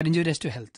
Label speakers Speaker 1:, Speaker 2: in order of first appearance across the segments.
Speaker 1: injurious to health.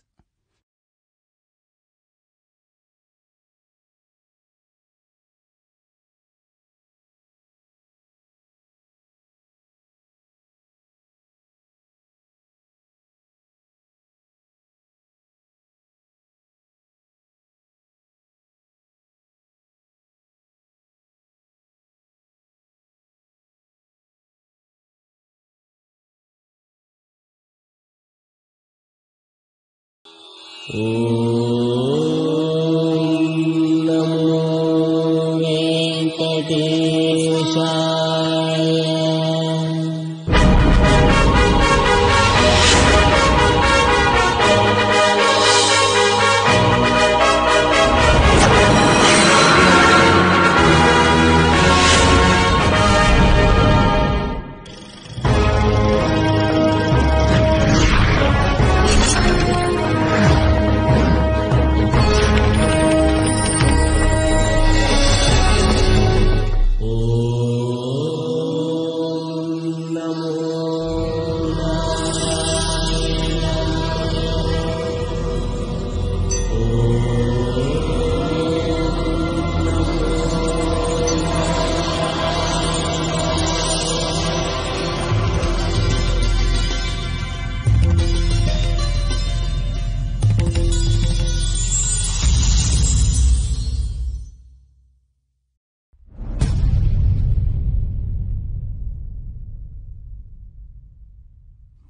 Speaker 2: నమో వెంకటేశాయ.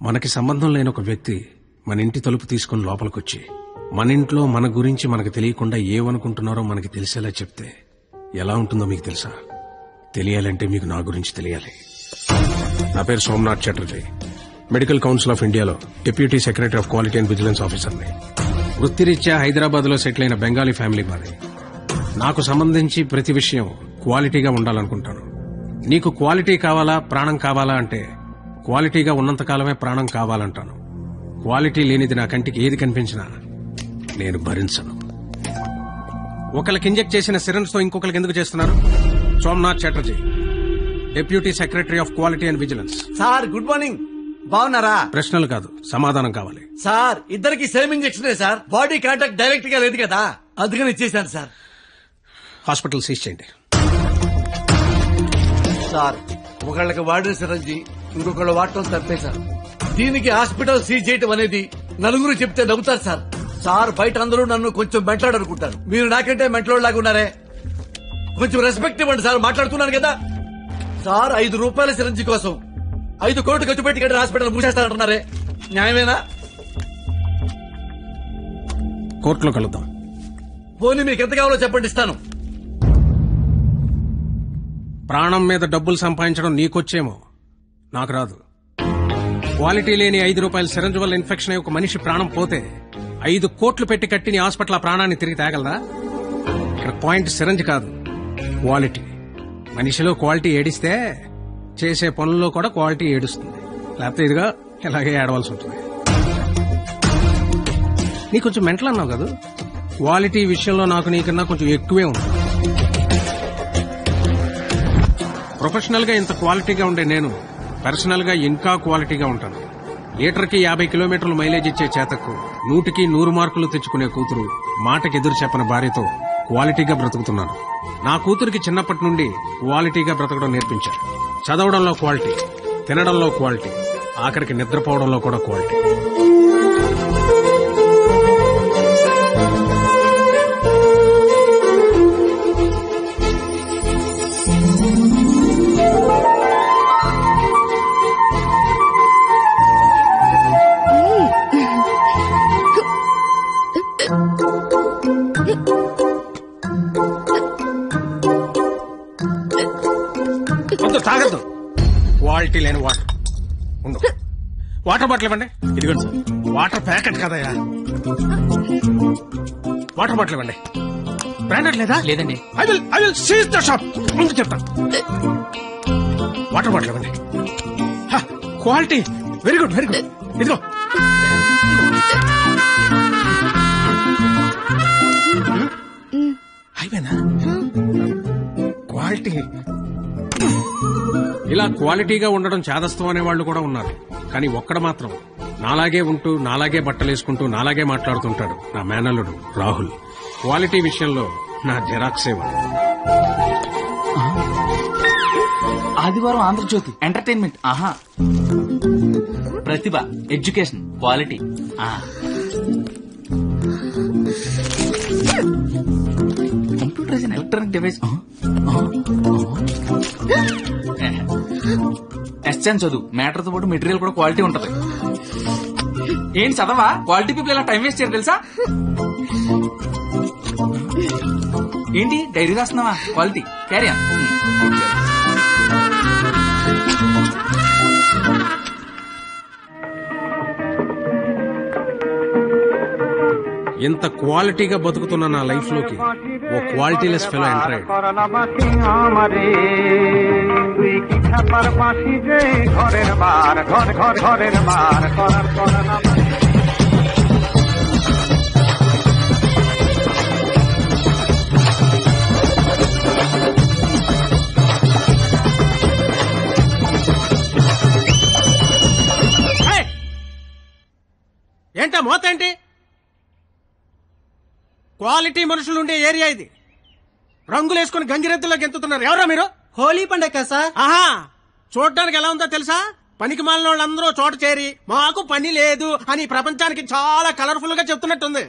Speaker 3: మనకి సంబంధం లేని ఒక వ్యక్తి మన ఇంటి తలుపు తీసుకుని లోపలికొచ్చి మన ఇంట్లో మన గురించి మనకు తెలియకుండా ఏమనుకుంటున్నారో మనకి తెలిసేలా చెప్తే ఎలా ఉంటుందో మీకు తెలుసా? తెలియాలంటే మీకు నా గురించి తెలియాలి. నా పేరు Somnath Chatterjee. Medical council of ఇండియాలో deputy secretary of quality and vigilance ఆఫీసర్ని. వృత్తిరీత్యా హైదరాబాద్ లో సెటిల్ అయిన బెంగాలీ ఫ్యామిలీ మాది. నాకు సంబంధించి ప్రతి విషయం క్వాలిటీగా ఉండాలనుకుంటాను. నీకు క్వాలిటీ కావాలా, ప్రాణం కావాలా అంటే క్వాలిటీగా ఉన్నంతకాలమే ప్రాణం కావాలంటాను. క్వాలిటీ లేనిది నా కంటికి ఏది కనిపించినా నేను భరించను. ఒకళ్ళకి ఇంజెక్ట్ చేసిన సిరంజ్ తో ఇంకొకరికి ఎందుకు చేస్తున్నారు? Somnath Chatterjee, deputy secretary of quality and vigilance.
Speaker 4: Sir good morning. బాగున్నారా?
Speaker 3: ప్రశ్నలు కాదు, సమాధానం కావాలి.
Speaker 4: సార్ ఇద్దరికి సేమ్ ఇంజెక్షనే సార్. బాడీ కాంటాక్ట్ డైరెక్ట్ గా లేదు కదా, అందుకని ఇచ్చేసాను సార్.
Speaker 3: హాస్పిటల్ సీజ్ చేయండి.
Speaker 4: సార్ ఒకళ్ళకి వాడిన సిరంజి ఇంకొకళ్ళు వాడటం తప్పే సార్. దీనికి హాస్పిటల్ సీజ్ చేయటం అనేది నలుగురు చెప్తే నవ్వుతారు సార్. సార్ బయట అందరూ నన్ను కొంచెం మెంట్లాడనుకుంటారు. మీరు నాకంటే మెంట్లోలాగా ఉన్నారే, కొంచెం రెస్పెక్ట్ ఇవ్వండి సార్. మాట్లాడుతున్నాను కదా సార్. 5 రూపాయల సిరంజి కోసం 5 కోట్లు ఖర్చు పెట్టి కట్టిన హాస్పిటల్ మూసేస్తానంటున్నారే, న్యాయమేనా?
Speaker 3: కోర్టులో కలుద్దాం.
Speaker 4: పోనీ మీకు ఎంత కావాలో చెప్పండి, ఇస్తాను.
Speaker 3: ప్రాణం మీద డబ్బులు సంపాదించడం నీకొచ్చేమో, నాకు రాదు. క్వాలిటీ లేని 5 రూపాయల సిరంజ్ వల్ల ఇన్ఫెక్షన్ అయ్యి ఒక మనిషి ప్రాణం పోతే 5 కోట్లు పెట్టి కట్టిన హాస్పిటల్ ఆ ప్రాణాన్ని తిరిగి తేగలదా? ఇక్కడ పాయింట్ సిరంజ్ కాదు, క్వాలిటీ. మనిషిలో క్వాలిటీ ఏడిస్తే చేసే పనుల్లో కూడా క్వాలిటీ ఏడుస్తుంది. లేకపోతే ఇదిగా ఇలాగే ఏడవలసి ఉంటుంది. నీ కొంచెం మెంటల్ అన్నావు కదా, క్వాలిటీ విషయంలో నాకు నీకన్నా కొంచెం ఎక్కువే ఉంది. ప్రొఫెషనల్ గా ఇంత క్వాలిటీగా ఉండే నేను పర్సనల్ గా ఇంకా క్వాలిటీగా ఉంటాను. లీటర్కి 50 కిలోమీటర్లు మైలేజ్ ఇచ్చే చేతకు 100కి 100 మార్కులు తెచ్చుకునే కూతురు, మాటకి ఎదురు చెప్పని భార్యతో క్వాలిటీగా బ్రతుకుతున్నాను. నా కూతురికి చిన్నప్పటి నుండి క్వాలిటీగా బ్రతకడం నేర్పించారు. చదవడంలో క్వాలిటీ, తినడంలో క్వాలిటీ, ఆఖరికి నిద్రపోవడంలో కూడా క్వాలిటీ. తాగద్దు, క్వాలిటీ లేని వాటర్ ఉండు. వాటర్ బాటిల్ ఇవ్వండి. ఇదిగోండి సార్. వాటర్ ప్యాకెట్ కదయా, వాటర్ బాటిల్ ఇవ్వండి. బ్రాండెడ్ లేదా?
Speaker 1: లేదండి.
Speaker 3: I will seize the shop. ముందు చెప్తాను. వాటర్ బాటిల్ ఇవ్వండి. Quality very good, very good. ఇదిగో అయిపోయిందా? క్వాలిటీ ఇలా క్వాలిటీగా ఉండడం చాదస్తం అనే వాళ్ళు కూడా ఉన్నారు. కానీ ఒక్కడ మాత్రం నాలాగే ఉంటూ నాలాగే బట్టలేసుకుంటూ నాలాగే మాట్లాడుతుంటాడు నా మేనల్లుడు రాహుల్. క్వాలిటీ విషయంలో నా జెరాక్సే వాడు.
Speaker 1: ఆదివారం ఆంధ్రజ్యోతి ఎంటర్టైన్మెంట్. ఆహా, ప్రతిభ, education, quality. Computer is electronic device. S N చదువు, మ్యాటర్ తో పాటు మెటీరియల్ కూడా క్వాలిటీ ఉంటది. ఏంటి చదవా? క్వాలిటీ పీపుల్ ఇలా టైం వేస్ట్ చేయరు తెలుసా? ఏంటి డైరీ రాస్తున్నావా? Quality carry on.
Speaker 3: ఇంత క్వాలిటీగా బతుకుతున్న నా లైఫ్ లోకి ఓ క్వాలిటీలెస్ ఫెలో ఎంటర్ అయ్యాడు. ఏంటా మోత ఏంటి? క్వాలిటీ మనుషులు ఉండే ఏరియా ఇది. రంగులేసుకుని గంగిరెద్దులో గెంతుతున్నారు. ఎవరా మీరు?
Speaker 2: హోలీ పండగ సార్.
Speaker 3: ఆహా, చూడడానికి ఎలా ఉందో తెలుసా? పనికి మాలిన వాళ్ళందరూ చోట చేరి మాకు పని లేదు అని ప్రపంచానికి చాలా కలర్ఫుల్ గా చెప్తున్నట్టుంది.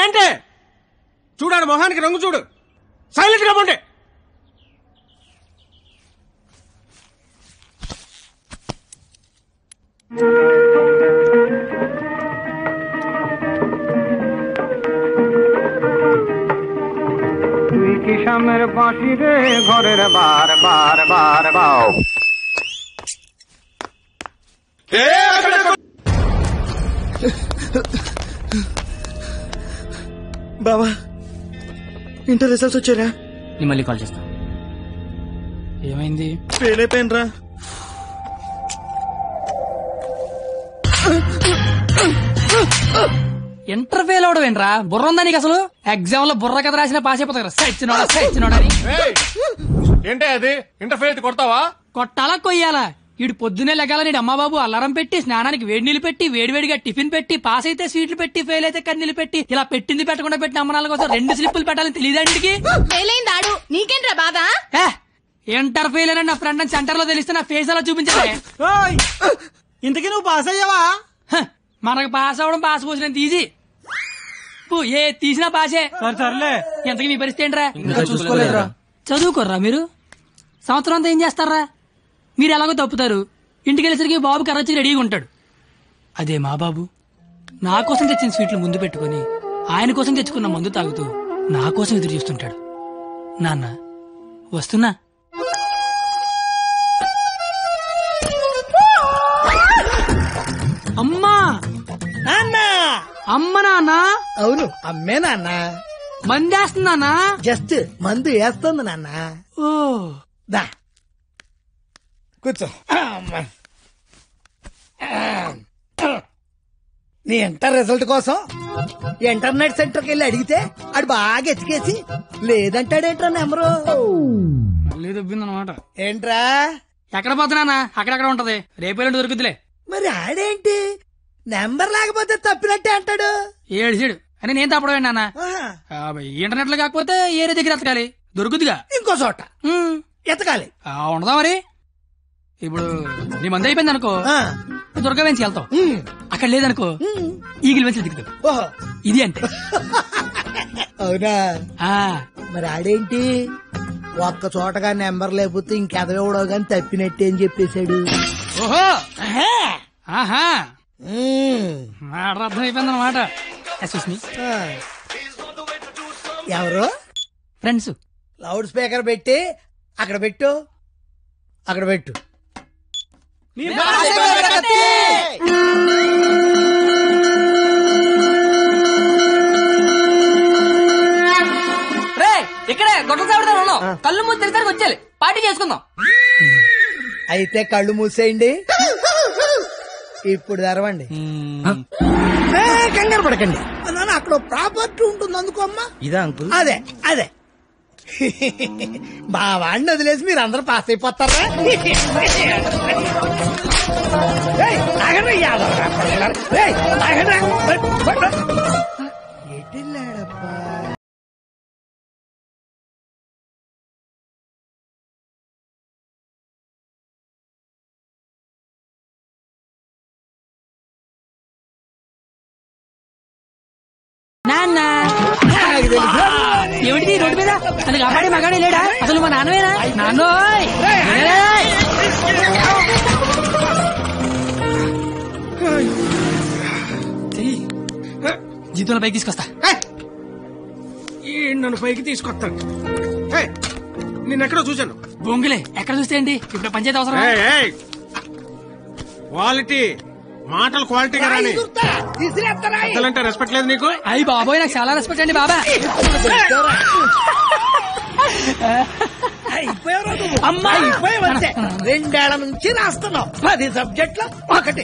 Speaker 3: ఏంటి చూడాడు మొహానికి రంగు చూడు. సైలెంట్ గా ఉండే.
Speaker 5: কিশামের বাঁশি রে ঘরের বার বার বার বাও।
Speaker 2: బాబా ఇంటర్ రిజల్ట్స్ వచ్చారా?
Speaker 1: నేను మళ్ళీ కాల్ చేస్తా. ఏమైంది?
Speaker 2: ఫెయిల్ అయిపోయినరా.
Speaker 6: ఇంటర్ ఫెయిల్ అవడం ఏంట్రా? బుర్ర ఉందా నీకు అసలు? ఎగ్జామ్ లో బుర్ర కథ రాసిన పాస్ అయిపోతారు. సచ్చినోడా
Speaker 3: ఏంటే అది? ఇంటర్ ఫెయిల్ కొడతావా?
Speaker 6: కొట్టాలా కొయ్యాలా? ఈడు పొద్దునే లెగాల నీడు అమ్మబాబు అలారం పెట్టి స్నానానికి వేడి నీళ్ళు పెట్టి వేడివేడిగా టిఫిన్ పెట్టి పాస్ అయితే స్వీట్లు పెట్టి ఫెయిల్ అయితే కన్నీళ్ళు పెట్టి ఇలా పెట్టింది పెట్టకుండా పెట్టిన అమ్మనాల కోసం 2 స్లిప్పులు పెట్టాలని తెలియదండికి.
Speaker 7: నీకేంట్రా బాధ?
Speaker 6: ఇంటర్ ఫెయిల్ అని నా ఫ్రెండ్ సెంటర్ లో తెలిస్తే నా ఫేస్ అలా చూపించాలి.
Speaker 2: ఇంతకీ నువ్వు పాస్ అయ్యావా?
Speaker 6: మనకు పాస్ అవడం పాస్ పోసినంత ఈజీ. ఏ తీసినా పాసే.
Speaker 2: సర్లే.
Speaker 6: ఎంతకీ మీ పరిస్థితి ఏంట్రా?
Speaker 2: చూసుకోలేదురా.
Speaker 6: చదువుకోర్రా మీరు? సంవత్సరం అంతా ఏం చేస్తారా? మీరు ఎలాగో తప్పుతారు. ఇంటికి వెళ్ళేసరికి బాబు కర్రొచ్చి రెడీగా ఉంటాడు. అదే మా బాబు నా కోసం తెచ్చిన స్వీట్లు ముందు పెట్టుకుని ఆయన కోసం తెచ్చుకున్న మందు తాగుతూ నా కోసం ఎదురు చూస్తుంటాడు. నాన్న వస్తున్నా. అమ్మా
Speaker 2: నాన్న.
Speaker 6: అమ్మ నాన్న.
Speaker 2: అవును అమ్మే నాన్న.
Speaker 6: మందేస్తున్నానా?
Speaker 2: జస్ట్ మందు వేస్తుంది నాన్న.
Speaker 6: ఓ
Speaker 2: దా కూర్చో. నీ ఇంటర్ రిజల్ట్ కోసం ఇంటర్నెట్ సెంటర్కి వెళ్ళి అడిగితే ఆడు బాగా ఎతికేసి లేదంటాడేంట్రా నెంబరు.
Speaker 6: మళ్ళీ దొబ్బిందనమాట.
Speaker 2: ఏంట్రా?
Speaker 6: ఎక్కడ పోతున్నానా? అక్కడక్కడ ఉంటది. రేపేళ్ళు దొరుకుతులే.
Speaker 2: మరి ఆడేంటి నెంబర్ లేకపోతే తప్పినట్టే అంటాడు.
Speaker 6: ఏడు అని నేను తప్పడం నాన్న. ఇంటర్నెట్ లో కాకపోతే ఏరే దగ్గర ఎతకాలి. దొరుకుతుగా
Speaker 2: ఇంకో చోట ఎతకాలి.
Speaker 6: ఉండదా మరి? ఇప్పుడు నీ మంది అయిపోయింది అనుకో, దుర్గా వెంచి వెళ్తావు. అక్కడ లేదనుకో ఈగిల్ వెంచి దిగుతావు.
Speaker 2: ఓహో
Speaker 6: ఇది అంటే.
Speaker 2: అవునా? మరి ఆడేంటి ఒక్క చోటగా నెంబర్ లేకపోతే ఇంకెదవడో గాని తప్పినట్టే అని చెప్పేశాడు.
Speaker 6: ఓహో ఆహా అర్థం అయిపోయింది అనమాట.
Speaker 2: ఎవరు?
Speaker 6: ఫ్రెండ్స్.
Speaker 2: లౌడ్ స్పీకర్ పెట్టి అక్కడ పెట్టు. అక్కడ పెట్టు.
Speaker 6: ఇక్కడే గొడవ చావడదాం ఉన్నాం. కళ్ళు మూసి తెరిసరికి వచ్చేయాలి. పార్టీ చేసుకుందాం.
Speaker 2: అయితే కళ్ళు మూసేయండి. ఇప్పుడు తెరవండి. కంగారు పడకండి నాన్న. అక్కడ ప్రాపర్టీ ఉంటుంది అందుకో అమ్మా. ఇదా అంకుల్? అదే అదే. బావాడిని వదిలేసి మీరు అందరూ పాస్ అయిపోతారా? ఆగండి యాదవరా పిల్లలు. ఏయ్, ఆగండి. ఎటెళ్ళాడప్పా?
Speaker 6: నాన్న ఏమిటి రోడ్డు మీద అది కాపాడే మగాడే లేడా? అసలు మా నాన్నవేనా? నాన్నోయ్ జీతంలో పైకి తీసుకొస్తా.
Speaker 3: నన్ను పైకి తీసుకొస్తాను. నిన్నెక్కడో చూశాను.
Speaker 6: బొంగులే ఎక్కడ చూస్తే ఏంటి? ఇప్పుడు పంచాయతీ అవసరం.
Speaker 3: క్వాలిటీ మాటలు క్వాలిటీగా రాని. పెద్దలంటే రెస్పెక్ట్ లేదు నీకు?
Speaker 6: అయ్యి బాబోయ్, నాకు చాలా రెస్పెక్ట్ అండి బాబా.
Speaker 2: అమ్మాయి 2 ఏళ్ల నుంచి రాస్తున్నావు 10 సబ్జెక్టులు ఒకటి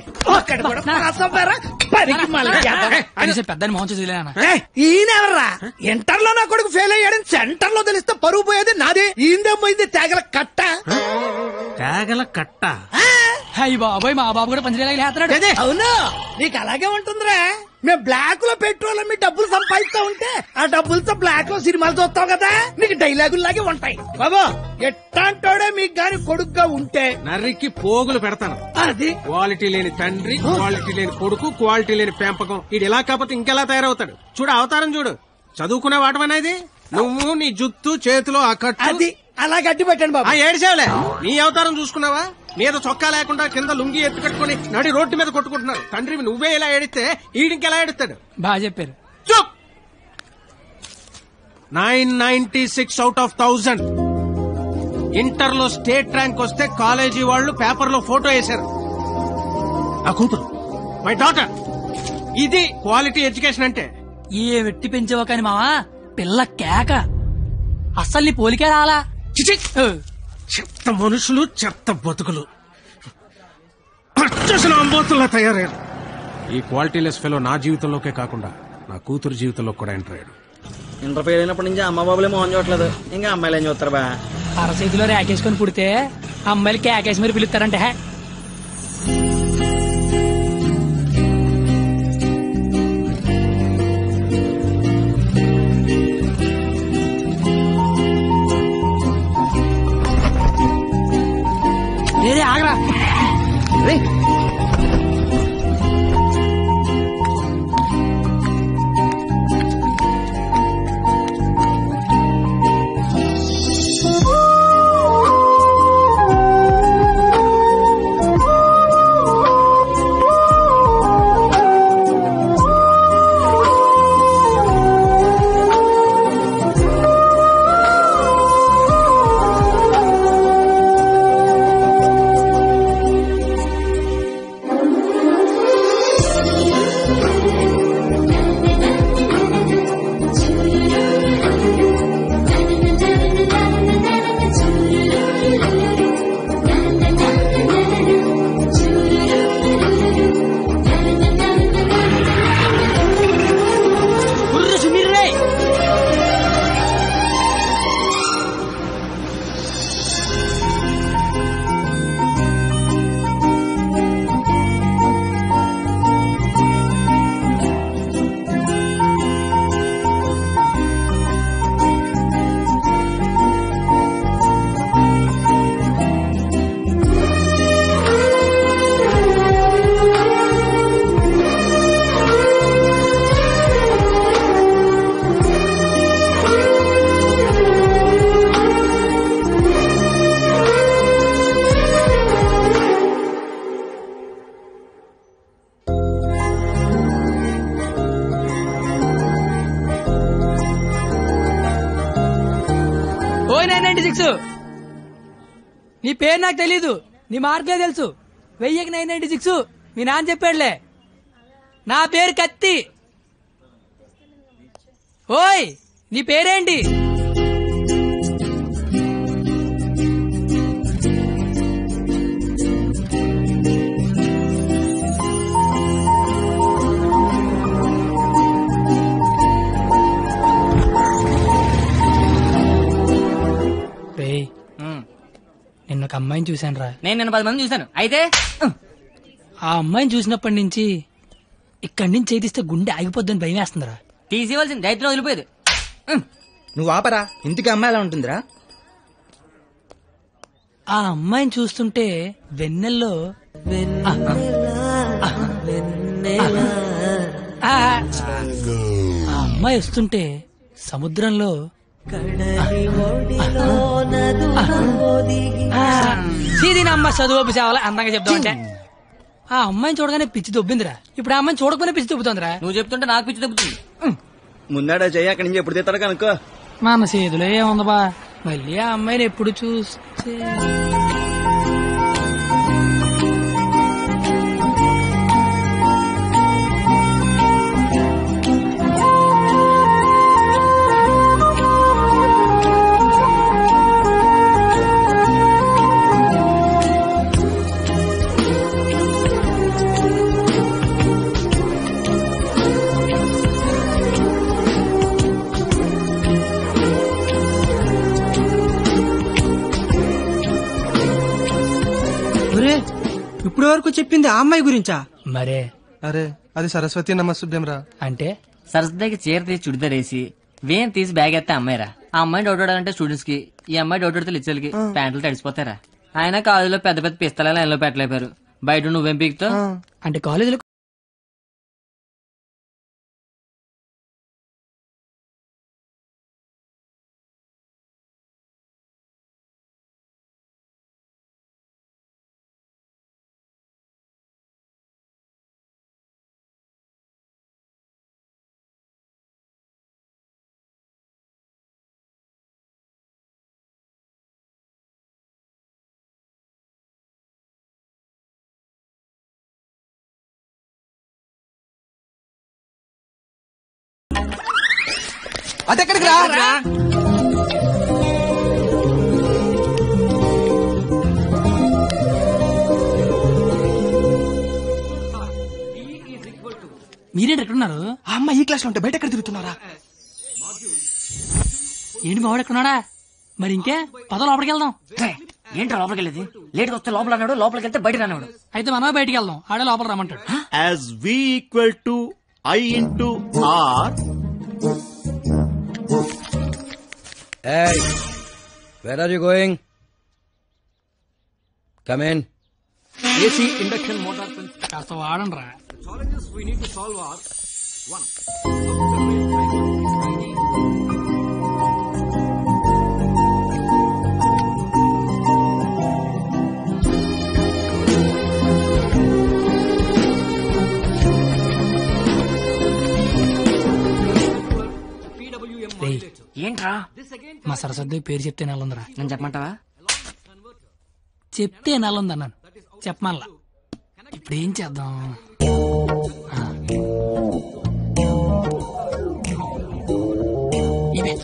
Speaker 2: కూడా పాస్ అవ్వరా?
Speaker 6: పెద్దని మోహన్ చూసి
Speaker 2: ఈయనెవర్రా? ఇంటర్ లో నా కొడుకు ఫెయిల్ అయ్యాడని సెంటర్ లో తెలిస్తే పరుగు పోయేది నాదే. ఈందే పోయింది తేగల కట్ట.
Speaker 3: తేగల కట్ట?
Speaker 6: అయ్యి బాబోయ్, మా బాబు కూడా పంచలేలాగా లేస్తున్నాడు.
Speaker 2: అవును, నీకు అలాగే ఉంటుందిరా. మేము బ్లాక్ లో పెట్రోల్ మీ డబ్బులు సంపాదిస్తా ఉంటే ఆ డబ్బులతో బ్లాక్ లో సినిమాలు చూస్తావు కదా, నీకు డైలాగులు లాగే ఉంటాయి. బాబా ఎట్టాంటోడే మీకు గాని కొడుకుగా ఉంటే
Speaker 3: నర్రికి పోగులు పెడతాను.
Speaker 2: అది
Speaker 3: క్వాలిటీ లేని తండ్రి, క్వాలిటీ లేని కొడుకు, క్వాలిటీ లేని పెంపకం. ఇది ఇలా కాకపోతే ఇంకెలా తయారవుతాడు? చూడు అవతారం చూడు. చదువుకునే వాటమనేది నువ్వు, నీ జుత్తు చేతిలో ఆ కట్టు.
Speaker 2: అది అలా గట్టి పెట్టండి బాబా.
Speaker 3: ఏడ్చేవలే, నీ అవతారం చూసుకున్నావా? మీద చొక్కా లేకుండా కింద లుంగి ఎత్తు కట్టుకుని నడి రోడ్డు మీద కొట్టుకుంటున్నారు. తండ్రివి నువ్వే ఇలా ఏడిస్తే ఈడింకెలా ఏడుస్తాడు?
Speaker 6: బాగా చెప్పారు.
Speaker 3: 996 అవుట్ ఆఫ్ 1000. ఇంటర్ లో స్టేట్ ర్యాంక్ వస్తే కాలేజీ వాళ్ళు పేపర్ లో ఫోటో వేశారు. ఆ కూతురు మై డాటర్. ఇది క్వాలిటీ ఎడ్యుకేషన్ అంటే.
Speaker 6: ఏ వెట్టి పెంచావో కాని మావా, పిల్ల కేక. అస్సలు నీ పోలికే రాలా.
Speaker 3: చెత్త మనుషులు, చెత్త బతుకులు, పచ్చసిన అంబోతుల్లా తయారయ్యారు. ఈ క్వాలిటీలెస్ ఫెలో నా జీవితంలోకే కాకుండా నా కూతురు జీవితంలో కూడా ఎంటర్ అయ్యాడు.
Speaker 8: ఇంటర్ ఫెయిల్ అయినప్పటి నుంచి అమ్మ బాబులే మోహన్ చూడట్లేదు, ఇంకా అమ్మాయిలు ఏం చూస్తారు బా?
Speaker 6: అరచేతిలో ర్యాకేసుకొని పుడితే అమ్మాయిలు కేకేసి మీరు పిలుస్తారంటే. లేదే ఆగరా. ఓ 996. నీ పేరు నాకు తెలీదు, నీ మార్కులే తెలుసు. 1000కి 996 మీ నాన్న చెప్పాడులే. నా పేరు కత్తి. ఓయ్, నీ పేరేంటి? నిన్న ఒక అమ్మాయిని చూశాను రా.
Speaker 8: నేను నిన్న 10 మంది చూశాను. అయితే
Speaker 6: ఆ అమ్మాయిని చూసినప్పటి నుంచి ఇక్కడి నుంచి చేతిస్తే గుండె ఆగిపోద్దని భయం వేస్తుందిరా.
Speaker 8: తీసేవలసింది దైత్యం వదిలిపోయేది.
Speaker 9: నువ్వు ఆపరా, ఇంటికి అమ్మాయి ఎలా ఉంటుందిరా?
Speaker 6: ఆ అమ్మాయిని చూస్తుంటే వెన్నెల్లో ఆ అమ్మాయి వస్తుంటే సముద్రంలో అమ్మ చదువు సేవలు అందంగా చెప్తామంటే ఆ అమ్మాయిని చూడగానే పిచ్చి దొబ్బిందిరా. ఇప్పుడు ఆ అమ్మాయిని చూడకపోయినా పిచ్చి దొబ్బుతుందిరా.
Speaker 8: నువ్వు చెప్తుంటే నాకు పిచ్చి దొబ్బుతుంది.
Speaker 9: ముందాడా చెయ్యి, అక్కడి నుంచి ఎప్పుడు తెస్తాడు కనుక్కో.
Speaker 6: మన చేతిలో ఏముంది బా, మళ్ళీ ఆ అమ్మాయిని ఎప్పుడు చూస్తే
Speaker 9: ఇప్పుడు వరకు చెప్పింది ఆ అమ్మాయి గురించా?
Speaker 6: మరే.
Speaker 10: అరే అది సరస్వతి నమస్తుభ్యం రా.
Speaker 6: అంటే
Speaker 8: సరస్వతికి చీర తీసి చుడిదార్ వేసి వేన్ తీసి బ్యాగ్ ఎత్తే అమ్మాయిరా. ఆ అమ్మాయి డౌట్ అంటే స్టూడెంట్స్ కి, ఈ అమ్మాయి డౌట్ అడితే లిచ్చర్లకి ప్యాంట్లు తడిసిపోతారా. ఆయన కాలేజీలో పెద్ద పెద్ద పిస్తల లైన్లో పెట్టలేపారు. బయట నువ్వేం పీకుతావు?
Speaker 6: అంటే కాలేజీలో
Speaker 10: అదెక్కడికి రా?
Speaker 6: మీరేంటి ఎక్కడున్నారు?
Speaker 10: ఆ అమ్మాయి ఈ క్లాస్ లో ఉంటే బయట ఎక్కడ తిరుగుతున్నారా?
Speaker 6: ఏంటి మావాడు ఎక్కడున్నాడా? మరి ఇంకే పద లోపలికి వెళ్దాం.
Speaker 8: ఏంట్రా లోపలికి వెళ్ళేది? లేట్గా వస్తే లోపల అన్నాడు, లోపలికి వెళ్తే బయట అన్నాడు.
Speaker 6: అయితే మనమే బయటికి వెళ్దాం, ఆడే లోపల రమ్మంటాడు.
Speaker 11: As V equal to I into R.
Speaker 2: Hey, where are you going? Come in.
Speaker 4: AC induction motor
Speaker 6: కాస్త వాడండి రా.
Speaker 4: challenges we need to solve are: 1.
Speaker 8: ఏంట్రా?
Speaker 6: మా సరస్వతి పేరు చెప్తే నెలందిరా.
Speaker 8: నేను చెప్పమంటావా?
Speaker 6: చెప్తే నెలంది అన్నాను, చెప్పమల్లా. ఇప్పుడు ఏం చేద్దాం? ఇదే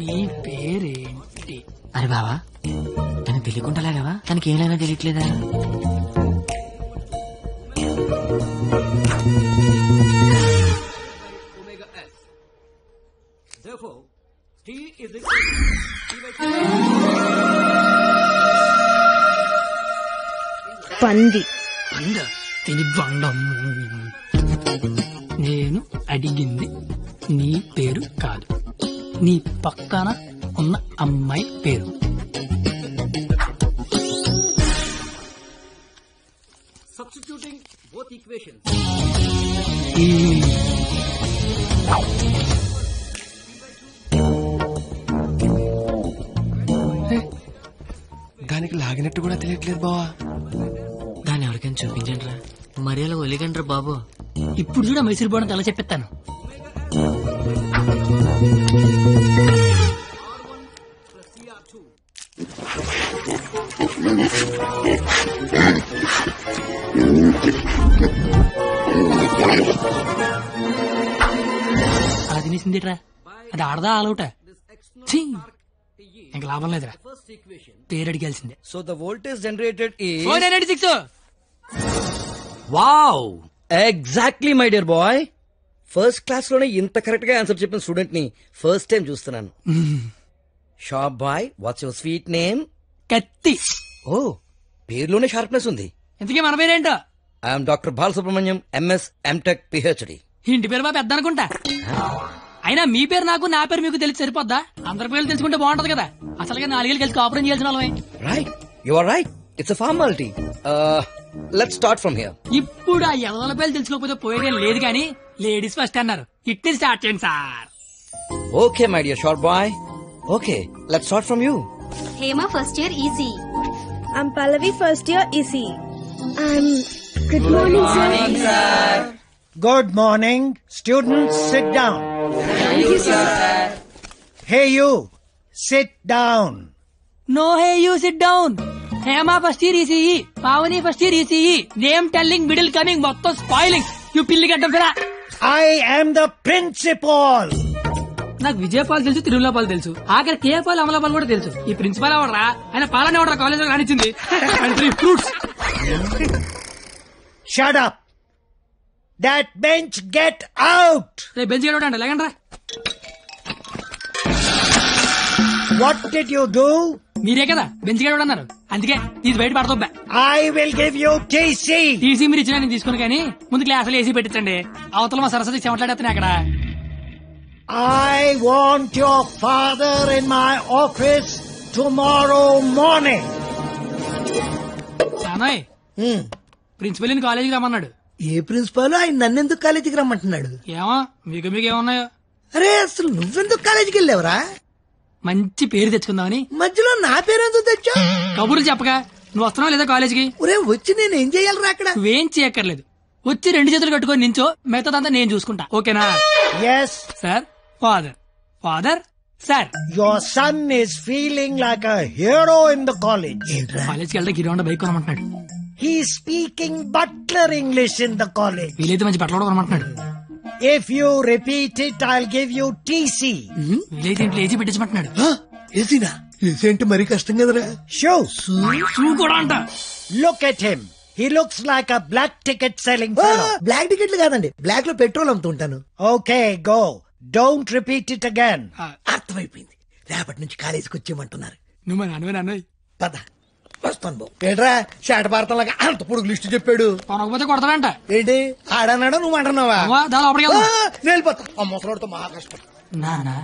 Speaker 6: నీ పేరేంటి?
Speaker 8: అరే బావా, తనకు తెలియకుండా లాగావా? తనకి ఏమైనా తెలియట్లేదా?
Speaker 4: Therefore, T is equal to
Speaker 7: పంది.
Speaker 6: తిని బండం. నేను అడిగింది నీ పేరు కాదు, నీ పక్కన ఉన్న అమ్మాయి పేరు.
Speaker 4: substituting both equations.
Speaker 10: దానికి లాగినట్టు కూడా తెలియట్లేదు బావా.
Speaker 8: దాన్ని ఎవరికైనా చూపించండి రా, మరి అలా ఒలిగండ్రా బాబు.
Speaker 6: ఇప్పుడు చూడ మైసూర్ బోర్డు ఎలా చెప్పిస్తాను. అలా తినేసిందిట్రా, అది ఆడదా ఆలౌట. ఇంక లాభం లేదురా, పేరు అడిగాల్సిందే.
Speaker 2: So the voltage generated is
Speaker 6: 496.
Speaker 2: wow, exactly my dear boy. First class లోనే ఇంత కరెక్ట్ గా ఆన్సర్ చెప్పిన స్టూడెంట్ ని ఫస్ట్ టైం చూస్తున్నాను. Shop boy, what's your sweet name?
Speaker 6: కత్తి.
Speaker 2: ఓ, పేరులోనే షార్ప్నెస్ ఉంది.
Speaker 6: ఇంతకీ మన పేరేంటో?
Speaker 12: I'm doctor Balasubrahmanyam, MS, MTech, PhD.
Speaker 6: ఇంటి పేరు మా పెద్ద అనుకుంటా. అయినా మీ పేరు నాకు, నా పేరు మీకు తెలిసి సరిపోద్దా? అందరి పేర్లు తెలుసుకుంటే బాగుంటది కదా. అసలుగా 4 ఏళ్ళు కలిసి కాపురం చేయాల్సిన వాళ్ళమే.
Speaker 12: Right, you are right. It's a formality. Let's start from here.
Speaker 6: ఇప్పుడు ఆ ఎవరి పేర్లు తెలుసుకోకపోతే పోయేదేం లేదు కానీ లేడీస్ ఫస్ట్ అన్నారు. ఇట్టి స్టార్ట్ చేయండి sir.
Speaker 12: Okay my dear short boy. Okay, let's start from you.
Speaker 13: Hema first year EC. I'm Pallavi first year EC. I'm good morning sir.
Speaker 2: Good morning. Students, sit down.
Speaker 13: Thank you sir.
Speaker 2: Hey you, sit down.
Speaker 6: No, hey you sit down. Hema first year ECE, Pavani first year ECE. Name telling, middle coming, మొత్తం spoiling. You పిల్లిగడ్డం ఫిరా.
Speaker 2: I am the principal.
Speaker 6: నాకు విజయపాల్ తెలుసు, తిరుమలపాల్ తెలుసు, ఆఖరి కేపాల్, అమలాపాల్ కూడా తెలుసు. ఈ principal ఎవడరా? ఆయన పాలన ఎవడరా కాలేజ్ లో రానిచ్చింది? Fruits.
Speaker 2: Shut up. That bench, get out.
Speaker 6: Bench గడవడండి లేకండి రా.
Speaker 2: What did you do?
Speaker 6: మీరే కదా బెంచ్ గడవడం అన్నారు, అందుకే తీసి బయట పడతా.
Speaker 2: I will give you TC.
Speaker 6: TC మీరు ఇచ్చినా నేను తీసుకుని, కానీ ముందు క్లాసులో ఏసీ పెట్టించండి. అవతల మా సరస్వతి చెమట్లాడేస్తున్నాయి అక్కడ.
Speaker 2: I want your father in my office tomorrow morning.
Speaker 6: సానాయ్, ప్రిన్సిపల్ ని కాలేజీకి రమ్మన్నాడు.
Speaker 2: ఏ ప్రిన్సిపాల్? ఆయన నన్నెందుకు కాలేజీకి రమ్మంటున్నాడు?
Speaker 6: ఏమో మీకేమన్నాయో.
Speaker 2: అరే అసలు నువ్వెందుకు కాలేజీకి వెళ్ళావురా?
Speaker 6: మంచి పేరు తెచ్చుకుందామని.
Speaker 2: మధ్యలో నా పేరెందుకు తెచ్చా?
Speaker 6: కబుర్లు చెప్పగా నువ్వు వస్తున్నావు లేదా కాలేజీకి?
Speaker 2: ఒరే వచ్చి నేను ఏం చెయ్యాలరా అక్కడ?
Speaker 6: నువ్వేం చేయక్కర్లేదు, వచ్చి 2 చేతులు కట్టుకొని నించో, మిగతాదంతా నేను చూసుకుంటా. ఓకేనా?
Speaker 2: Yes
Speaker 6: sir. Father. Father. Sir.
Speaker 2: Your son is feeling like a hero in the college.
Speaker 6: కాలేజ్కి వెళ్తే గిరివండ bike కొనమంటున్నాడు.
Speaker 2: He's speaking butler English in the college.
Speaker 6: వీలైతే మంచి బట్టలు కొనమంటున్నాడు.
Speaker 2: If you repeat it, I'll give you TC.
Speaker 6: వీలైతే ఇంట్లో AC పెట్టించమంటున్నాడు.
Speaker 2: ఏసీనా? AC అంటే మరీ కష్టం కదరా. షూ
Speaker 6: కూడా అంట.
Speaker 2: Look at him. He looks like a black ticket selling fellow. Black టికెట్లు కాదండి, బ్లాక్ లో పెట్రోల్ అమ్ముతుంటాను. Okay, go. Don't repeat it again. అర్థమైపోయింది. రేపటి నుంచి కాలేజీకి వచ్చేయమంటున్నారు.
Speaker 6: నువ్వు నాన్న
Speaker 2: పద వస్తాను బాబు. ఏంట్రా షాట భారతంలాగా అంత పొడుగు లిస్టు చెప్పాడు.
Speaker 6: కొనకపోతే కొడతాడంట.
Speaker 2: ఏంటి ఆడన్నాడా నువ్వు అంటున్నావా? నేను వెళ్ళిపోతా. ఆ ముసలాడితో మహా కష్టం.
Speaker 6: నానా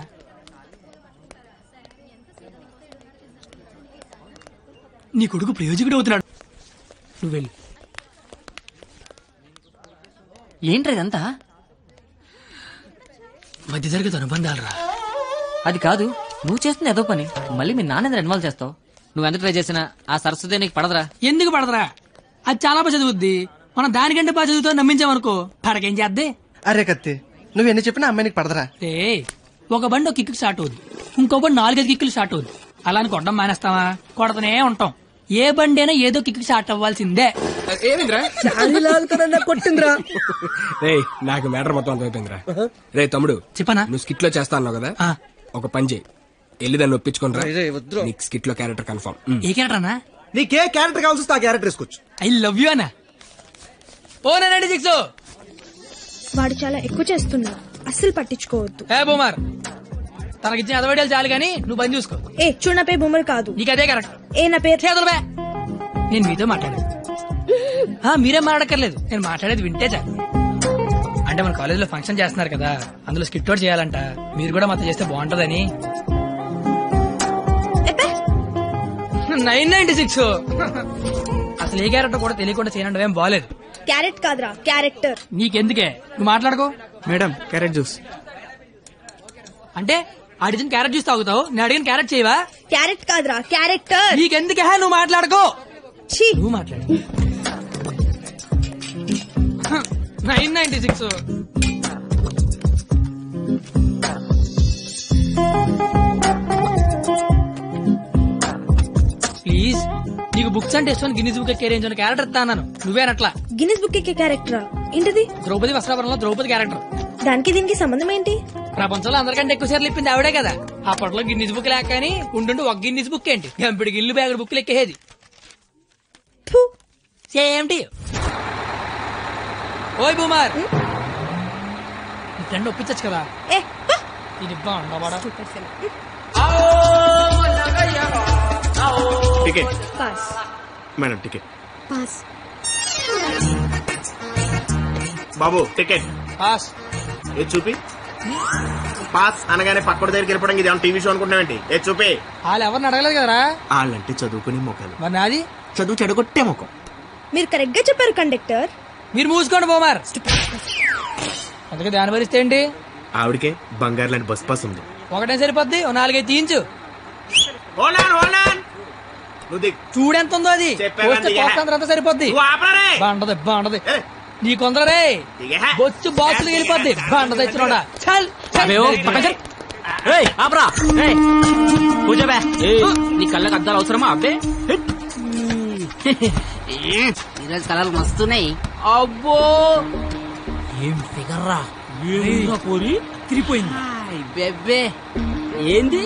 Speaker 6: నీ కొడుకు ప్రయోజకుడు అవుతున్నాడు. నువ్వు వెళ్ళి.
Speaker 8: ఏంట్రా ఇదంతా?
Speaker 6: మధ్య జరిగేది అనుబంధాలు రా.
Speaker 8: అది కాదు, నువ్వు చేస్తున్న ఏదో పని మళ్ళీ మీ నాన్న ఇన్వాల్వ్ చేస్తావు. నువ్వు ఎంత ట్రై చేసినా ఆ సరస్వతి నీకు పడదరా.
Speaker 6: ఎందుకు పడదరా? అది చాలా బాగా చదువుద్ది. మనం దానికంటే బాగా చదువుతో నమ్మించామనుకో, పడకేం చేద్దే.
Speaker 10: అరే కత్తి, నువ్వు ఎన్ని చెప్పినా అమ్మాయి నీకు పడదరా.
Speaker 6: ఒక బండి 1 కిక్కు స్టార్ట్ అవుద్ది, ఇంకో బండి 4-5 కిక్కులు స్టార్ట్ అవుద్ది. అలా అని కొట్టడం మానేస్తావా? కొడతనే ఉంటాం. ఏ బండి అయినా ఏదో కిక్కు స్టార్ట్ అవ్వాల్సిందే.
Speaker 2: కొట్టిందిరా.
Speaker 14: నాకు మ్యాటర్ మొత్తం అర్థమైపోయిందిరా. రే తమ్ముడు,
Speaker 6: చెప్పనా?
Speaker 14: నువ్వు స్కిట్ లో చేస్తా అన్నావు కదా, ఒక పని చేయి, వెళ్ళి దాన్ని ఒప్పించుకుంటా. నీకు స్కిట్ లో క్యారెక్టర్ కన్ఫర్మ్.
Speaker 6: ఏ క్యారెక్టర్ అన్నా?
Speaker 10: నీకే క్యారెక్టర్ కావాల్సి వస్తే ఆ క్యారెక్టర్ వేసుకోవచ్చు.
Speaker 6: ఐ లవ్ యూ అన్నా. ఓ 96
Speaker 13: వాడు చాలా ఎక్కువ చేస్తున్నా, అస్సలు పట్టించుకోవద్దు.
Speaker 6: హే బూమర్, తనకిచ్చిన అదవడాలు చాలు గానీ నువ్వు పని చూసుకో.
Speaker 13: ఏ చూడు, నా పేరు బొమ్మలు కాదు.
Speaker 6: నీకు అదే కరెక్ట్.
Speaker 13: ఏ నా పేరు
Speaker 6: చేతులు బే. నేను మీతో మాట్లాడేది. మీరేం మాట్లాడక్కర్లేదు, నేను మాట్లాడేది వింటే చాలు. అంటే మన కాలేజ్ లో ఫంక్షన్ చేస్తున్నారు కదా, అందులో స్కిట్ అవుట్ చేయాలంట. మీరు కూడా మాతో చేస్తే బాగుంటదని. 996 అసలు ఏ క్యారెక్టర్ కూడా తెలియకుండా చేయడం ఏం బాలేదు.
Speaker 13: క్యారెట్ కాదురా, క్యారెక్టర్.
Speaker 6: నీకెందుకే, నువ్వు మాట్లాడుకో.
Speaker 10: మేడం క్యారెట్ జ్యూస్
Speaker 6: అంటే అడిగిన క్యారెట్ జ్యూస్ తాగుతావు, నేను అడిగిన క్యారెట్ చేయవా?
Speaker 13: క్యారెట్ కాదురా, క్యారెక్టర్.
Speaker 6: నీకెందుకే, నువ్వు మాట్లాడుకో. నువ్వు మాట్లాడు. 996 ప్లీజ్. నీకు బుక్స్ అంటే ఇష్టం, గిన్నీస్ బుక్ ఎక్కే రేంజ్ క్యారెక్టర్ ఇస్తాను. నువ్వేనట్లా.
Speaker 13: గిన్నిస్ బుక్ ఎక్కే క్యారెక్టరా? ఏంటిది?
Speaker 6: ద్రౌపది వస్త్రాభరణంలో ద్రౌపది క్యారెక్టర్.
Speaker 13: దానికి దీనికి సంబంధం ఏంటి?
Speaker 6: ప్రపంచంలో అందరికంటే ఎక్కువ సార్లు ఇప్పింది ఆవిడే కదా. అప్పట్లో గిన్నీస్ బుక్ లేక కానీ ఉండుండి ఒక గిన్నీస్ బుక్ ఏంటి, గంపిడికి ఇల్లు బ్యాగుడు బుక్లు ఎక్కేది. Same to you. ఓయ్ బూమర్, నీ ఫ్రెండ్ ఒప్పించచ్చు కదా. ఇది బాగుండవాడా?
Speaker 10: Ticket
Speaker 13: pass
Speaker 10: madam, ticket
Speaker 13: pass.
Speaker 15: బాబు టికెట్
Speaker 2: పాస్.
Speaker 15: ఏ చూపి. పాస్ అనగానే పక్కన దగ్గరికి వెళ్ళిపోవడం ఇది టీవీ షో అనుకుంటామేంటి? ఏ చూపి.
Speaker 2: వాళ్ళు ఎవరిని అడగలేదు కదరా.
Speaker 15: వాళ్ళంటే చదువుకునే మొక్కలు,
Speaker 2: మరి నాది
Speaker 15: చదువు చెడగొట్టే ముఖం.
Speaker 13: మీరు కరెక్ట్ గా చెప్పారు కండక్టర్.
Speaker 2: మీరు మూసుకోండి బోమార్. అందుకే దాని భరిస్తే ఏంటి?
Speaker 15: ఆవిడకే బంగారు లాంటి బస్ పాస్ ఉంది.
Speaker 2: ఒకటే సరిపోద్ది, 4 తీయించు. చూడెంత ఉందో అది. అంతా సరిపోద్ది. బాగుంటది నీ కొందరే బొచ్చు బాక్సులు వెళ్ళిపోద్ది. బాగుంట తెచ్చినోడా. చల్
Speaker 1: నీ కళ్ళకి అద్దాలు అవసరమా? అబ్బే
Speaker 16: ఈరోజు కలర్లు మస్తున్నాయి.
Speaker 6: అబ్బో ఏం ఫిగర్ రా. పోరి తిరిగిపోయింది.
Speaker 16: బెబ్బే ఏంది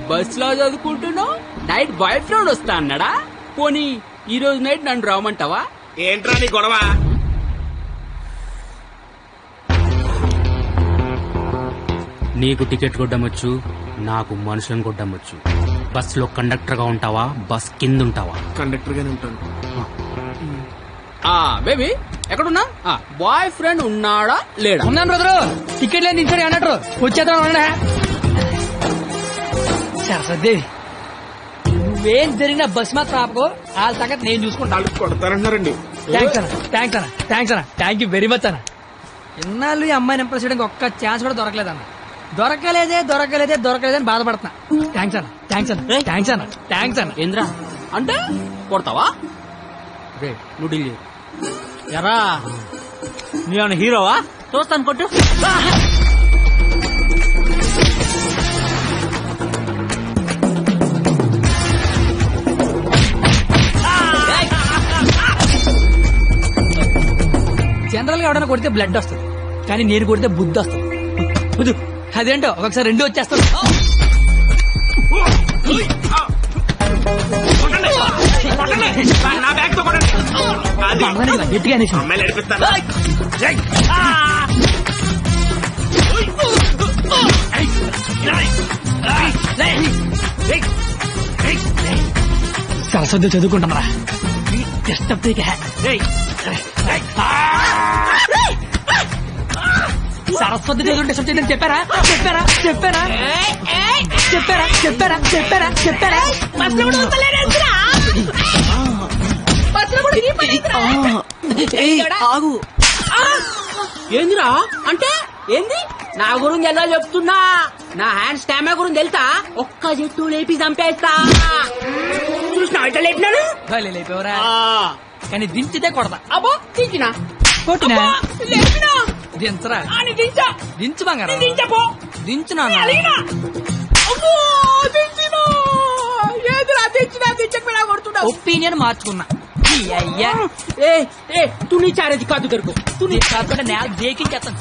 Speaker 16: బస్ లో చదువుకుంటున్నావు? నైట్ బాయ్ ఫ్రెండ్ వస్తా అన్నాడా? పోనీ ఈ రోజు నైట్ నన్ను రావమంటావా?
Speaker 15: ఏంట్రా నీ గొడవ?
Speaker 17: నీకు టికెట్ కొట్టమొచ్చు, నాకు మనుషులను కొట్టమొచ్చు. బస్ లో కండక్టర్ గా ఉంటావా, బస్ కింద ఉంటావా?
Speaker 15: కండక్టర్ గానే ఉంటాను.
Speaker 16: బేబీ ఎక్కడున్నా? బాయ్ ఫ్రెండ్ ఉన్నాడా లేడా?
Speaker 6: ఉన్నాను బ్రదరు. టికెట్ లేదు ఇంట్లో అన్నట్టు వచ్చేద్దాం. సరస్వదేవి నువ్వేం జరిగినా బస్ మాత్రం ఆపకో. వాళ్ళ సంగతి నేను చూసుకుంటాను.
Speaker 15: కొడతారన్నారండి.
Speaker 6: థ్యాంక్ యూ వెరీ మచ్ అన్న. ఇన్నాళ్ళు ఈ అమ్మాయిని ఇంప్రెస్ చేయడానికి ఒక్క ఛాన్స్ కూడా దొరకలేదన్న. దొరకలేదని బాధపడుతున్నా. థ్యాంక్స్ అన్న.
Speaker 16: ఏంద్రా అంటే కొడతావా? నువ్వు డీల్ ఎరా నీ హీరోవా? చూస్తాను కొట్టు.
Speaker 6: జనరల్ గా ఎవడైనా కొడితే బ్లడ్ వస్తుంది, కానీ నేను కొడితే బుద్ధి వస్తుంది. అదేంటో ఒకసారి 2 వచ్చేస్తాను. గట్టిగా సరస్వతి చదువుకుంటామరా. సరస్వతి చదువుంటే సబ్జెక్ట్ చెప్పారా?
Speaker 16: ఆగు. ఏందిరా అంటే ఏంది? నా గురించి ఎలా చెప్తున్నా? నా హ్యాండ్ స్టామినా గురించి తెలుసా? ఒక్క చెట్టు లేపి చంపేస్తా. చూసినా ఇట్లా లేపినాను.
Speaker 6: లేపేవరా? కానీ దించితే కొడతా.
Speaker 16: అబ్బో దించినా
Speaker 6: కొట్టినా
Speaker 16: లేపినా
Speaker 6: దించరా? దించు బంగారా. దించునా? ఒపీనియన్ మార్చుకున్నా. అయ్యా
Speaker 16: తు నీ చారేది కాదు దొరుకు.
Speaker 6: తు నీ కాకుండా నేల దేకించేస్తాను.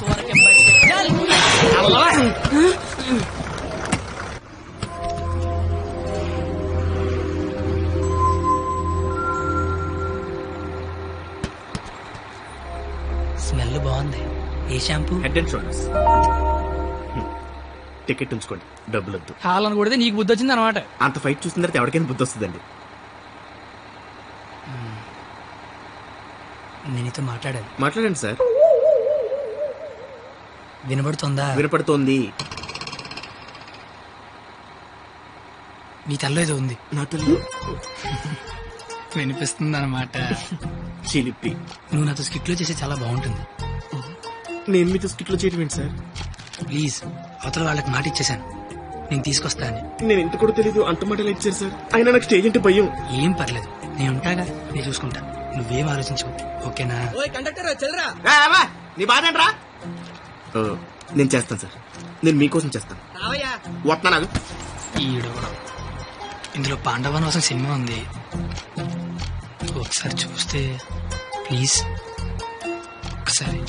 Speaker 6: స్మెల్ బాగుంది. ఏ shampoo?
Speaker 15: Head and shoulders. Ticket ఉంచుకోండి, డబ్బులు వద్దు.
Speaker 6: హాలను కొడితే నీకు బుద్ధి వచ్చింది అనమాట.
Speaker 15: అంత ఫైట్ చూసిన తర్వాత ఎవరికైనా బుద్ధి వస్తుందండి.
Speaker 6: నేనితో
Speaker 15: మాట్లాడండి సార్.
Speaker 6: వినపడుతుందా?
Speaker 15: వినపడుతోంది.
Speaker 6: నీ తల్లో ఏదో ఉంది.
Speaker 15: నా తల్లి
Speaker 6: వినిపిస్తుంది అనమాట.
Speaker 15: చిలిపి.
Speaker 6: నువ్వు నాతో స్కిట్ లో చేస్తే చాలా బాగుంటుంది.
Speaker 15: నేను మీతో స్కిట్ లో చేయడం ఏంటి సార్?
Speaker 6: ప్లీజ్, అవతల వాళ్ళకి మాట ఇచ్చేసాను, నేను తీసుకొస్తా అని.
Speaker 15: నేను ఎంత కూడా తెలీదు, అంత మాటలు ఇచ్చారు సార్. అయినా నాకు స్టేజ్ అంటే భయం.
Speaker 6: ఏం పర్లేదు, నేను ఉంటాగా, నేను చూసుకుంటా. నువ్వేం ఆలోచించు, ఓకేనా?
Speaker 15: నీ బాధ ఏంట్రా? నేను చేస్తాను సార్, నేను మీకోసం చేస్తాను. వస్తున్నాను.
Speaker 6: ఈడు ఇందులో పాండవనవసం సినిమా ఉంది, ఒకసారి చూస్తే ప్లీజ్. ఒకసారి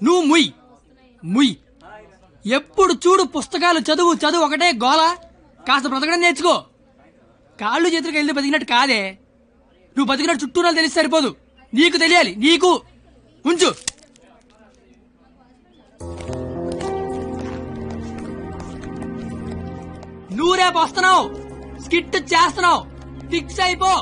Speaker 6: నువ్వు ముయ్. ఎప్పుడు చూడు పుస్తకాలు చదువు ఒకటే గోల. కాస్త బ్రతకడం నేర్చుకో. కాళ్ళు చేతులకు వెళ్తే బతికినట్టు కాదే. నువ్వు బతికినట్టు చుట్టూ నాకు తెలిసి సరిపోదు, నీకు తెలియాలి. నీకు ఉంచు. నువ్వు రేపు వస్తున్నావు, స్కిట్ చేస్తున్నావు, ఫిక్స్ అయిపో.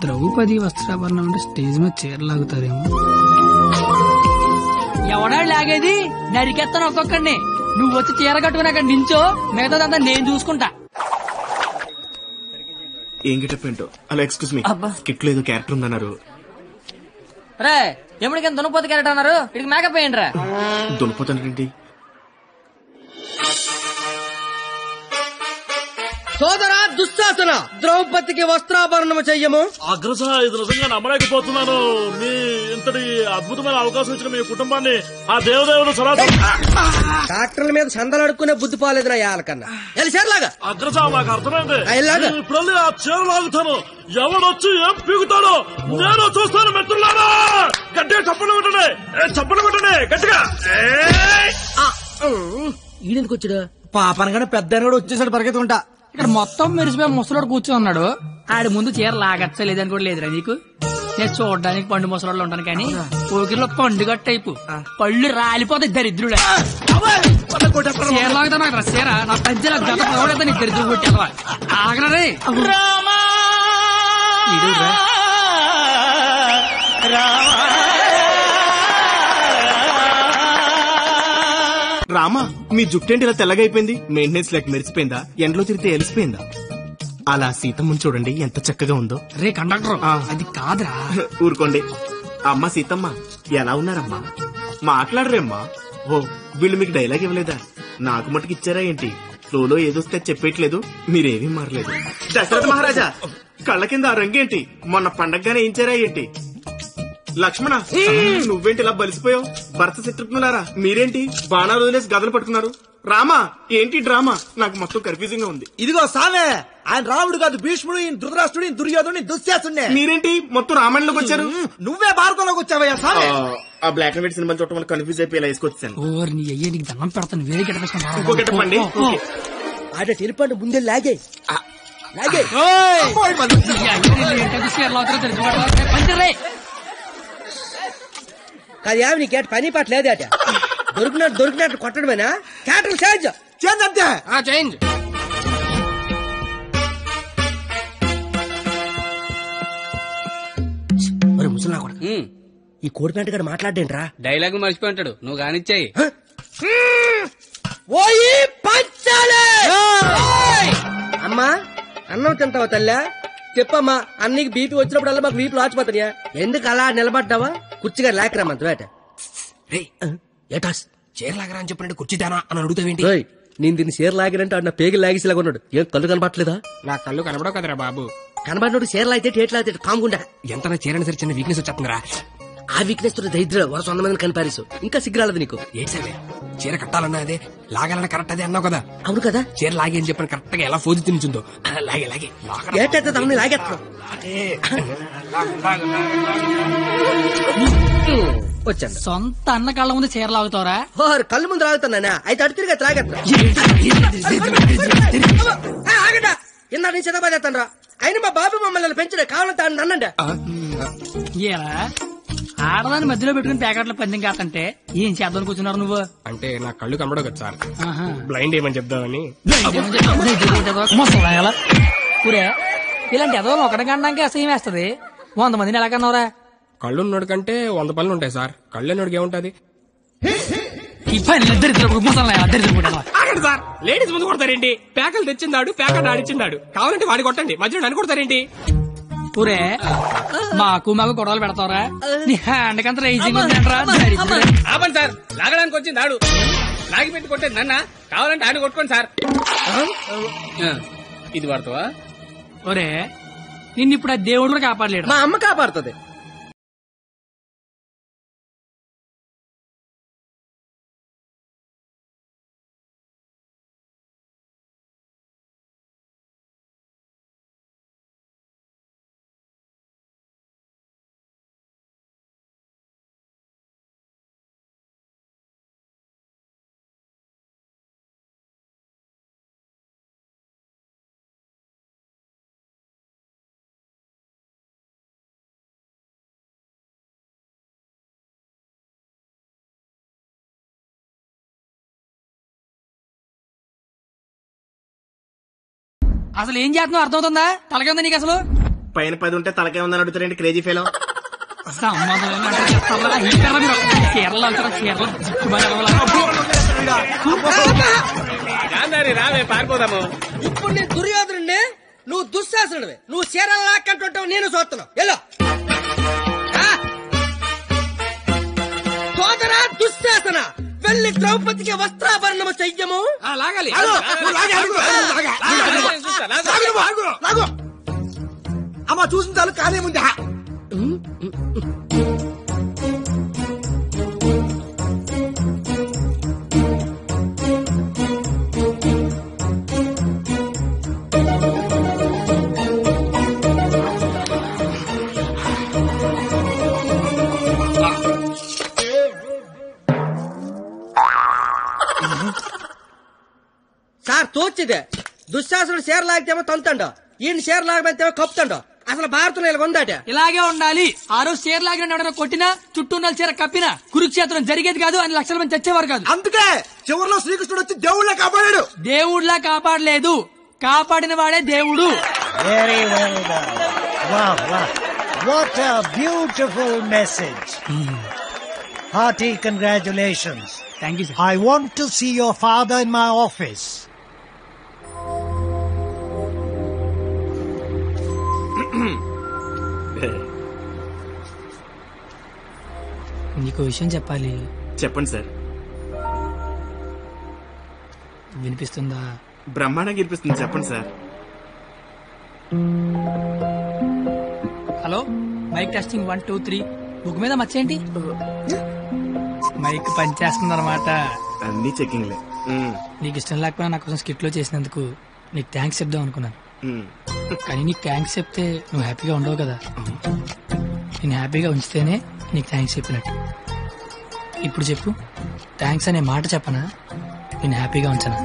Speaker 6: ద్రౌపది వస్త్రాభరణం అంటే స్టేజ్ మీద చీరలాగుతారేమో. ఎవడా లాగేది? నరికెత్తాను ఒక్కొక్కడిని. నువ్వు వచ్చి చీర కట్టుకుని అక్కడ నించో, మిగతాదంతా నేను చూసుకుంటా.
Speaker 15: ఏం గెటప్ ఏంటో. అలా ఎక్స్క్యూజ్ మీ, స్కిట్ లో ఏదో క్యారెక్టర్ ఉందన్నారు.
Speaker 8: రే ఎప్పటికైనా దున్నపోతు క్యారెక్టర్ అన్నారు, ఇక్కడికి మేకప్ వేయండి రా.
Speaker 15: దున్నపోతానండి.
Speaker 9: సోదరా దుశ్శాసన, ద్రౌపదికి వస్త్రాభరణము చెయ్యము.
Speaker 11: అగ్రస, ఇది నిజంగా నమ్మలేకపోతున్నాను. మీ ఇంతటి అద్భుతమైన అవకాశం ఇచ్చిన మీ కుటుంబాన్ని ఆ దేవదేవుడు సరాసరి
Speaker 9: డాక్టర్ల మీద చందలు అడుక్కునే బుద్ధి పోలేదురా యాలకన్నా. చీరలాగా
Speaker 11: అగ్రస, మాకు అర్థమైంది. ఇప్పుడు ఆ చీర లాగుతాను, ఎవడొచ్చి ఏం పీగుతాడో నేను చూస్తాను. మిత్రులారా, గట్టిగా చప్పట్లు పెట్టండి, చప్పట్లు పెట్టండి గట్టిగా.
Speaker 9: ఈడెందుకు వచ్చాడు?
Speaker 2: పాపనగానే పెద్ద కూడా వచ్చేసాడు పరిగెత్తుకుంటా.
Speaker 6: ఇక్కడ మొత్తం మెరిసిపోయి ముసలోడు కూర్చొని ఉన్నాడు. ఆడి ముందు చీర లాగచ్చా లేదని కూడా లేదురా నీకు. నేను చూడడానికి పండు ముసలోళ్ళు ఉంటాను కానీ పోకిరిలో పండుగ టైపు పళ్ళు రాలిపోతాయి దరిద్రుడు. చీర లాగుతాను అక్కడ చీర నా పంచల గత పోవడతా నీకు దరిద్రుడు కొట్టేవా ఆగరే.
Speaker 15: రామా, మీ జుట్టేంటి ఇలా తెల్లగైపోయింది? మెయింటెనెన్స్ లేక మెరిసిపోయిందా? ఎండలో తిరిగితే ఎలిసిపోయిందా? అలా సీతమ్మని చూడండి ఎంత చక్కగా ఉందో.
Speaker 6: రే కండక్టర్, అది కాదురా.
Speaker 15: ఊరుకోండి. అమ్మ సీతమ్మ, ఎలా ఉన్నారమ్మా? మాట్లాడరేమ్మా? ఓ, వీళ్ళు మీకు డైలాగ్ ఇవ్వలేదా? నాకు మటుకు ఇచ్చారా ఏంటి? ఫ్లోలో ఏదొస్తే చెప్పేయట్లేదు, మీరేమీ మారలేదు. దశరథ మహారాజా, కళ్ళ కింద ఆ రంగేంటి? మొన్న పండగగానే ఇచ్చారా ఏంటి? లక్ష్మణ, నువ్వేంటి ఇలా బలిసిపోయావు? భరత శత్రుఘ్నులారా, మీరేంటి బాణాలు వదిలేసి గదలు పట్టుకున్నారు? రామా, ఏంటి డ్రామా? నాకు మొత్తం కన్ఫ్యూజింగ్ గా ఉంది.
Speaker 2: ఇదిగో సామే, ఆయన రాముడు కాదు, భీష్ముడు, ఈయన ధృతరాష్ట్రుడు, దుర్యోధుడు, దుశ్శాసుడే.
Speaker 15: మీరేంటి మొత్తం రామాయణంలోకి వచ్చారు?
Speaker 2: నువ్వే భారతంలోకి వచ్చావయ్యా సామే.
Speaker 15: ఆ బ్లాక్ అండ్ వైట్ సినిమా చూడటం వల్ల కన్ఫ్యూజ్ అయిపోయి ఇలా వేసుకొచ్చాను.
Speaker 6: నీ అయ్యే నీకు దండం పెడతాను. వేరే గెటపేసుకుంటా.
Speaker 15: ఇంకో గెటపండి.
Speaker 9: ఆడ తెలిపండి ముందే లాగే లాగే. కాదు నీ కేట పని పాట లేదట. దొరికినట్టు కొట్టడమేనా? క్యాటర్ చేంజ్
Speaker 2: చేంజ్ అంతే.
Speaker 14: చేంజ్.
Speaker 9: ముసలా కూడా ఈ కోడిపేట గడు మాట్లాడేంట్రా?
Speaker 14: డైలాగ్ మర్చిపోయి ఉంటాడు, నువ్వు కానిచ్చాయి.
Speaker 9: అమ్మా అన్నం తింటావా తల్లా? చెప్పమ్మా, అన్నికి బీపీ వచ్చినప్పుడల్లా మాకు వీపులు ఆచిపోతాయా? ఎందుకు అలా నిలబడ్డావా? కుర్చీగా లేకరామంత వేట.
Speaker 14: ఏటాస్ చీర లాగరా అని చెప్పినట్టు కుర్చీ తేనా అని అడుగుతావేంటి?
Speaker 9: నేను దీన్ని చీర లాగినంటే నా పేగి లాగేసేలాగా ఉన్నాడు. ఏం కళ్ళు కనపట్లేదా?
Speaker 14: నా కళ్ళు కనబడవు కదరా బాబు.
Speaker 9: కనబడినోడు చీరలు అయితే టేట్లు అయితే కాముకుండా.
Speaker 14: ఎంత నా చీరని సరే చిన్న వీక్నెస్ వచ్చేస్తుందిరా.
Speaker 9: ఆ వీక్నెస్ తో దరిద్ర వరుస 100 మందిని కనిపారేసు. ఇంకా సిగ్గురాలదు నీకు.
Speaker 14: ఏడ్సేవే, చీర కట్టాలన్నా అదే, లాగాలన్నా కరెక్ట్ అదే అన్నావు కదా.
Speaker 9: అవును కదా.
Speaker 14: చీర లాగే అని చెప్పిన కరెక్ట్ గా ఎలా ఫోజు తినిచుందో లాగే లాగే
Speaker 9: ఏటైతే తమని లాగేస్తా వచ్చాను.
Speaker 6: సొంత అన్న కళ్ళ ముందు చీర లాగుతావరా?
Speaker 9: కళ్ళు ముందు లాగుతానా? అయితే అడు తిరిగి లాగేస్తా. ఇన్నా నీ చదవదేస్తాను రా. అయినా మా బాబు మమ్మల్ని పెంచడే, కావాలంటే అన్నండి.
Speaker 6: ఆడదాన్ని మధ్యలో పెట్టుకుని ప్యాకెట్ల పందెం కాదంటే ఏం చేద్దాం కూర్చున్నారు నువ్వు?
Speaker 14: అంటే నా కళ్ళు కనబడవు కదా సార్, బ్లైండ్ ఏమని చెప్దామని.
Speaker 6: ఊరే ఇలాంటి ఎదవలు ఒకటి కనడానికి అసహ్యం వేస్తది. 100 మందిని ఎలా కన్నావురా?
Speaker 14: కళ్ళున్నోడి కంటే 100 పనులు ఉంటాయి సార్. కళ్ళున్నోడికి ఏముంటది? సార్ లేడీస్ ముందు కొడతారేంటి? ప్యాకలు తెచ్చిందాడు, ప్యాకెట్ ఆడిచ్చిందాడు. కావాలంటే వాడి కొట్టండి, మధ్యలో నన్ను కొడతారేంటి?
Speaker 6: ఊరే మాకు గొడవలు పెడతావరా? నీ హ్యాండ్ కంత రైజింగ్ ఉందంటరా?
Speaker 14: ఆపండి సార్, లాగడానికి వచ్చింది ఆడు. లాగి పెట్టి కొట్టేది నన్న, కావాలంటే ఆడు కొట్టుకోండి సార్. ఇది పడతావా?
Speaker 6: ఒరే నిన్ను ఇప్పుడు ఆ దేవుడు కూడా కాపాడలేడు.
Speaker 9: మా అమ్మ కాపాడుతుంది.
Speaker 6: అసలు ఏం చేస్తున్నావు అర్థమవుతుందా? తలకే ఉందా నీకు అసలు?
Speaker 15: పైన 10 ఉంటే తలకే ఉందని అడుగుతారండి క్రేజీ ఫెలో.
Speaker 14: రావే పారిపోదాము.
Speaker 9: ఇప్పుడు నేను దుర్యోధనుడిని, నువ్వు దుశ్శాసనుడివి. నువ్వు చీరలు లాక్కంటుంటావు, నేను చూస్తున్నావు. ఎల్లో సోదరా దుశ్శాసన, వెళ్ళి ద్రౌపదికి వస్త్రాభరణము చెయ్యము.
Speaker 14: లాగాలి.
Speaker 10: అమ్మా చూసిన చాలు కాదే ముందు.
Speaker 9: సార్ తోచిదే, దుశ్శాసనుడు చీర లాగితేమో తంతండో, ఈయన చీర లాగబెత్తేమో కప్పుతండో. అసలు భారతంలో ఇలా ఉందాట.
Speaker 6: ఇలాగే ఉండాలి. ఆ రోజు చీర లాగిన ఎవడైనా కొట్టినా, చుట్టూ ఉన్న చీర కప్పినా కురుక్షేత్రం జరిగేది కాదు, అని లక్షల మంది చచ్చేవారు కాదు.
Speaker 10: అందుకే చివరిలో శ్రీకృష్ణుడు వచ్చి దేవుళ్ళ కాపాడాడు.
Speaker 6: దేవుళ్లా కాపాడలేదు, కాపాడిన వాడే దేవుడు.
Speaker 18: Very well done. Wow, wow. What a beautiful message. Hearty congratulations.
Speaker 6: Thank you, sir.
Speaker 18: I want to see your father in my office.
Speaker 6: నీకు విషయం చెప్పాలి.
Speaker 15: చెప్పండి సార్.
Speaker 6: వినిపిస్తుందా?
Speaker 15: బ్రహ్మాండంగా వినిపిస్తుంది, చెప్పండి sir.
Speaker 6: Hello, mike testing 1 2 3. Book మీద మర్చేయండి. మైక్ పనిచేస్తుంది అనమాట.
Speaker 15: అన్ని చెకింగ్లే.
Speaker 6: నీకు ఇష్టం లేకపోయినా నా కోసం స్కిట్ లో చేసినందుకు నీకు థ్యాంక్స్ చెప్దాం అనుకున్నాను. కానీ నీకు థ్యాంక్స్ చెప్తే నువ్వు హ్యాపీగా ఉండవు కదా. నేను హ్యాపీగా ఉంచితేనే నీకు థ్యాంక్స్ చెప్పినట్టు. ఇప్పుడు చెప్పు, థ్యాంక్స్ అనే మాట చెప్పనా, నేను హ్యాపీగా ఉంచనా?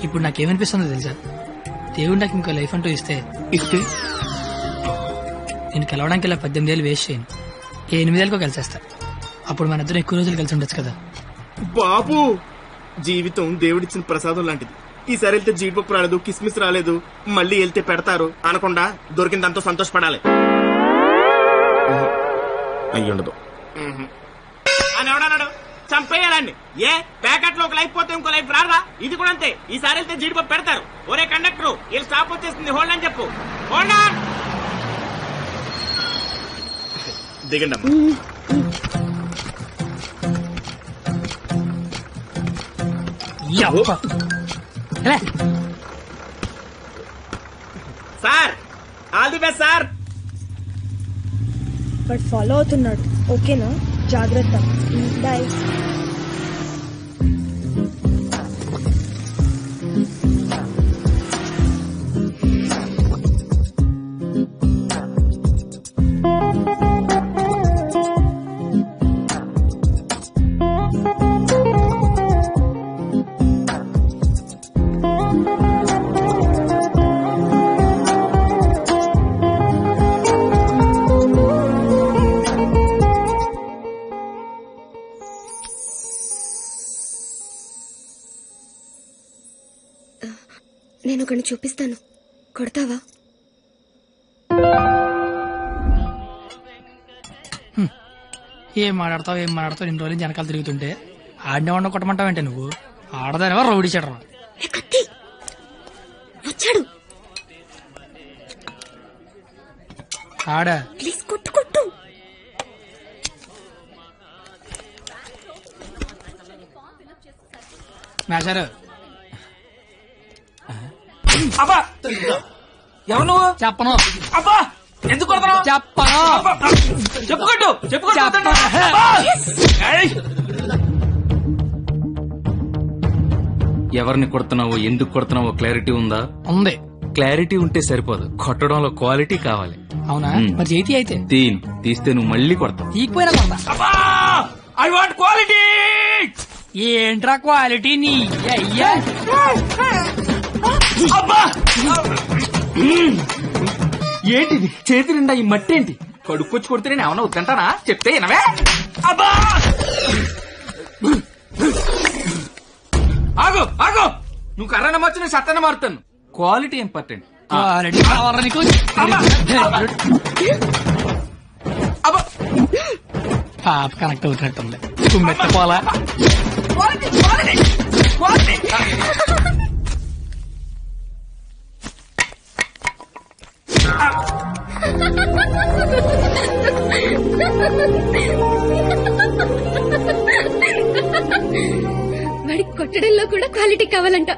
Speaker 6: ఇప్పుడు నాకేమనిపిస్తుందో తెలుసా? దేవుడు నాకు ఇంకో లైఫ్ అంటూ ఇస్తే నేను కలవడానికి ఇలా 18 ఏళ్ళు వేస్ట్ చేయను, 8 ఏళ్ళకో కలిసేస్తా. అప్పుడు మన ఇద్దరు ఎక్కువ రోజులు కలిసి ఉండొచ్చు కదా.
Speaker 15: బాబు, జీవితం దేవుడిచ్చిన ప్రసాదం లాంటిది. ఈసారి వెళ్తే జీడిపప్పు రాలేదు, కిస్మిస్ రాలేదు, మళ్ళీ వెళ్తే పెడతారు అనకుండా దొరికిందంతో సంతోషపడాలి. అయ్యుండదు
Speaker 16: అని ఎవడన్నాడు? చంపేయాలండి. ఏ ప్యాకెట్ లో ఒక లైఫ్ పోతే ఇంకో లైఫ్ రారా? ఇది కూడా అంతే. ఈసారి వెళ్తే జీడిపప్పు పెడతారు. ఒరే కండక్టర్, వీళ్ళు స్టాప్ వచ్చేస్తుంది, హోల్డ్ అని చెప్పు. Hold on.
Speaker 15: దిగండి.
Speaker 16: Sir, all the best sir.
Speaker 13: But follow అవుతున్నాడు. ఓకేనా? జాగ్రత్త. బాయ్. నేను ఒకరిని చూపిస్తాను, కొడతావా?
Speaker 6: ఏం మాట్లాడతావు ఇన్ని రోజులు జనకాలు తిరుగుతుంటే ఆడినే ఉండ కొట్టమంటావంటే నువ్వు ఆడదానివా రౌడీ చెడరా?
Speaker 13: వచ్చాడు.
Speaker 6: ఆడా
Speaker 13: ప్లీజ్ కొట్టు కొట్టు.
Speaker 6: మేషారు
Speaker 1: అబ్బా ఎవరు నువ్వు?
Speaker 6: చెప్పను.
Speaker 1: అబ్బా ఎందుకు కొడతావు?
Speaker 6: చెప్పను.
Speaker 1: చెప్పుకోట్టు ఎవరిని కొడుతున్నావో ఎందుకు కొడుతున్నావో క్లారిటీ ఉందా?
Speaker 6: ఉంది.
Speaker 1: క్లారిటీ ఉంటే సరిపోదు, కొట్టడంలో క్వాలిటీ కావాలి.
Speaker 6: అవునా? మరి చేతి అయితే
Speaker 1: తీస్తే నువ్వు మళ్ళీ కొడతావు.
Speaker 6: తీకపోయినా కొడతా.
Speaker 1: I want quality.
Speaker 6: ఏంట్రా క్వాలిటీ నీ అయ్యా?
Speaker 1: ఏంటిది చేతి నిండా ఈ మట్టి ఏంటి? కడుక్కొచ్చి కొడితే నేను ఏమన్నా వద్దంటానా? చెప్తే వినవే. అబ్బా ఆగు ఆగు, నువ్వు కర్రన మార్చి నేను సత్తన మారుతాను. Quality important.
Speaker 6: క్వాలిటీ కావాలా నీకు? పాప కనెక్ట్ అవుతున్నట్టుంది. తుమ్మెత్తపోలా.
Speaker 13: వాడికి కొట్టడంలో కూడా క్వాలిటీ కావాలంట.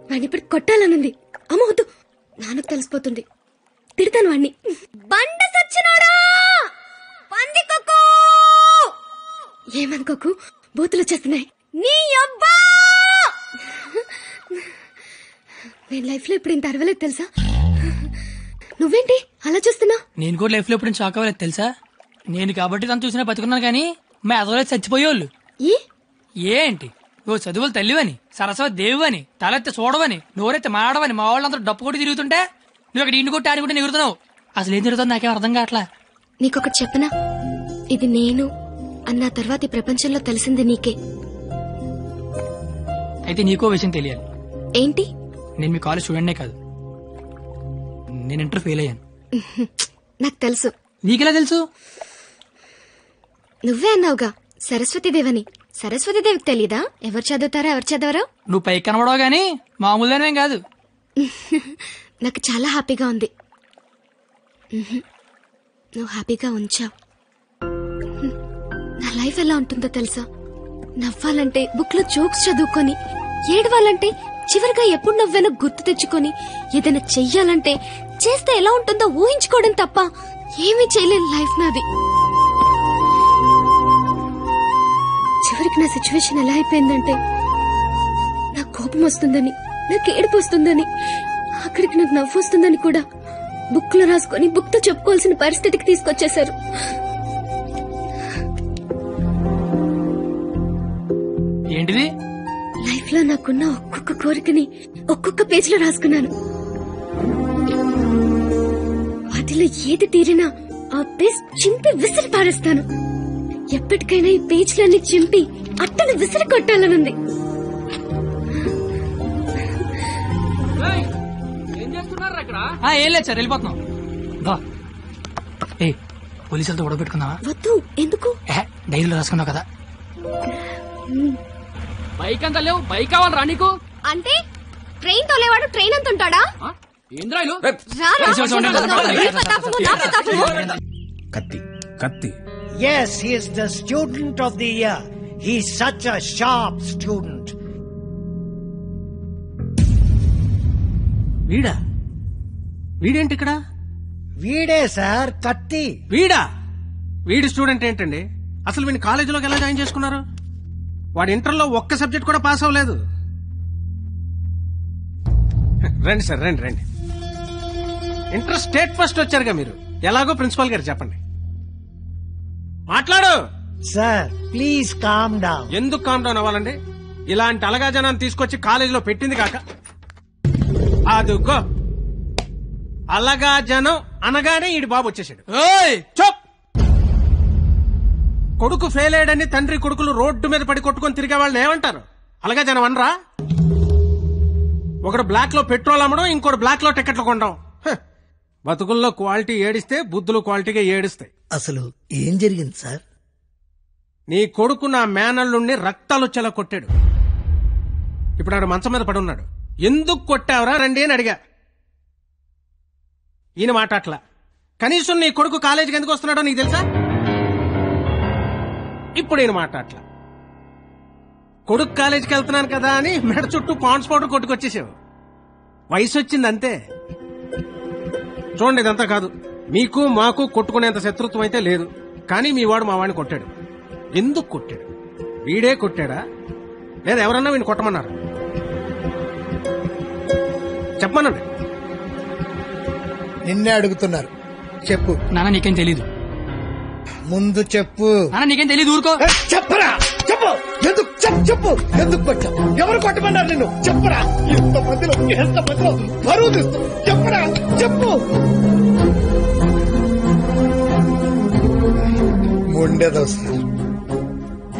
Speaker 13: వాడిని ఇప్పుడు కొట్టాలనుంది. అమ్మ వద్దు, నాన్నకు తెలిసిపోతుంది. తిడతాను వాడిని. బండ సచ్చినాడా, పందికొక్కు. ఏమనుకోకు, బూతులు వచ్చేస్తున్నాయి. నీ అబ్బా, నేను లైఫ్ లో ఇప్పుడు ఇంత అరవలేదు తెలుసా? నువ్వేంటి అలా చూస్తున్నా?
Speaker 6: నేను కూడా లైఫ్ లో ఎప్పుడు షాక్ అవ్వలేదు తెలుసా? నేను కాబట్టి తను చూసినా బతుకున్నాను కానీ మా అదవలేదు చచ్చిపోయేవాళ్ళు. ఏంటి ఓ చదువులు తల్లివని, సరస్వతి దేవివని, తలెత్తి చూడవని, నోరెత్తి మాడవని మా వాళ్ళందరూ డప్పు కొట్టి తిరుగుతుంటే నువ్వు అక్కడ ఇంటి కొట్టి ఆడుకుంటే ఎగురుతున్నావు. అసలు ఏం తిరుగుతుంది నాకేం అర్థం కావట్లా.
Speaker 13: నీకొకటి చెప్పనా? ఇది నేను అన్న తర్వాత ఈ ప్రపంచంలో తెలిసింది నీకే.
Speaker 6: అయితే నీకో విషయం తెలియాలి.
Speaker 13: ఏంటి?
Speaker 6: నేను మీ కాలేజ్ స్టూడెంట్నే కాదు, నేను ఇంటర్ ఫెయిల్ అయ్యాను.
Speaker 13: నాకు తెలుసు.
Speaker 6: నీకెలా తెలుసు?
Speaker 13: నువ్వే అన్నావుగా సరస్వతీదేవని. సరస్వతీదేవికి తెలీదా ఎవరు చదువుతారా ఎవరు చదవరా?
Speaker 6: నువ్వు పైకి కనబడవు గానీ మామూలుగానేం కాదు.
Speaker 13: నాకు చాలా హ్యాపీగా ఉంది. నువ్వు హ్యాపీగా ఉంచావు. నా లైఫ్ ఎలా ఉంటుందో తెలుసా? నవ్వాలంటే బుక్ లో జోక్స్ చదువుకొని, ఏడవాలంటే చివరిగా ఎప్పుడు నవ్వానో గుర్తు తెచ్చుకొని, ఏదైనా చెయ్యాలంటే చేస్తే ఎలా ఉంటుందో ఊహించుకోవడం తప్ప ఏమీ చేయలేని లైఫ్ నాది. చివరికి నా సిచ్యువేషన్ ఎలా అయిపోయిందంటే, నాకు కోపం వస్తుందని, నాకు ఏడుపు వస్తుందని, అక్కడికి నాకు నవ్వు వస్తుందని కూడా బుక్ లో రాసుకొని బుక్ తో చెప్పుకోవాల్సిన పరిస్థితికి తీసుకొచ్చేశారు.
Speaker 6: ఏంటిది?
Speaker 13: లైఫ్ లో నాకున్న ఒక్కొక్క కోరికని ఒక్కొక్క పేజ్ లో రాసుకున్నాను. వాటిలో ఏది తీరినా ఆ పేజ్ చింపి విసిరి పారేస్తాను. ఎప్పటికైనా ఈ పేజ్లన్నీ చింపి అట్టను విసిరి కొట్టాలనుంది.
Speaker 6: ఏం లేదు సార్, వెళ్ళిపోతున్నాం. పోలీసులతో గొడవ పెట్టుకున్నావా?
Speaker 13: వద్దు. ఎందుకు?
Speaker 6: డైరీలో రాసుకున్నావు కదా.
Speaker 16: బైక్ అంతా లేవు, బైక్ కావాలరా నీకు?
Speaker 13: అంటే ట్రైన్ తోలేవాడు ట్రైన్ అంత ఉంటాడా?
Speaker 16: ఏంద్రాయిలు
Speaker 3: కత్తి కత్తి.
Speaker 18: Yes, he is the student of the year. He's such a sharp student.
Speaker 3: వీడా? వీడేంటి ఇక్కడ?
Speaker 18: వీడే సార్ కత్తి.
Speaker 3: వీడా? వీడి స్టూడెంట్ ఏంటండి? అసలు వీడిని కాలేజీలోకి ఎలా జాయిన్ చేసుకున్నారు? వాడి ఇంటర్లో ఒక్క సబ్జెక్ట్ కూడా పాస్ అవ్వలేదు. రండి సార్, రండి రండి. ఇంటర్ స్టేట్ ఫస్ట్ వచ్చారుగా మీరు, ఎలాగో ప్రిన్సిపాల్ గారు చెప్పండి. మాట్లాడు
Speaker 18: సార్. Please calm down.
Speaker 3: ఎందుకు కామ్ డౌన్ అవ్వాలండి? ఇలాంటి అలగా జనాన్ని తీసుకొచ్చి కాలేజీలో పెట్టింది కాక అదుగో అలగా జనం అనగానే ఈడి బాబు వచ్చేసాడు. చోప్! కొడుకు ఫెయిల్ అయ్యాడని తండ్రి కొడుకులు రోడ్డు మీద పడి కొట్టుకొని తిరిగే వాళ్ళని ఏమంటారు? అలగా జనం అనరా? ఒకడు బ్లాక్ లో పెట్రోల్ అమ్మడం, ఇంకోటి బ్లాక్ లో టికెట్లు కొనడం. బతుకుల్లో క్వాలిటీ ఏడిస్తే బుద్ధులు క్వాలిటీగా ఏడుస్తాయి.
Speaker 2: అసలు ఏం జరిగింది సార్?
Speaker 3: నీ కొడుకు నా మేనల్లుణ్ణి రక్తాలు వచ్చేలా కొట్టాడు. ఇప్పుడు ఆడు మంచం మీద పడి ఉన్నాడు. ఎందుకు కొట్టావరా రండి అని అడిగా. ఈయన మాట్లాడలా. కనీసం నీ కొడుకు కాలేజీకి ఎందుకు వస్తున్నాడో నీకు తెలుసా? ఇప్పుడు నేను మాట్లాడట్లా. కొడుకు కాలేజీకి వెళ్తున్నాను కదా అని మెడ చుట్టూ పాండ్స్ పౌడర్ కొట్టుకొచ్చేసావు. వయసు వచ్చింది అంతే. చూడండి, ఇదంతా కాదు. మీకు మాకు కొట్టుకునేంత శత్రుత్వం అయితే లేదు. కానీ మీ వాడు మా వాడిని కొట్టాడు. ఎందుకు కొట్టాడు? వీడే కొట్టాడా లేదా ఎవరన్నా వీడిని కొట్టమన్నారు? చెప్పమనండి.
Speaker 2: నిన్నే అడుగుతున్నారు, చెప్పు.
Speaker 6: నాన్న నీకేం తెలీదు.
Speaker 2: ముందు చెప్పు.
Speaker 6: నాన్న నీకేం తెలీదు, ఊరుకో.
Speaker 2: చెప్పరా, చెప్పు. ఎందుకు చెప్పు, ఎందుకు కొట్టావు? ఎవరు కొట్టమన్నారు నిన్ను? చెప్పరా. ఎంతమందిలో బరువు తీస్తావు? చెప్పరా, చెప్పు. ఉండేదో సార్,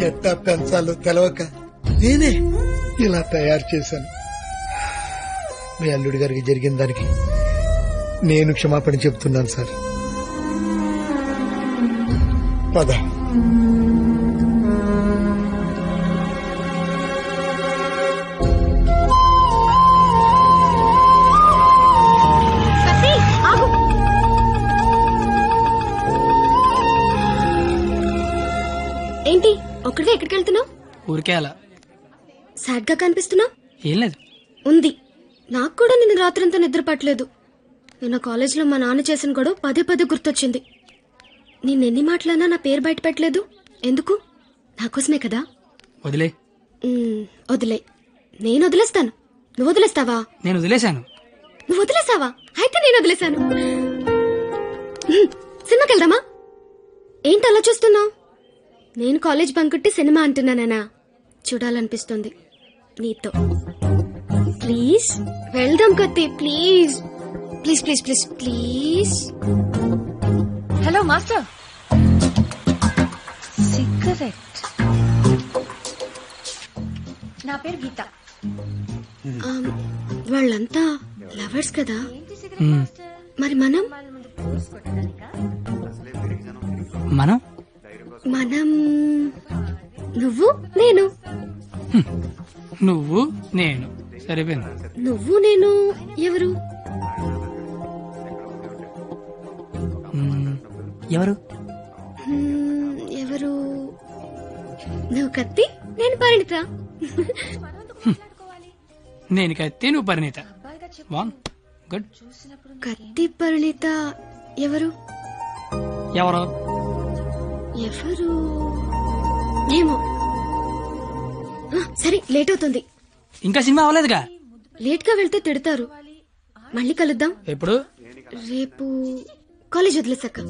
Speaker 2: ఎట్టా పెంచాలో తెలవక నేనే ఇలా తయారు చేశాను. మీ అల్లుడి గారికి జరిగిన దానికి నేను క్షమాపణ చెప్తున్నాను సార్. పద.
Speaker 13: ఏంటి ఒక్కడే ఎక్కడికి వెళ్తున్నావు?
Speaker 6: ఊరికే అలా.
Speaker 13: సాడ్ గా కనిపిస్తున్నావు.
Speaker 6: ఏం లేదు.
Speaker 13: ఉంది. నాకు కూడా నిన్న రాత్రంతా నిద్ర పట్టలేదు. నిన్న కాలేజీలో మా నాన్న చేసిన గొడవ పదే పదే గుర్తొచ్చింది. నిన్నెన్ని మాటలన్నా నా పేరు బయట పెట్టలేదు. ఎందుకు? నాకోసమే కదా.
Speaker 6: వదిలే.
Speaker 13: వదిలే. నేను వదిలేస్తాను. నువ్వు వదిలేస్తావా?
Speaker 6: నేను వదిలేశాను.
Speaker 13: నువ్వు వదిలేసావా? అయితే నేను వదిలేశాను. సినిమాకి వెళ్దామా? ఏంటి అలా చూస్తున్నావు? నేను కాలేజ్ బంకొట్టి సినిమా అంటున్నానా? చూడాలనిపిస్తుంది నీతో. ప్లీజ్ వెళ్దాం కత్తి. Please please please please please.
Speaker 7: Hello master. Cigarette. నా పేరు గీత.
Speaker 13: వాళ్ళంతా లవర్స్ కదా, మరి మనం
Speaker 6: మనం
Speaker 13: మనం నువ్వు నేను.
Speaker 6: నువ్వు నేను సరిపోయింది.
Speaker 13: నువ్వు నేను ఎవరు?
Speaker 6: ఎవరు
Speaker 13: ఎవరు? నువ్వు కత్తి, నేను పరిణిత.
Speaker 6: నేను కత్తి, నువ్వు పరిణిత. గుడ్.
Speaker 13: కత్తి పరిణిత ఎవరు?
Speaker 6: ఎవరు
Speaker 13: ఎవరు ఏమో. సరే, లేట్ అవుతుంది.
Speaker 6: ఇంకా సినిమా అవ్వలేదుగా.
Speaker 13: లేట్ గా వెళ్తే తిడతారు. మళ్ళీ కలుద్దాం.
Speaker 6: ఎప్పుడు?
Speaker 13: రేపు కాలేజ్ వదిలేసాక.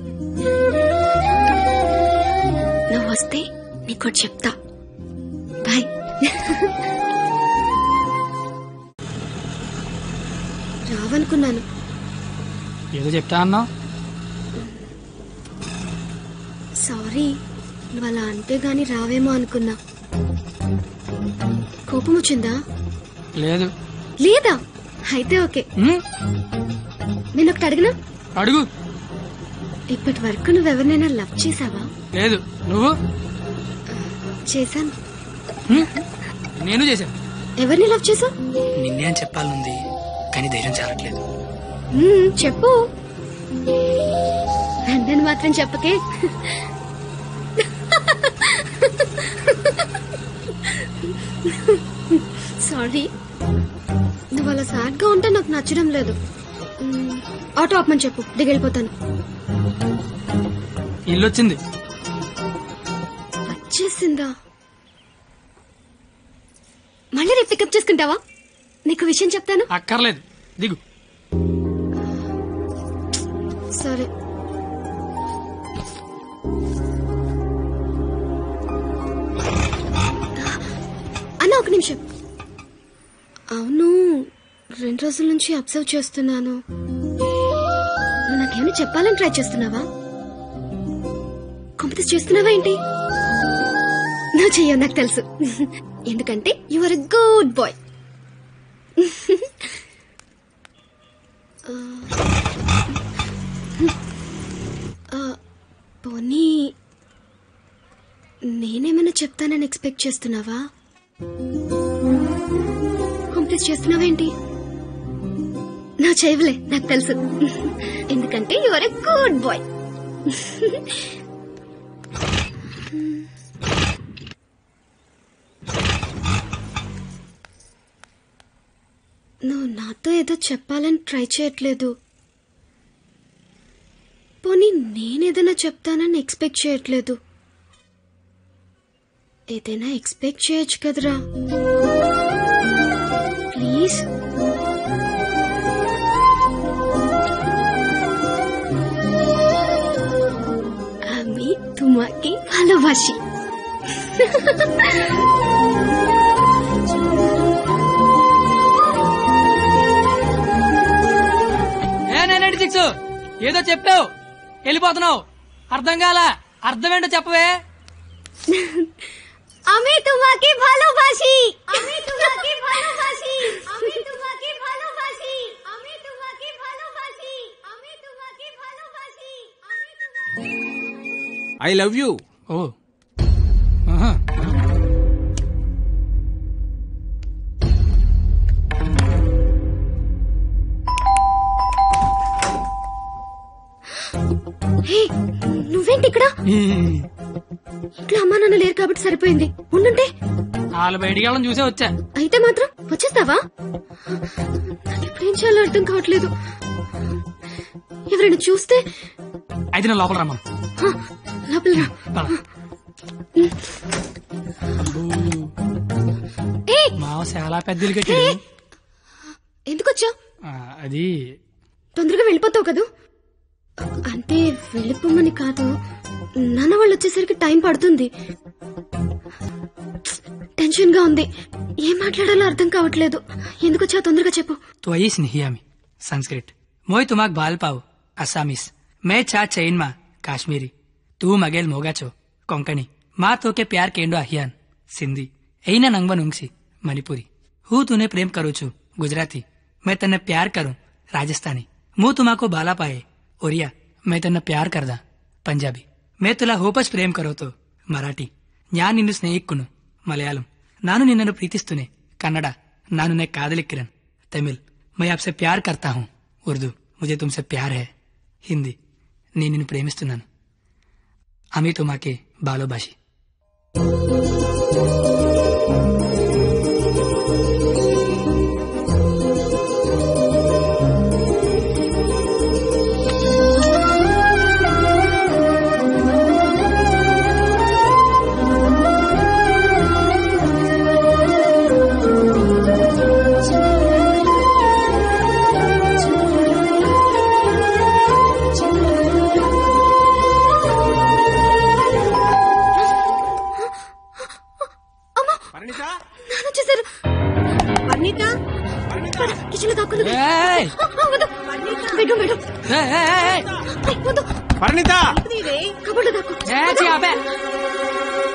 Speaker 13: నువ్వు వస్తే నీకు చెప్తా. బాయ్. రావనుకున్నాను.
Speaker 6: ఏదో చెప్తా అన్నావు.
Speaker 13: సారీ, నువ్వు అలా అంతే గాని రావేమో అనుకున్నా. కోపం వచ్చిందా?
Speaker 6: లేదు.
Speaker 13: లేదా? అయితే ఓకే. నేను ఒకటి అడిగినా?
Speaker 6: అడుగు.
Speaker 13: ఇప్పటి వరకు నువ్వెవరినైనా లవ్ చేసావా?
Speaker 6: లేదు. నువ్వు?
Speaker 13: చేశాను.
Speaker 6: నేను చేశాను.
Speaker 13: ఎవరిని లవ్ చేసావు?
Speaker 6: నిన్నే అని చెప్పాలనుంది, కానీ ధైర్యం చాలట్లేదు.
Speaker 13: చెప్పు. నన్ను మాత్రం చెప్పకే. సారీ, నువ్వు అలా సాడ్ గా ఉంటే నాకు నచ్చడం లేదు. ఆటో ఆపమని చెప్పు, దిగెళ్ళిపోతాను.
Speaker 6: ఇల్లు వచ్చింది.
Speaker 13: వచ్చేసిందా? మళ్ళీ రేపు పికప్ చేసుకుంటావా? నీకు విషయం చెప్తాను.
Speaker 6: అక్కర్లేదు, దిగు.
Speaker 13: సరే. అన్న, ఒక నిమిషం. అవును, 2 రోజుల నుంచి అబ్జర్వ్ చేస్తున్నాను. నువ్వు నాకేమైనా చెప్పాలని ట్రై చేస్తున్నావా? కాంపిటీస్ చేస్తున్నావా ఏంటి? నువ్వు చెయ్యవు, నాకు తెలుసు. ఎందుకంటే you are a good boy. పోనీ నేనేమైనా చెప్తానని ఎక్స్పెక్ట్ చేస్తున్నావా? కాంపిటీస్ చేస్తున్నావా ఏంటి? నువ్వు చేయవులే, నాకు తెలుసు. ఎందుకంటే యువర్ ఎ గుడ్ బాయ్. నువ్వు నాతో ఏదో చెప్పాలని ట్రై చేయట్లేదు. పోనీ నేనేదైనా చెప్తానని ఎక్స్పెక్ట్ చేయట్లేదు. ఏదైనా ఎక్స్పెక్ట్ చేయొచ్చు కదరా. ప్లీజ్. আমি তোমাকে ভালোবাসি.
Speaker 6: ఏదో చెప్పావు వెళ్ళిపోతున్నావు, అర్థం కాల. అర్థం ఏంటో చెప్పవే.
Speaker 13: আমি তোমাকে ভালোবাসি. আমি তোমাকে ভালোবাসি. আমি তোমাকে ভালোবাসি. আমি তোমাকে ভালোবাসি. আমি তোমাকে ভালোবাসি.
Speaker 3: I love you.
Speaker 6: ఓ
Speaker 13: నువ్వేంటి ఇక్కడ? ఇంట్లో అమ్మా నాన్న లేరు కాబట్టి సరిపోయింది. ఉండుంటే
Speaker 6: వాళ్ళు బయటికి వెళ్ళడం చూసే వచ్చా.
Speaker 13: అయితే మాత్రం వచ్చేస్తావా? నాకు ఇప్పుడేం చేయాలో అర్థం కావట్లేదు. ఎవరైనా చూస్తే?
Speaker 6: అయితే నేను లోపల రమ్మను.
Speaker 13: లోపల రా.
Speaker 6: మావ చాలా పెద్దలు కట్టాడు.
Speaker 13: ఎందుకు వచ్చావు?
Speaker 6: అది
Speaker 13: తొందరగా వెళ్ళిపోతావు కదా. అంటే వెళ్ళిపోమని కాదు, నాన్న వాళ్ళు వచ్చేసరికి టైం పడుతుంది. టెన్షన్ గా ఉంది, ఏం మాట్లాడాలో అర్థం కావట్లేదు. ఎందుకు వచ్చావు తొందరగా చెప్పు.
Speaker 6: तो आई स्नेहियामी संस्कृत मोय तुमाक बाल पाव असामीस मैं छा चैन मा काश्मीरी तू मगेल मोगाचो कोंकणी मा तो के प्यार केंडो अहियान सिंधी एना नंगवन उंगसी मणिपुरी हूँ तूने प्रेम करू छू गुजराती मैं तन्ने प्यार करूं राजस्थानी मु तुमाको बाला पाए ओरिया मैं तन्ने प्यार करदा पंजाबी मैं तुला होपच प्रेम करो तो मराठी न्या निन्नु स्नेहिक्कुनु मलयालम नानु निन्ननु प्रीतिस्तुने कन्नड नानु ने कादलिक्किरन तमिल मैं आपसे प्यार करता हूँ उर्दू मुझे तुमसे प्यार है हिंदी నేను నిన్ను ప్రేమిస్తున్నాను ఆమె తుమాకే బాలోబాషి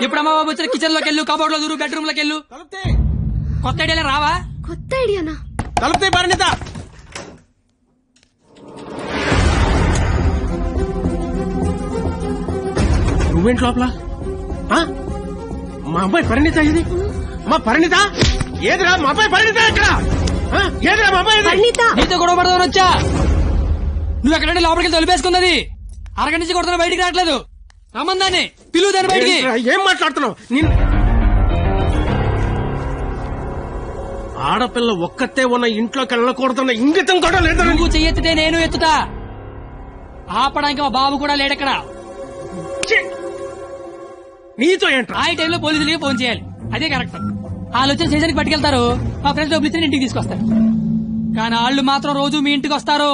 Speaker 6: ఇప్పుడు అమ్మ బాబు వచ్చిన కిచెన్ లోకి వెళ్ళు కబోర్డ్ లో దూరు బెడ్రూమ్ లోకి వెళ్ళు కొత్త ఐడియా రావా
Speaker 13: కొత్త ఐడియానా
Speaker 3: తలుపుతే పరిణిత నువ్వేంటి లోపల మా అమ్మాయి పరిణిత ఇది మా పరిణిత ఏదిరా మా అమ్మాయి పరిణిత ఎక్కడ ఏదిరా మా అమ్మాయి
Speaker 6: నీతో గొడవ పడదామని వచ్చా నువ్వు ఎక్కడంటే లోపలికి తొలిపేసుకున్నది అరగంట నుంచి కొడుతున్నా బయటికి రావట్లేదు రమ్మందాన్ని పిలువు దాన్ని బయటికి
Speaker 3: ఏం మాట్లాడుతున్నావు ఆడపిల్ల ఒక్కతే ఉన్న ఇంట్లోకి వెళ్ళకూడదన్న ఇంగితం కూడా లేదు
Speaker 6: నువ్వు చెయ్యెత్తితే నేను ఎత్తుతా ఆపడానికి మా బాబు కూడా లేడెక్కడ
Speaker 3: నీతో ఏంట
Speaker 6: ఆ టైంలో పోలీసులకి ఫోన్ చేయాలి అదే కరెక్ట్ వాళ్ళు వచ్చే స్టేషన్కి పట్టుకెళ్తారు మా ఫ్రెండ్స్ డబ్బులు ఇచ్చి ఇంటికి తీసుకొస్తారు కానీ వాళ్ళు మాత్రం రోజు మీ ఇంటికి వస్తారు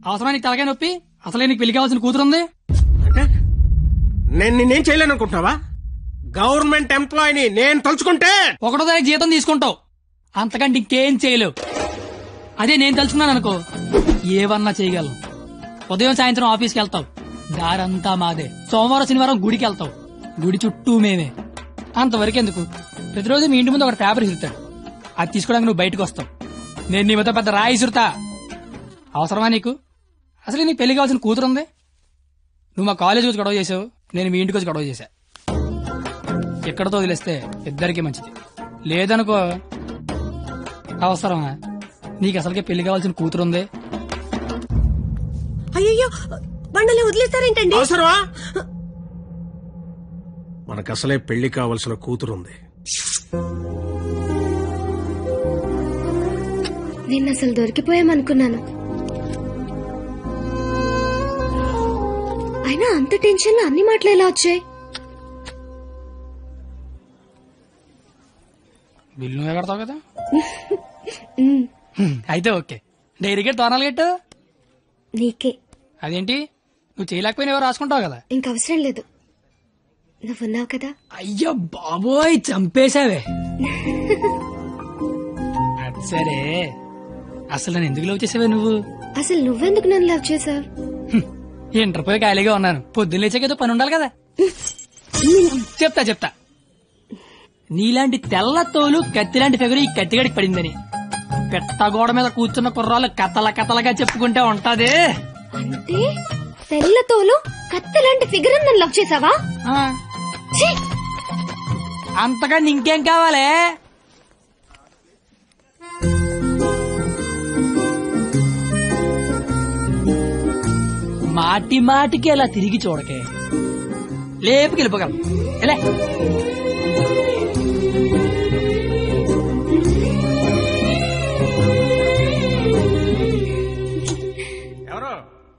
Speaker 6: అవసరమా నీకు తలకాయ నొప్పి అసలే నీకు పెళ్లి కావాల్సిన కూతురుంది
Speaker 3: నేను నిన్నేం చేయలేను అనుకుంటున్నావా గవర్నమెంట్ ఎంప్లాయీని నేను తలుచుకుంటే
Speaker 6: 1వ తారీఖు జీతం తీసుకుంటావు అంతకంటే ఇంకేం చేయలేవు అదే నేను తలుచుకున్నాను అనుకో ఏవన్నా చేయగలను ఉదయం సాయంత్రం ఆఫీస్కి వెళ్తావు దారంతా మాదే సోమవారం శనివారం గుడికి వెళ్తావు గుడి చుట్టూ మేమే అంతవరకెందుకు ప్రతిరోజు మీ ఇంటి ముందు ఒక పేపర్ ఇసురుతాడు అది తీసుకోవడానికి నువ్వు బయటకు వస్తావు నేను నీ మీద పెద్ద రాయి ఇసురుతా అవసరమా నీకు అసలు నీకు పెళ్లి కావాల్సిన కూతురుంది నువ్వు మా కాలేజ్ వచ్చి గొడవ చేసావు నేను మీ ఇంటికి వచ్చి గొడవ చేశా ఎక్కడతో వదిలేస్తే ఇద్దరికి మంచిది లేదనుకో అవసరమా నీకు అసలుకే పెళ్లి కావాల్సిన కూతురుంది.
Speaker 19: అయ్యో బండలే వదిలేస్తారేంటండి?
Speaker 3: అవసరమా? మనకు అసలే పెళ్లి కావలసిన కూతురుంది.
Speaker 13: నేను అసలు దొరికిపోయామనుకున్నాను. అయినా అంత టెన్షన్ అన్ని మాటలు ఎలా వచ్చాయి?
Speaker 6: బిల్లు నువ్వే కడతావు కదా. అయితే ఓకే. డైరీ గేట్ తోనాలు గట్టు
Speaker 13: నీకే.
Speaker 6: అదేంటి నువ్వు చేయలేకపోయినా ఎవరు రాసుకుంటావు కదా.
Speaker 13: ఇంకవసరం లేదు, నువ్వున్నావు కదా.
Speaker 6: అయ్యో బాబోయ్ చంపేశావే. అది సరే, అసలు నన్ను ఎందుకు లవ్ చేసావే నువ్వు?
Speaker 13: అసలు నువ్వెందుకు నన్ను లవ్ చేసావు?
Speaker 6: ఇంటర్ పోయి ఖాళీగా ఉన్నాను, పొద్దున్న లేచాకేదో పని ఉండాలి కదా. చెప్తా నీలాంటి తెల్ల తోలు కత్తిలాంటి ఫిగర్ ఈ కత్తిగడికి పడిందని పెట్టగోడ మీద కూర్చున్న కుర్రాళ్ళు కథలగా చెప్పుకుంటే ఉంటది.
Speaker 13: అంటే తెల్ల తోలు కత్తిలాంటి ఫిగర్ నన్ను లవ్ చేసావా?
Speaker 6: అంతగా ఇంకేం కావాలే? మాటికి అలా తిరిగి చూడకే, లేపుకి వెళ్ళిపోగలం. ఎలా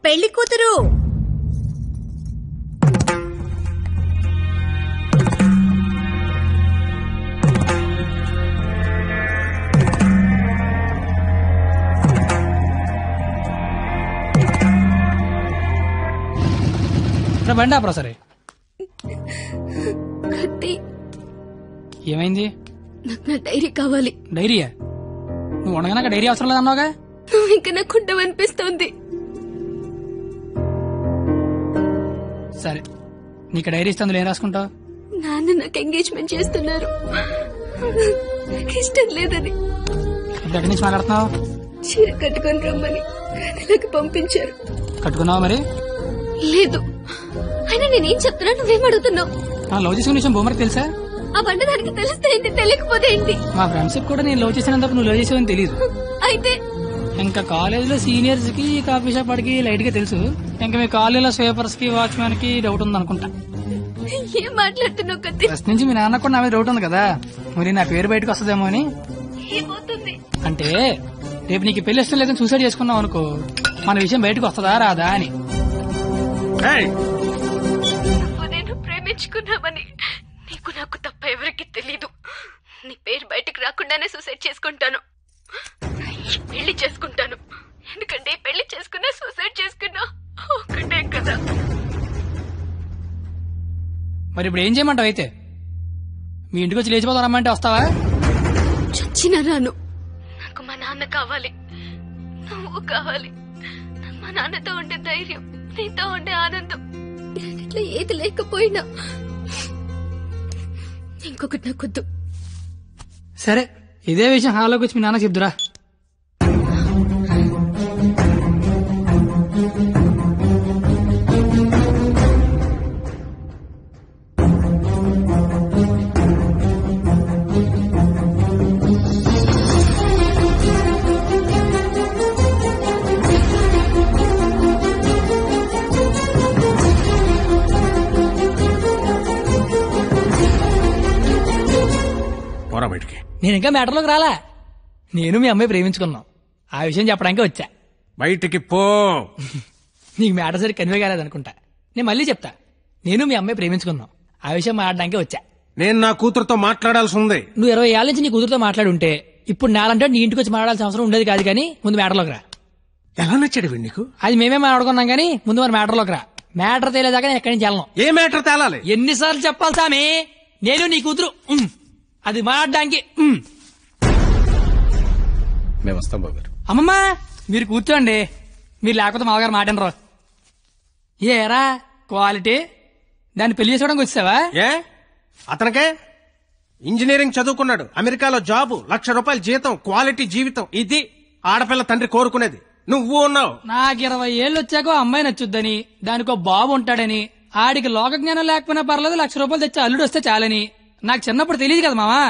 Speaker 19: పెళ్లి కూతురు.
Speaker 6: బండి ఆపరా. సరే ఏమైంది?
Speaker 13: నాకు నా డైరీ కావాలి.
Speaker 6: డైరీయా? నువ్వు ఉండగా డైరీ అవసరం లేదన్నావుగా.
Speaker 13: నువ్వు ఇంకా నాకు ఉండవనిపిస్తోంది.
Speaker 6: సరే నీకు డైరీ ఇస్తే అందులో ఏం రాసుకుంటావు?
Speaker 13: నాన్న నాకు ఎంగేజ్మెంట్ చేస్తున్నారు, నాకు ఇష్టం లేదని.
Speaker 6: ఎక్కడి నుంచి మాట్లాడుతున్నావు?
Speaker 13: చీర కట్టుకొని రమ్మని గదిలోకి పంపించారు.
Speaker 6: కట్టుకున్నావా మరి?
Speaker 13: లేదు. అయినా నేనేం చెప్తున్నా, నువ్వేం అడుగుతున్నావు?
Speaker 6: లవ్ చేసుకునే విషయం బొమ్మరికి తెలుసా?
Speaker 13: ఆ బండ దానికి తెలిస్తే ఏంటి, తెలియకపోతే ఏంటి?
Speaker 6: మా ఫ్రెండ్షిప్ కూడా నేను లవ్ చేసినందుకు నువ్వు లవ్ చేసావని తెలియదు.
Speaker 13: అయితే
Speaker 6: ఇంకా కాలేజీలో సీనియర్స్ కి కాఫీ షాప్ వాడికి లైట్ గా తెలుసు. ఇంకా మీ కాలేజీలో స్వీపర్స్ కి వాచ్మెన్ కి డౌట్ ఉంది అనుకుంటా.
Speaker 13: ఏం మాట్లాడుతున్నావు కత్తి?
Speaker 6: ఫస్ట్ నుంచి మీ నాన్న కూడా నా మీద డౌట్ ఉంది కదా, మరి నా పేరు బయటకు వస్తుందేమో అని. అంటే రేపు నీకు పెళ్లి ఇష్టం లేదని సూసైడ్ చేసుకున్నావు అనుకో, మన విషయం బయటకు వస్తుందా రాదా అని.
Speaker 13: నేను ప్రేమించుకున్నామని నీకు నాకు తప్ప ఎవరికి తెలీదు. నీ పేరు బయటకు రాకుండానే సూసైడ్ చేసుకుంటాను, పెళ్లి చేసుకుంటాను. ఎందుకంటే పెళ్లి చేసుకున్నా సూసైడ్ చేసుకున్నా ఒకటే కదా.
Speaker 6: మరి ఇప్పుడు ఏం చేయమంటావు? అయితే మీ ఇంటికి వచ్చి లేచిపోతారమ్మంటే వస్తావా?
Speaker 13: చచ్చినా రాను. నాకు మా నాన్న కావాలి, నువ్వు కావాలి. నాకు మా నాన్నతో ఉండే ధైర్యం, నీతో ఉండే ఆనందం, ఇట్లా ఏది లేకపోయినా ఇంకొకటి నాకొద్దు.
Speaker 6: సరే ఇదే విషయం హాల్లోకి వచ్చి మీ నాన్న చెప్దురా. నేను ఇంకా మ్యాటర్లోకి రాలా. నేను మీ అమ్మాయి ప్రేమించుకున్నాం, ఆ విషయం చెప్పడానికి వచ్చా.
Speaker 3: బయటికి పో.
Speaker 6: నీకు మ్యాటర్ సరి కన్వే కాలేదనుకుంటా. నేను మళ్ళీ చెప్తా, నేను మీ అమ్మాయి ప్రేమించుకున్నాం, ఆ విషయం మాట్లాడడానికి వచ్చా.
Speaker 3: నేను నా కూతురుతో మాట్లాడాల్సి ఉంది.
Speaker 6: నువ్వు 20 ఏళ్ల నుంచి నీ కూతురుతో మాట్లాడుంటే ఇప్పుడు నాలంటే నీ ఇంటికి వచ్చి మాట్లాడాల్సిన అవసరం ఉండేది కాదు. కానీ ముందు మ్యాటర్లోకి రా.
Speaker 3: ఎలా నచ్చాడు నీకు?
Speaker 6: అది మేమే మాట్లాడుకున్నాం, కానీ ముందు మన మ్యాటర్లోకి రా. మ్యాటర్ తేలేదాకా నేను ఎక్కడి నుంచి వెళ్ళను.
Speaker 3: ఏ మ్యాటర్ తేలాలి?
Speaker 6: ఎన్నిసార్లు చెప్పాలి సామి? నేను నీ కూతురు అది మాట్లాడడానికి.
Speaker 14: మేము వస్తాం బాబు.
Speaker 6: అమ్మమ్మ మీరు కూర్చోండి, మీరు లేకపోతే మామగారు మాటనరు. ఏరా క్వాలిటీ, దాన్ని పెళ్లి చేసుకోవడానికి వచ్చావా?
Speaker 3: ఏ అతనికే ఇంజనీరింగ్ చదువుకున్నాడు, అమెరికాలో జాబు, ₹1,00,000 జీతం, క్వాలిటీ జీవితం. ఇది ఆడపిల్ల తండ్రి కోరుకునేది. నువ్వు ఉన్నావు.
Speaker 6: నాకు 20 ఏళ్ళు వచ్చాక అమ్మాయి నచ్చుద్దని, దానికో బాబు ఉంటాడని, ఆడికి లోక జ్ఞానం లేకపోయినా పర్లేదు ₹1,00,000 తెచ్చి అల్లుడు వస్తే చాలని నాకు చిన్నప్పుడు తెలియదు కదా మావా.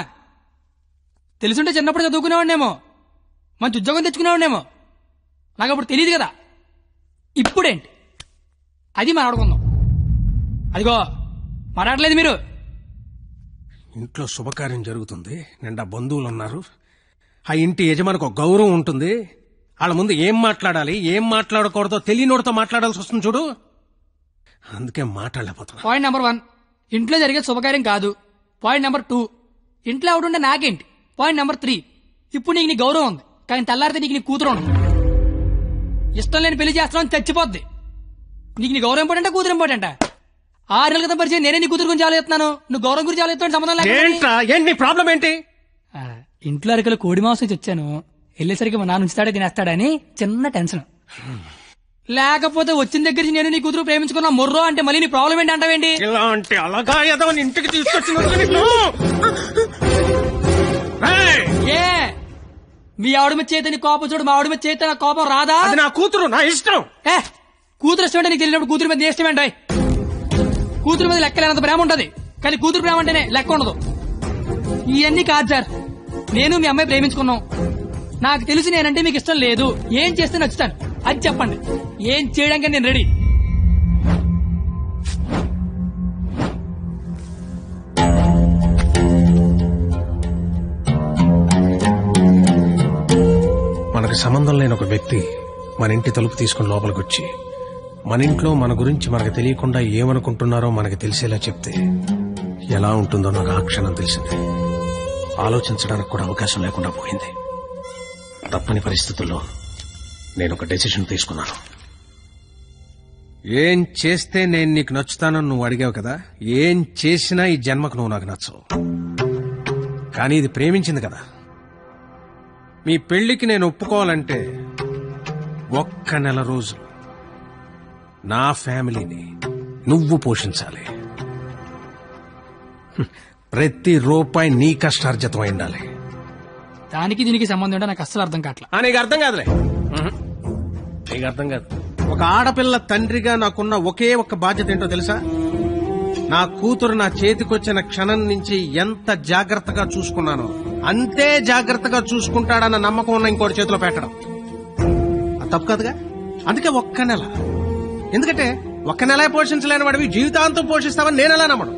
Speaker 6: తెలుసుంటే చిన్నప్పుడు చదువుకునేవాడినేమో. మంచి ఉద్యోగం తెచ్చుకునేవాడేమో, నాకు అప్పుడు తెలియదు కదా. ఇప్పుడేంటి అది మాట్లాడుకుందాం. అదిగో మాట్లాడలేదు మీరు.
Speaker 3: ఇంట్లో శుభకార్యం జరుగుతుంది, నిండా బంధువులు ఉన్నారు. ఆ ఇంటి యజమానికి ఒక గౌరవం ఉంటుంది. వాళ్ళ ముందు ఏం మాట్లాడాలి ఏం మాట్లాడకూడదో తెలియనోడితో మాట్లాడాల్సి వస్తుంది చూడు, అందుకే మాట్లాడలేకపోతున్నా.
Speaker 6: పాయింట్ నెంబర్ 1, ఇంట్లో జరిగే శుభకార్యం కాదు. పాయింట్ నెంబర్ 2, ఇంట్లో ఎవడుంటే నాకేంటి. పాయింట్ నెంబర్ 3, ఇప్పుడు నీకు నీ గౌరవం ఉంది, కానీ తెల్లారితే నీకు నీ కూతురు ఉండదు. ఇష్టం లేని పెళ్లి చేస్తున్నావు చచ్చిపోద్ది. నీకు నీ గౌరవం ఇంపార్టెంటా కూతురు ఇంపార్టెంటా? 6 నెలల క్రితం పరిచయం నేనే నీ కూతురు గురించి ఆలోచిస్తున్నాను, నువ్వు గౌరవం గురించి ఆలోచిస్తాను. సంబంధం
Speaker 3: లేదు. ప్రాబ్లం ఏంటి?
Speaker 6: ఇంట్లో అరకలు కోడి మాంసం తెచ్చాను, వెళ్ళేసరికి మా నాన్న ఉంచుతాడే తినేస్తాడని చిన్న టెన్షన్. లేకపోతే వచ్చిన దగ్గర నుంచి నేను నీ కూతురు ప్రేమించుకున్నా మొర్రో అంటే మళ్ళీ నీ ప్రాబ్లం ఏంటి అంటావేంటి?
Speaker 3: ఇలాంటి అలాగా ఏదో ఇంటికి తీసుకొచ్చిన
Speaker 6: ఏ మీ ఆవిడ మీద చేత నీ కోపం చూడు, మా ఆవిడ మీద చేత నా కోపం రాదా?
Speaker 3: అది నా కూతురు, నా ఇష్టం.
Speaker 6: కూతురు ఇష్టం అంటే నీకు తెలియనప్పుడు కూతురు మీద ఇష్టం ఏంటాయి? కూతురు మీద లెక్కలేనంత ప్రేమ ఉంటది, కానీ కూతురు ప్రేమ అంటేనే లెక్క ఉండదు. ఇవన్నీ కాదు సార్, నేను మీ అమ్మాయి ప్రేమించుకున్నాం. నాకు తెలిసి నేనంటే మీకు ఇష్టం లేదు, ఏం చేస్తే నచ్చుతాను అది చెప్పండి, ఏం చేయడానికి నేను రెడీ.
Speaker 3: మనకి సంబంధం లేని ఒక వ్యక్తి మన ఇంటి తలుపు తీసుకుని లోపలికి వచ్చి మన ఇంట్లో మన గురించి మనకు తెలియకుండా ఏమనుకుంటున్నారో మనకి తెలిసేలా చెప్తే ఎలా ఉంటుందో నాకు ఆ క్షణం తెలిసింది. ఆలోచించడానికి కూడా అవకాశం లేకుండా పోయింది. తప్పని పరిస్థితుల్లో నేను ఒక డెసిషన్ తీసుకున్నాను. ఏం చేస్తే నేను నీకు నచ్చుతానని నువ్వు అడిగావు కదా, ఏం చేసినా ఈ జన్మకు నువ్వు నాకు నచ్చవు. కానీ ఇది ప్రేమించింది కదా. మీ పెళ్లికి నేను ఒప్పుకోవాలంటే 1 నెల రోజులు నా ఫ్యామిలీని నువ్వు పోషించాలి. ప్రతి రూపాయి నీ కష్టార్జితం అయి ఉండాలి.
Speaker 6: దానికి దీనికి సంబంధం ఏంటో నాకు అస్సలు అర్థం కావట్లేదు.
Speaker 3: నీకు అర్థం కాదులే, నీకు అర్థం కాదు. ఒక ఆడపిల్ల తండ్రిగా నాకున్న ఒకే ఒక్క బాధ్యత ఏంటో తెలుసా? నా కూతురు నా చేతికొచ్చిన క్షణం నుంచి ఎంత జాగ్రత్తగా చూసుకున్నానో అంతే జాగ్రత్తగా చూసుకుంటాడన్న నమ్మకం ఉన్న ఇంకోటి చేతిలో పెట్టడం అది తప్పు కాదుగా. అందుకే 1 నెల. ఎందుకంటే 1 నెల పోషించలేని వాడివి జీవితాంతం పోషిస్తావని నేనెలా నమ్మడం.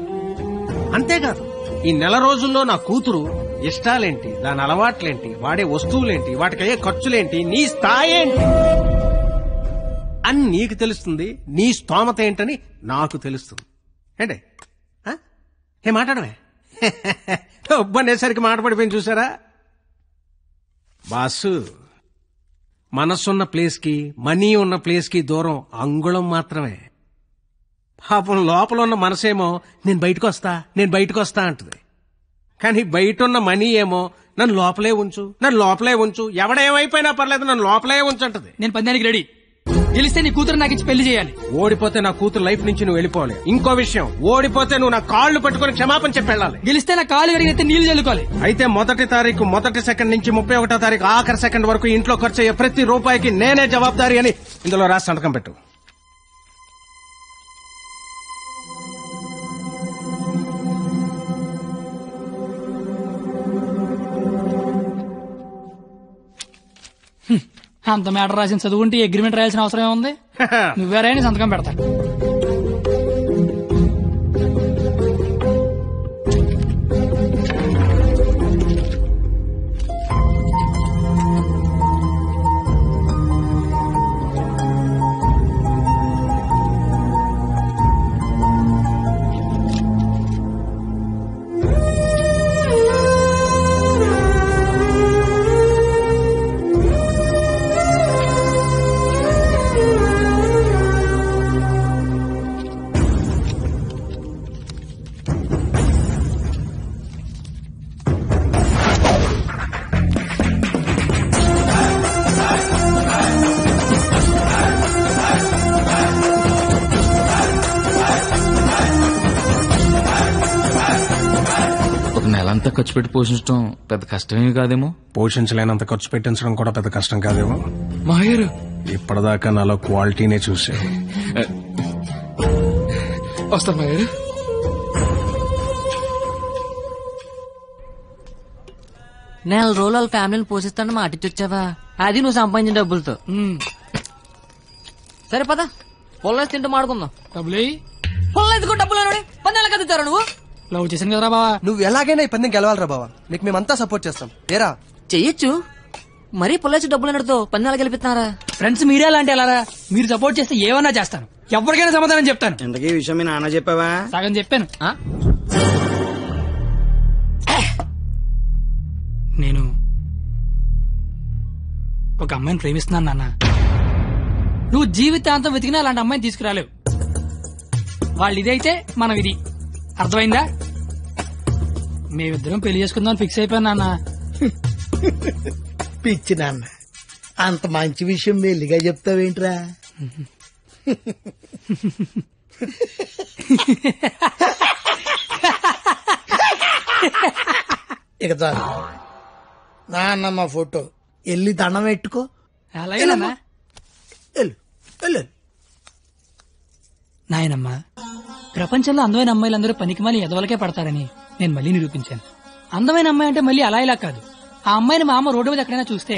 Speaker 3: అంతేకాదు, ఈ నెల రోజుల్లో నా కూతురు ఇష్టాలేంటి, దాని అలవాట్లేంటి, వాడే వస్తువులేంటి, వాటికయ్యే ఖర్చులేంటి, నీ స్థాయి ఏంటి అని నీకు తెలుస్తుంది. నీ స్తోమత ఏంటని నాకు తెలుస్తుంది. ఏంటే ఏ మాట్లాడమే ఒబ్బనేసరికి మాట పడిపోయింది చూసారా? బాసు, మనసున్న ప్లేస్ కి మనీ ఉన్న ప్లేస్ కి దూరం అంగుళం మాత్రమే. పాపం లోపల ఉన్న మనసేమో నేను బయటకు వస్తా అంటుంది. కానీ బయట ఉన్న మనీ ఏమో నన్ను లోపలే ఉంచు, ఎవడేమైపోయినా పర్లేదు నన్ను లోపలే ఉంచంటది.
Speaker 6: నేను పందానికి రెడీ. గెలిస్తే నీ కూతురు నాకు ఇచ్చి పెళ్లి చేయాలి.
Speaker 3: ఓడిపోతే నా కూతురు లైఫ్ నుంచి నువ్వు వెళ్ళిపోవాలి. ఇంకో విషయం, ఓడిపోతే నువ్వు నా కాళ్ళు పట్టుకుని క్షమాపణ చెప్పి వెళ్ళాలి.
Speaker 6: గెలిస్తే నా కాళ్ళు కరిగితే నీళ్లు చల్లుకోవాలి.
Speaker 3: అయితే 1వ తారీఖు 1వ సెకండ్ నుంచి 31వ తారీఖు ఆఖరి సెకండ్ వరకు ఇంట్లో ఖర్చు అయ్యే ప్రతి రూపాయికి నేనే జవాబుదారి అని ఇందులో రాసి సంతకం పెట్టు.
Speaker 6: అంత మ్యాటర్ రాసిన చదువుకుంటే అగ్రిమెంట్ రాయాల్సిన అవసరం ఏముంది? నువ్వేరే సంతకం పెడతా.
Speaker 1: నెలంతా ఖర్చు పెట్టి పోషించడం పెద్ద కష్టమేమి కాదేమో.
Speaker 3: పోషించలేనంత ఖర్చు పెట్టించడం కూడా పెద్ద కష్టం కాదేమో.
Speaker 1: మాయరు
Speaker 3: ఇప్పటిదాకా నాలో క్వాలిటీనే చూసే
Speaker 1: వస్తాను మాయరు.
Speaker 8: నెల రోజులు వాళ్ళ ఫ్యామిలీని పోషిస్తాను మాట ఇచ్చొచ్చావా? అది నువ్వు సంపాదించిన డబ్బులతో. సరే పద, పొల్లేసి తింటూ మాడుకుందాం.
Speaker 6: డబ్బులు
Speaker 8: పొల్లేసుకో, డబ్బులు పందాలు కదుతారా నువ్వు?
Speaker 6: లవ్ చేశాను కదరా బావా.
Speaker 12: నువ్వు ఎలాగైనా ఈ పందెం గెలవాలరా బావా, నీకు మేమంతా సపోర్ట్ చేస్తాం. ఏరా
Speaker 8: చెయ్యొచ్చు, మరీ పొల్లేసి డబ్బులు అన్నతో పందాలు గెలిపిస్తున్నారా?
Speaker 6: ఫ్రెండ్స్ మీరే అలాంటి అలారా, మీరు సపోర్ట్ చేస్తే ఏమన్నా చేస్తాను, ఎవరికైనా సమాధానం చెప్తాను.
Speaker 14: ఇంతకీ విషయం మీ నాన్న చెప్పావా?
Speaker 6: సగం చెప్పాను. నేను ఒక అమ్మాయిని ప్రేమిస్తున్నాను నాన్న. నువ్వు జీవితాంతం వెతికినా అలాంటి అమ్మాయిని తీసుకురాలేవు. వాళ్ళు ఇదైతే మనం ఇది, అర్థమైందా? మేమిద్దరం పెళ్లి చేసుకుందాం ఫిక్స్ అయిపోయాను నాన్న.
Speaker 2: పిచ్చి నాన్న, అంత మంచి విషయం మెల్లిగా చెప్తావేంట్రా? ఇక చాలు, నాన్నమ్మ ఫోటో వెళ్ళి దండం పెట్టుకో.
Speaker 6: అలాగేనమ్మా.
Speaker 2: వెళ్ళు.
Speaker 6: నాయనమ్మా, ప్రపంచంలో అందమైన అమ్మాయిలందరూ పనికిమాలి ఎదవలకే పడతారని నేను మళ్ళీ నిరూపించాను. అందమైన అమ్మాయి అంటే మళ్ళీ అలా ఇలా కాదు. ఆ అమ్మాయిని మా అమ్మ రోడ్డు మీద ఎక్కడైనా చూస్తే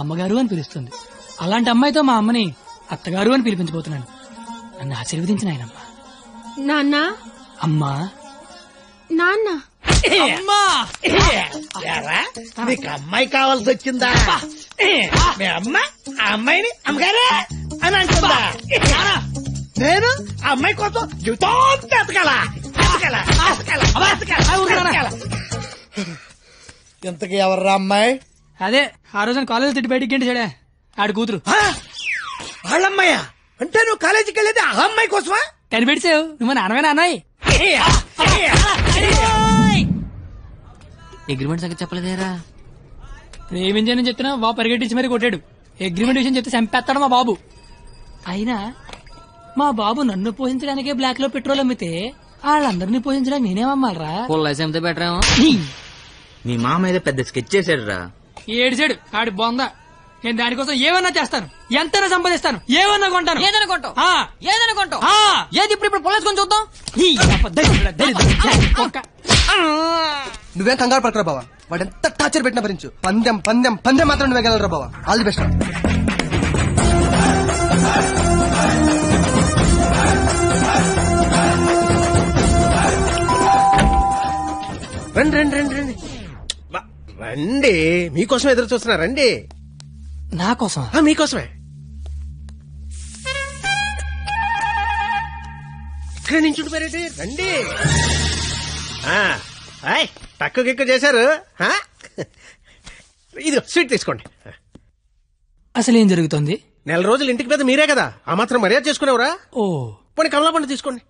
Speaker 6: అమ్మగారు అని పిలుస్తుంది. అలాంటి అమ్మాయితో మా అమ్మని అత్తగారు అని పిలిపించబోతున్నాను. నన్ను ఆశీర్వదించిన ఆయనమ్మా.
Speaker 19: నాన్న,
Speaker 6: అమ్మా,
Speaker 19: నాన్న,
Speaker 2: అమ్మా, నీకు అమ్మాయి కావాల్సి వచ్చిందా? మీ అమ్మ ఆ అమ్మాయిని అమ్మగారే అని అంటుందా? నేను ఆ అమ్మాయి కోసం జీవితం ఎతకాల. ఇంతకీ ఎవర్రా అమ్మాయి?
Speaker 6: అదే ఆ రోజున కాలేజ్ తిట్టి బయటికి గంటేశాడే, ఆడి కూతురు.
Speaker 2: వాళ్ళమ్మాయా? అంటే నువ్వు కాలేజీకి వెళ్ళేది ఆ అమ్మాయి కోసమా?
Speaker 6: కనిపెడిసావు, నువ్వు నాన్నమైన అన్నాయి.
Speaker 8: అగ్రిమెంట్ సంగతి చెప్పలేదేరా?
Speaker 6: ప్రేమించానని చెప్తున్నా బాబు పరిగెట్టించి మరీ కొట్టాడు. అగ్రిమెంట్ విషయం చెప్తే చంపేస్తాడు మా బాబు. అయినా మా బాబు నన్ను పోషించడానికే బ్లాక్ లో పెట్రోల్ అమ్మితే వాళ్ళందరినీ పోషించడానికి నేనేమమ్మాలరా?
Speaker 8: పొల్లేసి అమ్మితే బెటర్ ఏమో.
Speaker 14: మీ మామ ఏదో పెద్ద స్కెచ్ చేశాడు రా.
Speaker 6: ఏడిచాడు ఆడి బొంద. నేను దానికోసం ఏమన్నా చేస్తాను, ఎంతైనా సంపాదిస్తాను, ఏమన్నా కొంటాను.
Speaker 8: ఏదైనా కొంటావు? ఏది ఇప్పుడు పొల్లేసుకొని చూద్దాం.
Speaker 12: నువ్వేం కంగారు పడకరా బావా, వాడు ఎంత టార్చర్ పెట్టినా భరించు. పందెం పందెం పందెం మాత్రం నువ్వే గెలవరా బావా. All the best.
Speaker 3: రండి రండి రండి రండి రండి, మీకోసం ఎదురు చూస్తున్నా. రండి.
Speaker 6: నా కోసం?
Speaker 3: మీకోసమే. ఇక్కడ నుంచి ఉండిపోయారండి. రండి. తక్కువ గిక్కు చేశారు. ఇది స్వీట్ తీసుకోండి.
Speaker 6: అసలు ఏం జరుగుతుంది?
Speaker 3: నెల రోజులు ఇంటికి పెద్ద మీరే కదా, ఆ మాత్రం మర్యాద చేసుకునేవరా?
Speaker 6: ఓ
Speaker 3: పోనీ కమలా పండు తీసుకోండి.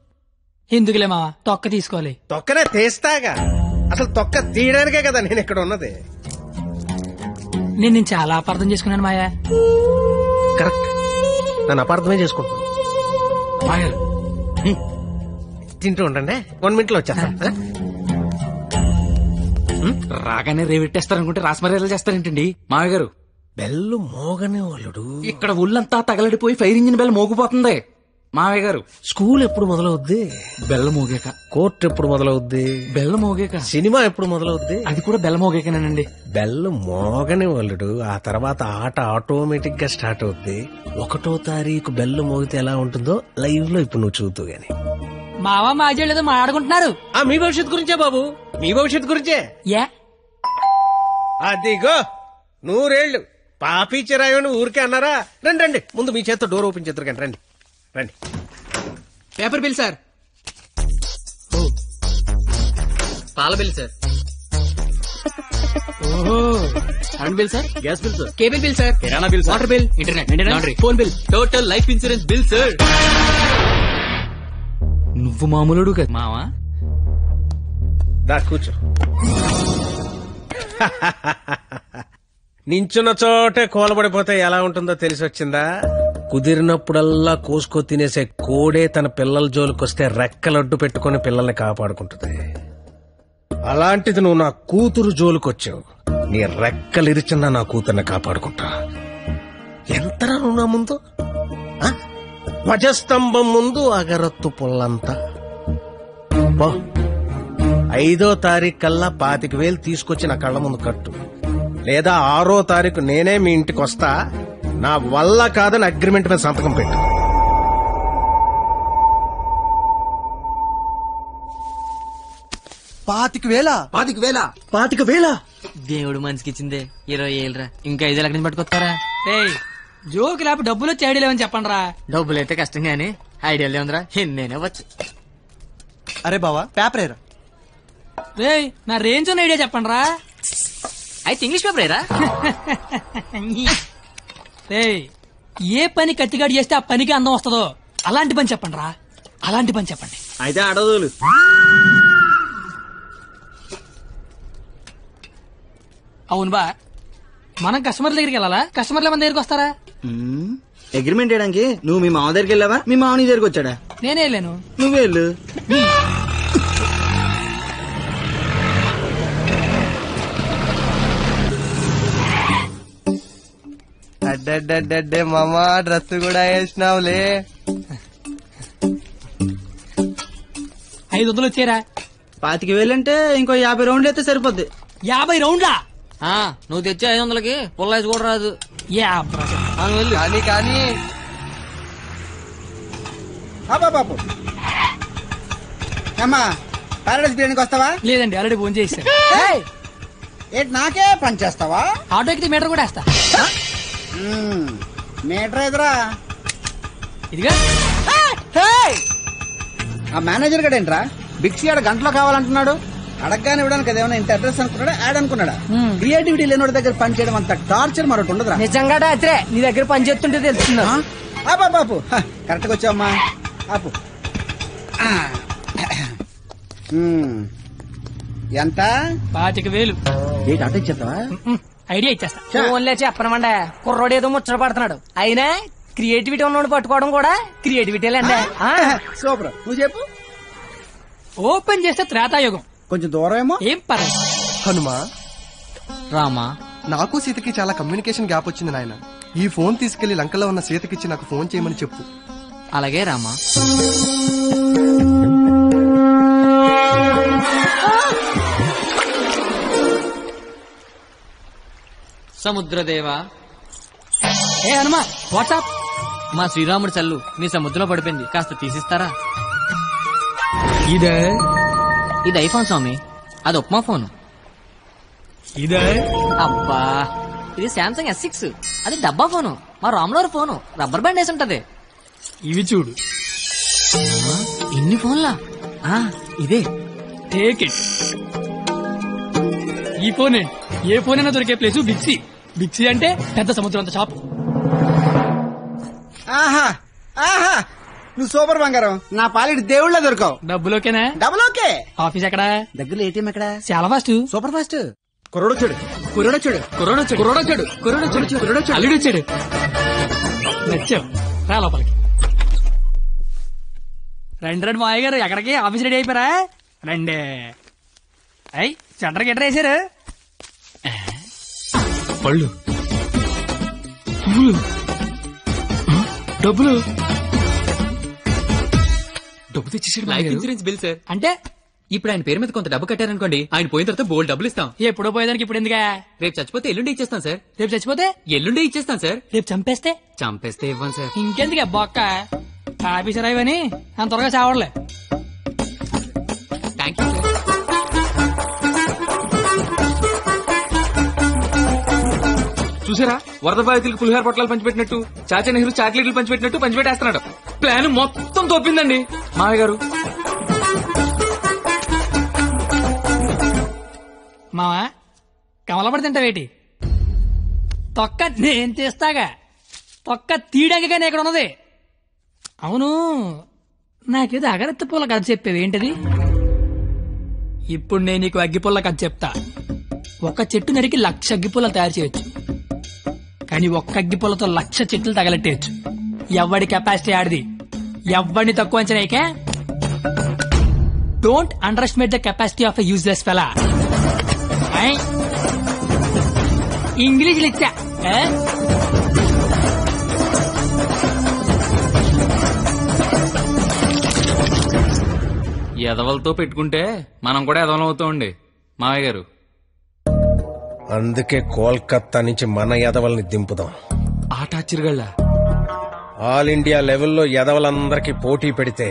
Speaker 6: ఎందుకులే మావా, తొక్క తీసుకోవాలి.
Speaker 3: తొక్కనే తీస్తాగా, అసలు తొక్క తీయడానికే కదా నేను ఇక్కడ ఉన్నది.
Speaker 6: నేను చాలా అపార్థం చేసుకున్నాను మాయా.
Speaker 3: కరెక్ట్, నన్ను అపార్థమే చేసుకుంటున్నాను. మాయా తింటూ ఉండండి, 1 minute లో వచ్చేస్తా.
Speaker 1: రాగానే రేవెట్టేస్తారనుకుంటే రాస్మర్యాలు చేస్తారేంటండి మావయ్య గారు?
Speaker 3: బెల్లు మోగనే వాళ్ళుడు.
Speaker 1: ఇక్కడ ఒళ్ళంతా తగలడిపోయి ఫైర్ ఇంజిన్ బెల్ మోగిపోతుంది. మావయ్య గారు,
Speaker 3: స్కూల్ ఎప్పుడు మొదలవుద్ది?
Speaker 1: బెల్ల మోగాక.
Speaker 3: కోర్టు ఎప్పుడు మొదలవుద్ది?
Speaker 1: బెల్ల మోగాక.
Speaker 3: సినిమా ఎప్పుడు మొదలవుద్ది?
Speaker 1: అది కూడా బెల్ల మోగాకనేనండి.
Speaker 3: బెల్లు మోగని వాళ్ళుడు, ఆ తర్వాత ఆట ఆటోమేటిక్ గా స్టార్ట్ అవుద్ది. 1వ తారీఖు బెల్లు మోగితే ఎలా ఉంటుందో లైవ్ లో ఇప్పుడు నువ్వు చూద్దు గాని.
Speaker 6: మావా మాజేళ్ళేదో మాట్లాడుకుంటున్నారు.
Speaker 3: మీ భవిష్యత్తు గురించే బాబు, మీ భవిష్యత్తు గురించే. అదిగో 100 ఏళ్ళు పాపి చిరాయని ఊరికే అన్నారా? రండి రండి, ముందు మీ చేత్తో డోర్ ఓపెన్ చేద్దరు కానీ. రండి రండి.
Speaker 1: Paper bill sir.
Speaker 8: పాల bill sir.
Speaker 1: Current bill sir.
Speaker 14: Gas bill sir.
Speaker 1: Cable bill sir.
Speaker 14: కిరాణా bill sir.
Speaker 1: Water bill, internet, laundry, phone bill, total life insurance bill sir. నువ్వు మామూలుడు కదా మావా.
Speaker 3: దా కూర్చో. నించున్న చోటే కూలబడిపోతే ఎలా ఉంటుందో తెలిసి వచ్చిందా? కుదిరినప్పుడల్లా కోసుకో తినేసే కోడే తన పిల్లల జోలికొస్తే రెక్కలడ్డు పెట్టుకుని పిల్లల్ని కాపాడుకుంటుంది. అలాంటిది నువ్వు నా కూతురు జోలికొచ్చావు, నీ రెక్కలిరిచినా నా కూతుర్ని కాపాడుకుంటా. ఎంతరా నువ్వు నా ముందు? ధ్వజస్తంభం ముందు అగరత్తు పుల్లంతా. 5వ తారీఖు కల్లా 25,000 తీసుకొచ్చి నా కళ్ళ ముందు కట్టు. లేదా 6వ తారీఖు నేనే మీ ఇంటికి వస్తా. నా వల్ల కాదని అగ్రిమెంట్ మీద సంతకం పెట్టు.
Speaker 12: పాతిక వేల
Speaker 8: దేవుడు మనిషికి ఇచ్చిందే 20 ఏళ్ళరా, ఇంకా 5 లక్షల నుంచి పట్టుకొస్తారా?
Speaker 6: జోక్ లేకపోతే డబ్బులు వచ్చి ఐడియా లేవని చెప్పండి రా.
Speaker 8: డబ్బులు అయితే కష్టం గానీ ఐడియాలే ఉందిరా, నేనే వచ్చు.
Speaker 12: అరే బావా పేపర్ ఏరా.
Speaker 6: రే నా రేంజ్ ఉన్న ఐడియా చెప్పండి రా.
Speaker 8: అయితే ఇంగ్లీష్ పేపర్ ఏరా.
Speaker 6: రే ఏ పని కత్తిగాడు చేస్తే ఆ పనికి అందం వస్తుందో అలాంటి పని చెప్పండి రా, అలాంటి పని చెప్పండి.
Speaker 15: అయితే అడదులు.
Speaker 6: అవును బా, మనం కస్టమర్ దగ్గరికి వెళ్ళాలా, కస్టమర్లు మన దగ్గరికి వస్తారా?
Speaker 15: అగ్రిమెంట్ చేయడానికి నువ్వు మీ మామ దగ్గరికి వెళ్ళావా, మీ మామ నీ దగ్గరికి వచ్చాడా?
Speaker 6: నేనే వెళ్ళాను.
Speaker 15: నువ్వే వెళ్ళు.
Speaker 12: అడ్డే మామా డ్రెస్ కూడా వేసినావులే.
Speaker 6: 500 వచ్చారా?
Speaker 15: 25,000 అంటే ఇంకో 50 రౌండ్లు అయితే సరిపోద్ది.
Speaker 6: 50 రౌండ్లా?
Speaker 8: నువ్వు తెచ్చే 500కి పుల్లాయిస్ కూడా రాదు.
Speaker 12: కానీ
Speaker 10: బాబు అమ్మా పారాడైస్ బిర్యానీకి వస్తావా?
Speaker 6: లేదండి, ఆల్రెడీ ఫోన్ చేశాను.
Speaker 10: ఏంటి నాకే పని చేస్తావా?
Speaker 6: ఆటో ఎక్కితే మీటర్ కూడా వేస్తా.
Speaker 10: మీటర్ ఎదురా
Speaker 6: ఇదిగా.
Speaker 10: ఆ మేనేజర్ గడ ఏంట్రా బిక్సీ ఆడ గంటలో కావాలంటున్నాడు. అడగగానే ఇవ్వడానికి అదేమన్నా ఇంత అడ్రస్ అనుకున్నాడా, యాడ్ అనుకున్నాడా? క్రియేటివిటీ లేనివాడి దగ్గర పని చేయడం అంత టార్చర్ మరొకటి ఉండదురా.
Speaker 16: నిజంగా రాత్రే నీ దగ్గర పని చేస్తుంటే తెలుస్తున్నా.
Speaker 10: బాపు కరెక్ట్ గా వచ్చావమ్మా. ఆపు. ఎంత?
Speaker 6: 25,000.
Speaker 10: ఏంటి అటు ఇచ్చేస్తావా?
Speaker 6: ఐడియా ఇచ్చేస్తా.
Speaker 16: ఫోన్లే చెప్పనమండే, కుర్రోడు ఏదో ముచ్చట పడుతున్నాడు. అయినా క్రియేటివిటీ ఉన్నోడు పట్టుకోవడం కూడా క్రియేటివిటీలేండి.
Speaker 10: సూపర్, నువ్వు చెప్పు.
Speaker 6: ఓపెన్ చేస్తే త్రేతాయుగం.
Speaker 10: కొంచెం దూరం ఏమో.
Speaker 6: ఏం పర్లేదు.
Speaker 12: హనుమా
Speaker 8: రామా,
Speaker 12: నాకు సీతకి చాలా కమ్యూనికేషన్ గ్యాప్ వచ్చింది నాయన. ఈ ఫోన్ తీసుకెళ్లి లంకలో ఉన్న సీతకిచ్చి నాకు ఫోన్ చేయమని చెప్పు.
Speaker 8: అలాగే రామా. సముద్రదేవా.
Speaker 6: ఏ హనుమా, వాట్సాప్.
Speaker 8: మా శ్రీరాముడి చల్లు మీ సముద్రంలో పడిపోయింది, కాస్త తీసిస్తారా?
Speaker 6: ఇదే
Speaker 8: ఇది ఐఫోన్ స్వామి, అది ఉప్మా ఫోన్.
Speaker 6: ఇదే
Speaker 8: అబ్బా, ఇది శాంసంగ్ S6, అది డబ్బా ఫోను. మా రాములవారి ఫోను రబ్బర్ బ్యాండ్ వేసి ఉంటది.
Speaker 6: ఇవి చూడు.
Speaker 8: ఇన్ని ఫోన్లా? ఇదే.
Speaker 6: Take it. ఈ ఫోన్ ఏ ఫోన్ అయినా దొరికే ప్లేస్ బిక్సీ. బిక్సీ అంటే పెద్ద సముద్రం అంత షాప్.
Speaker 10: ఆహా ఆహా, నువ్వు సూపర్ బంగారం. నా పాలిటి దేవుళ్ళ దొరకవు.
Speaker 6: డబ్బులోకేనా?
Speaker 10: Double okay.
Speaker 6: ఆఫీస్ ఎక్కడ?
Speaker 10: దగ్గరలో ఏటీఎం ఎక్కడ?
Speaker 6: చాలా ఫాస్ట్.
Speaker 10: Super fast. కుర్రోడొచ్చాడు.
Speaker 6: అల్లుడు వచ్చాడు. నచ్చావు, రా లోపలికి. రండి మాయ గారు, ఎక్కడికి? ఆఫీస్ రెడీ అయిపోయారా? రండి. అయ్యి సెంటర్ గిట్టర్ వేసారు.
Speaker 1: పళ్ళు, డబ్బులు డబ్బు తెచ్చేసాడు.
Speaker 17: Life insurance bill sir.
Speaker 6: అంటే
Speaker 17: ఇప్పుడు ఆయన పేరు మీద కొంత డబ్బు కట్టారనుకోండి, ఆయన పోయిన తర్వాత బోల్డ్ డబ్బులు ఇస్తాం.
Speaker 6: ఎప్పుడో పోయేదానికి ఇప్పుడు ఎందుగా?
Speaker 17: రేపు చచ్చిపోతే ఎల్లుండి ఇచ్చేస్తాం సార్.
Speaker 6: రేపు చచ్చిపోతే
Speaker 17: ఎల్లుండి ఇచ్చేస్తాం సార్.
Speaker 6: రేపు చంపేస్తే
Speaker 17: ఇవ్వం సార్.
Speaker 6: ఇంకెందుకు బొక్క? ఆఫీసర్ అయ్యని అంత త్వరగా చావడలే.
Speaker 17: Thank you sir.
Speaker 1: చూసారా, వరద బాధితులకు పులిహార పొట్లాలు పంచిపెట్టినట్టు, చాచా నెహ్రూ చాక్లెట్లు పంచిపెట్టినట్టు పంచిపెట్టేస్తున్నాడు. ప్లాన్ మొత్తం తోపిందండి మావయ్య గారు.
Speaker 6: మావా కమలపడి తింటావేటి? తొక్క నేను తీస్తాగా, తొక్క తీయడానికి కానీ ఇక్కడ ఉన్నది. అవును, నాకేదో అగరత్తి పుల్ల కథ చెప్పేది ఏంటది? ఇప్పుడు నేను నీకు అగ్గిపుల్ల కథ చెప్తా. ఒక చెట్టు నరికి 1,00,000 అగ్గిపుల్లలు తయారు చేయొచ్చు, కానీ ఒక్క అగ్గిపుల్లతో 1,00,000 చెట్లు తగలెట్టేయచ్చు. ఎవడి కెపాసిటీ ఆడిది, ఎవడిని తక్కువ అంచనాయికే. Don't underestimate the capacity of a useless fellow. English ఇచ్చా.
Speaker 1: ఎదవలతో పెట్టుకుంటే మనం కూడా ఎదవలం అవుతామండి మావయ్య గారు.
Speaker 3: అందుకే కోల్కత్తా నుంచి మన ఎదవల్ని దింపుదాం.
Speaker 14: ఆట చిరుగళ్ళ
Speaker 3: ఆల్ ఇండియా లెవెల్లో ఎదవలందరికీ పోటీ పెడితే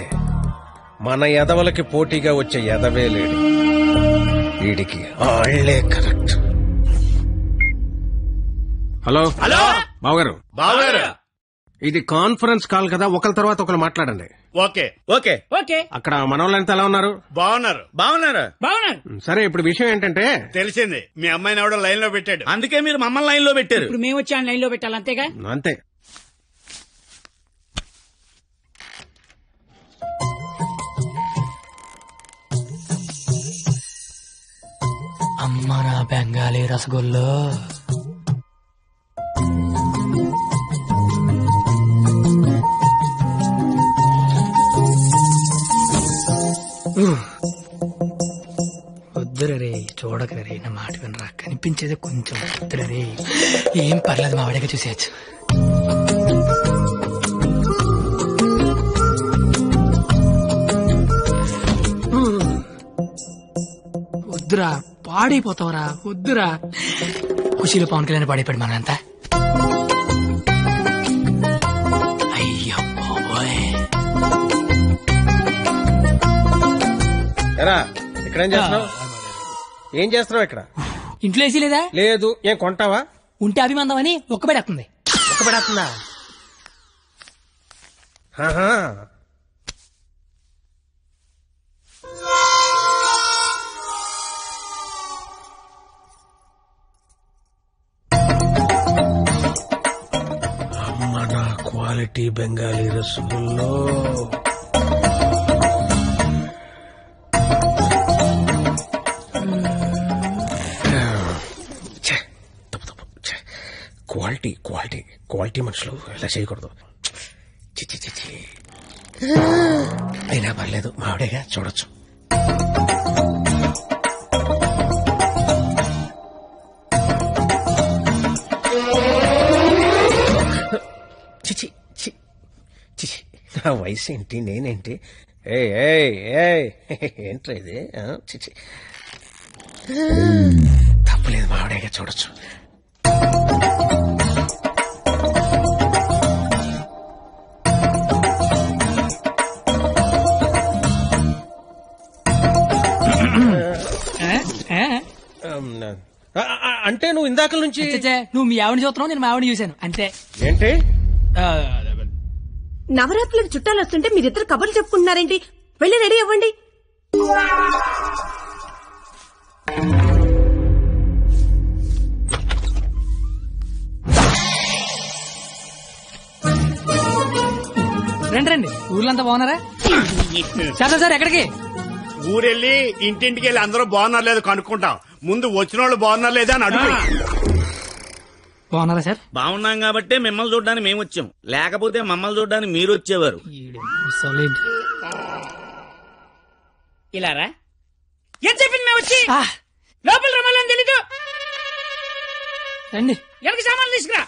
Speaker 3: మన ఎదవలకి పోటీగా వచ్చే ఎదవే లేడు. వీడికి ఆళ్లే కరెక్ట్. హలో
Speaker 11: హలో
Speaker 3: బావగారు,
Speaker 11: బావగారు,
Speaker 3: ఇది కాన్ఫరెన్స్ కాల్ కదా, ఒకరి తర్వాత ఒకరు మాట్లాడండి.
Speaker 11: Okay okay
Speaker 16: okay.
Speaker 3: అక్కడ మనోళ్ళంతా ఎలా ఉన్నారు?
Speaker 11: బాగున్నారు బాగున్నారు
Speaker 16: బాగున్నారు.
Speaker 3: సరే, ఇప్పుడు విషయం ఏంటంటే
Speaker 11: తెలిసింది. మీ అమ్మాయిని ఎవడో లైన్ లో పెట్టాడు, అందుకే మీరు మమ్మల్ని లైన్ లో పెట్టారు.
Speaker 16: ఇప్పుడు మేము వచ్చి లైన్ లో పెట్టాలి, అంతేగా?
Speaker 3: అంతే.
Speaker 6: అమ్మ నా బెంగాలీ రసగుల్లో. వద్దురే, చూడకరే, నా మాట వినరా, కనిపించేది కొంచెం వద్దురే. ఏం పర్లేదు, మా వాడిగా చూసేయచ్చు. వద్దురా, పాడైపోతావురా, వద్దురా. ఖుషీలో పవన్ కళ్యాణ్ పాడైపోయాడు మనంతా. అయ్యో బాబోయ్.
Speaker 3: ఇక్కడ ఏం చేస్తున్నావు? ఏం చేస్తున్నావు ఇక్కడ?
Speaker 6: ఇంట్లో వేసి లేదా?
Speaker 3: లేదు. ఏం కొంటావా?
Speaker 6: ఉంటే అభిమందం అని ఒక్కబడేస్తుంది.
Speaker 3: ఒక్కబడేస్తుందా? అమ్మ నా క్వాలిటీ బెంగాలీ రసగుల్లో. క్వాలిటీ క్వాలిటీ క్వాలిటీ మనుషులు ఇలా చేయకూడదు. చిచ్చి చిచ్చి. అయినా పర్లేదు, మావిడేగా చూడొచ్చు. చిచి చిచి, నా వయసు ఏంటి, నేనేంటి? ఏంట్రా ఇది? చిచి, తప్పులేదు, మావిడేగా చూడొచ్చు. అంటే నువ్వు ఇందాక నుంచి
Speaker 6: నువ్వు మీ ఆవిడ చూస్తున్నావు, నేను మా ఆవిడ చూశాను అంతే.
Speaker 3: ఏంటి?
Speaker 7: నవరాత్రులకు చుట్టాలు వస్తుంటే మీరిద్దరు కబుర్లు చెప్పుకుంటున్నారేంటి? వెళ్ళి రెడీ అవ్వండి.
Speaker 6: రండి రండి, ఊర్లంతా బాగున్నారా? సార్ ఎక్కడికి?
Speaker 11: ఊరెళ్ళి ఇంటింటికి వెళ్ళి అందరూ బాగున్నారు లేదు కనుక్కుంటాం. ముందు వచ్చిన వాళ్ళు బాగున్నారు లేదా అని అడుగు.
Speaker 6: బాగున్నారా సార్?
Speaker 15: బాగున్నాం కాబట్టి మిమ్మల్ని చూడడానికి మేము వచ్చాం, లేకపోతే మమ్మల్ని చూడడానికి మీరు వచ్చేవారు.
Speaker 16: ఇలా రా. ఏం చెప్పింది మేము వచ్చి? లోపల రమ్మాలని తెలీదు.
Speaker 6: రండి.
Speaker 16: ఎవరికి సామాన్లు తీసుకురా.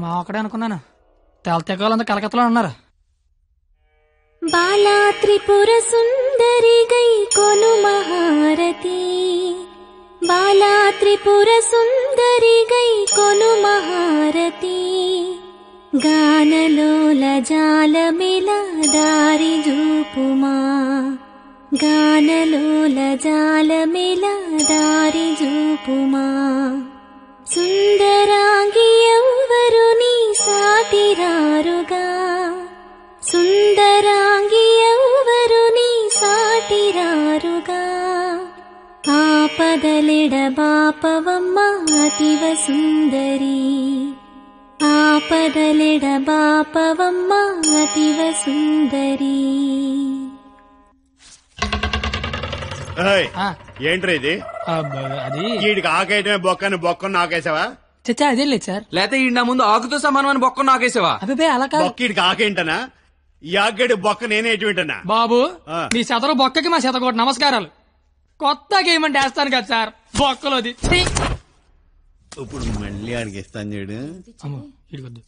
Speaker 6: మా ఒక్కడే అనుకున్నాను, తెలతెక్కలంతా కలకత్తలో ఉన్నారు.
Speaker 13: బాలా త్రిపుర సుందరి గై కొను మహారతి, బాలా త్రిపుర సుందరి గై కొను మహారతి, గానలోల జాలమిల దారి జూపుమా, గానలోల జాలమిల దారి జూపుమా, సుందరాంగి ఎవ్వరు నీ సాటిరారుగా, సుందరాంగి ఎవ్వరు నీ సాటిరారుగా, ఆపదలెడ బాపవమ్మ అతివ సుందరి, ఆపదలెడ బాపవమ్మ అతివ సుందరి.
Speaker 11: ఏంట్రా ఇది?
Speaker 6: అది
Speaker 11: వీడికి ఆకేయటమే బొక్కని బొక్కను నాకేసావా?
Speaker 6: చచ్చా అదేం లేదు సార్.
Speaker 1: లేకపోతే ఈ నా ముందు ఆకుతో సమానం అని బొక్క నాకేసావా?
Speaker 6: అదే అలా కాదు.
Speaker 11: బొక్కీడికి ఆకేంటనా? ఈ ఆకేడు బొక్క నేనేంటనా?
Speaker 6: బాబు మీ శతరు బొక్కకి మా శతకోటి నమస్కారాలు. కొత్త గేమ్ అంటే వేస్తాను కదా సార్, బొక్కలోది.
Speaker 11: ఇప్పుడు మళ్ళీ ఆడికి ఇస్తాను చూడు.
Speaker 6: అమ్మో ఇడికొద్దు.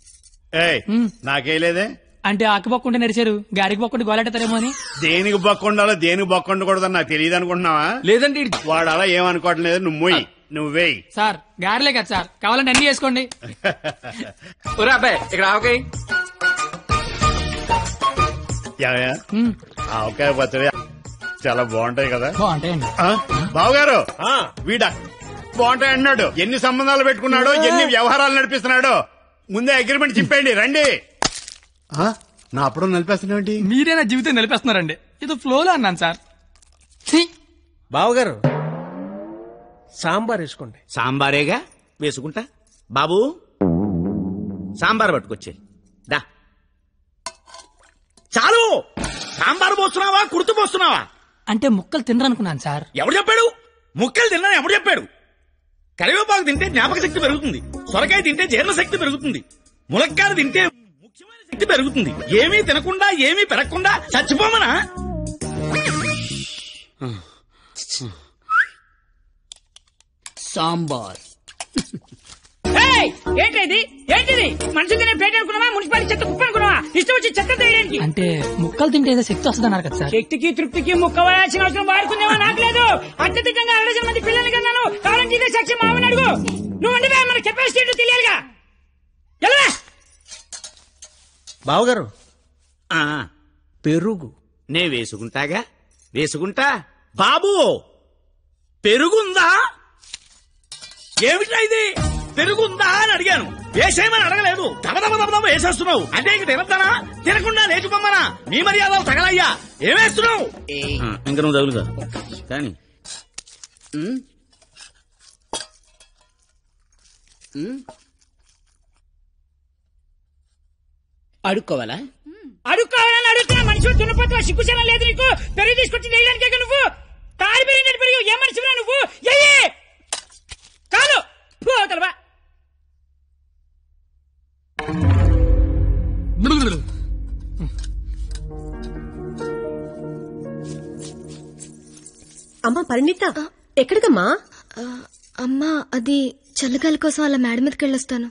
Speaker 11: నాకేలేదే
Speaker 6: అంటే ఆకుపక్కుంటే నడిచారు గాడికి పక్కుంటే గోలెట్టారేమో అని.
Speaker 20: దేనికి బొక్కుండాలో దేనికి బొక్కుండకూడదని నాకు తెలియదు అనుకుంటున్నావా?
Speaker 1: లేదండి
Speaker 20: వాడు అలా ఏమనుకోవట్లేదు. నువ్వే
Speaker 6: సార్ గారెలే కదా సార్, కావాలంటే అన్ని చేసుకోండి.
Speaker 1: ఒరే అబ్బాయి ఇక్కడ ఆవకాయ.
Speaker 20: ఆవకాయ పచ్చడి చాలా బాగుంటాయి కదా.
Speaker 6: బాగుంటాయండి.
Speaker 20: బావగారు వీడ బాగుంటాయి అన్నాడు. ఎన్ని సంబంధాలు పెట్టుకున్నాడో, ఎన్ని వ్యవహారాలు నడిపిస్తున్నాడో ముందే అగ్రిమెంట్ చెప్పండి. రండి. నా అప్పుడు నడిపేస్తున్నాండి.
Speaker 6: మీరే నా జీవితం నిలిపేస్తున్నారండి. ఇది ఫ్లోలో అన్నాను సార్.
Speaker 3: బావగారు సాంబార్ వేసుకోండి.
Speaker 15: సాంబారేగా వేసుకుంటా. బాబు సాంబార్ పట్టుకొచ్చే. దా చాలు. సాంబార్ పోస్తున్నావా కుర్తు పోస్తున్నావా?
Speaker 6: అంటే ముక్కలు తినరనుకున్నాను సార్.
Speaker 15: ఎవడు చెప్పాడు? ముక్కలు తిన్నాను ఎవడు చెప్పాడు? కరివేపాకు తింటే జ్ఞాపక శక్తి పెరుగుతుంది, సొరకాయ తింటే జీర్ణ శక్తి పెరుగుతుంది, ములక్కాయలు తింటే ముఖ్యమైన శక్తి పెరుగుతుంది. ఏమీ తినకుండా ఏమీ పెరగకుండా చచ్చిపోమనా?
Speaker 16: సాంబార్. ఏంటిది ఏంటిది? మనుషులు తినే ప్లేట్ అనుకున్నావా? మున్సిపాలిటీ చెత్త కుప్ప అనుకున్నావా? ఇష్టం వచ్చి చెత్త తీయడానికి.
Speaker 6: అంటే ముక్కలు తింటే ఏదో శక్తి వస్తుంది అన్నారు కదా సార్.
Speaker 16: శక్తికి తృప్తికి ముక్క వేయాల్సిన అవసరం వాడుకుందేమో నాకు లేదు. అత్యధికంగా 60 మంది పిల్లలు కన్నాను. కావాలంటే ఇదే సాక్షి మామని అడుగు. నువ్వు అంటే మన కెపాసిటీ తెలియాలిగా. ఎలా
Speaker 3: బావగారు
Speaker 15: పెరుగు నే వేసుకుంటాగా. వేసుకుంటా. బాబు పెరుగుందా? ఏమిటా ఇది? పెరుగుందా అని అడిగాను, వేసేయమని అడగలేదు. దబదబ వేసేస్తున్నావు. అంటే ఇంక తినద్దానా? తినకుండా లేచిపోమ్మనా? నీ మర్యాదలు తగలయ్యా. ఏమేస్తున్నావు? ఇంక నువ్వు తగులుగా కానీ
Speaker 16: అడుక్కోవాలా? అడుక్కోవాలని అడుగుతున్నా. మనుషులు దున్నపోతున్నా, సిగ్గుచనం లేదు నీకు. పెరుగు తీసుకొచ్చి వేయడానికే నువ్వు తాడి పెరిగినట్టు పెరుగు. ఏ మనిషిరా నువ్వు? కాదు పోతలవా.
Speaker 7: అమ్మా పరిణిత, ఎక్కడికమ్మా?
Speaker 13: అమ్మా అది చల్లగాలి కోసం అలా మేడ మీదకి వెళ్ళొస్తాను.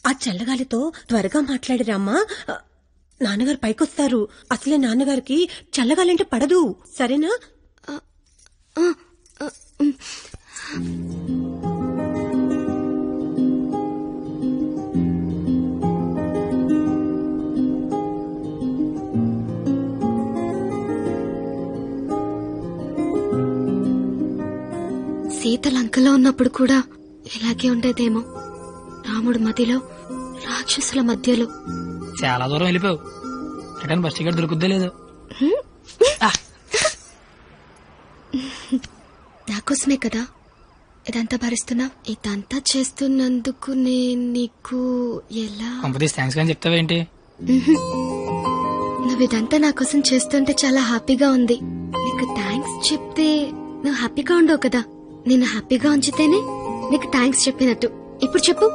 Speaker 7: ఆ చల్లగాలితో త్వరగా మాట్లాడిరామ్మా. నాన్నగారు పైకొస్తారు. అసలే నాన్నగారికి చల్లగాలంటే పడదు. సరేనా?
Speaker 13: సీత లంకలో ఉన్నప్పుడు కూడా ఇలాగే ఉండేదేమో. రాముడు మధ్యలో, రాక్షసుల మధ్యలో.
Speaker 6: చాలా దూరం వెళ్ళిపోయావు. రిటర్న్ బస్ టికెట్ దొరుకుద్దే లేదు.
Speaker 13: నాకోసమే కదా ఇదంతా భరిస్తున్నావు. ఇదంతా చేస్తున్నందుకు నేను నీకు ఎలా
Speaker 6: కంపెనీస్ థ్యాంక్స్ కానీ చెప్తావేంటి?
Speaker 13: నువ్వు ఇదంతా నా కోసం చేస్తుంటే చాలా హ్యాపీగా ఉంది. నీకు థ్యాంక్స్ చెప్తే నువ్వు హ్యాపీగా ఉండవు కదా. నేను హ్యాపీగా ఉంచితేనే నీకు థ్యాంక్స్ చెప్పినట్టు. ఇప్పుడు చెప్పు,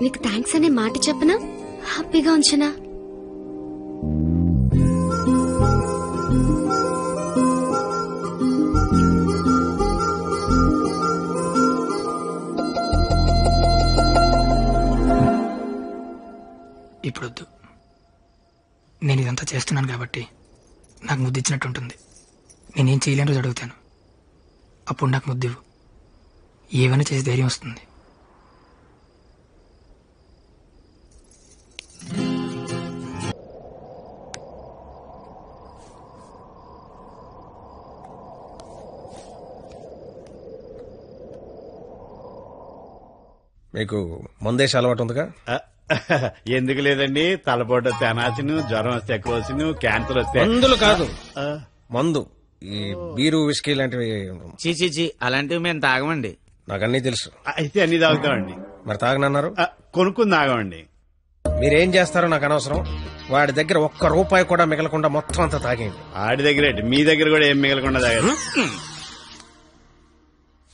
Speaker 13: నీకు థ్యాంక్స్ అనే మాట చెప్పనా, హ్యాపీగా ఉంచనా?
Speaker 6: ఇప్పుడొద్దు. నేను ఇదంతా చేస్తున్నాను కాబట్టి నాకు ముద్దు ఇచ్చినట్టు ఉంటుంది. నేనేం చేయలేని రోజు అడుగుతాను, అప్పుడు నాకు ముద్దు ఇవ్వు. ఏమైనా చేసి ధైర్యం వస్తుంది.
Speaker 3: మీకు మందేసి అలవాటు ఉందిగా?
Speaker 20: ఎందుకు లేదండి. తలపోటు తెనాసిను, జ్వరం వస్తే ఎక్కువసిను, క్యాన్సర్ వస్తే
Speaker 3: మందులు కాదు, మందు. ఈ బీరు విస్కీ లాంటివి
Speaker 15: చీ అలాంటివి మేము తాగమండి.
Speaker 3: నాకు అన్నీ తెలుసు.
Speaker 20: అయితే అన్ని తాగుతామండి.
Speaker 3: మరి తాగనన్నారు?
Speaker 20: కొనుక్కుని తాగమండి.
Speaker 3: మీరేం చేస్తారో నాకు అనవసరం. వాడి దగ్గర ఒక్క రూపాయి కూడా మిగలకుండా మొత్తం అంతా తాగేయండి.
Speaker 20: ఆడి దగ్గర మీ దగ్గర కూడా ఏం మిగలకుండా తాగారు.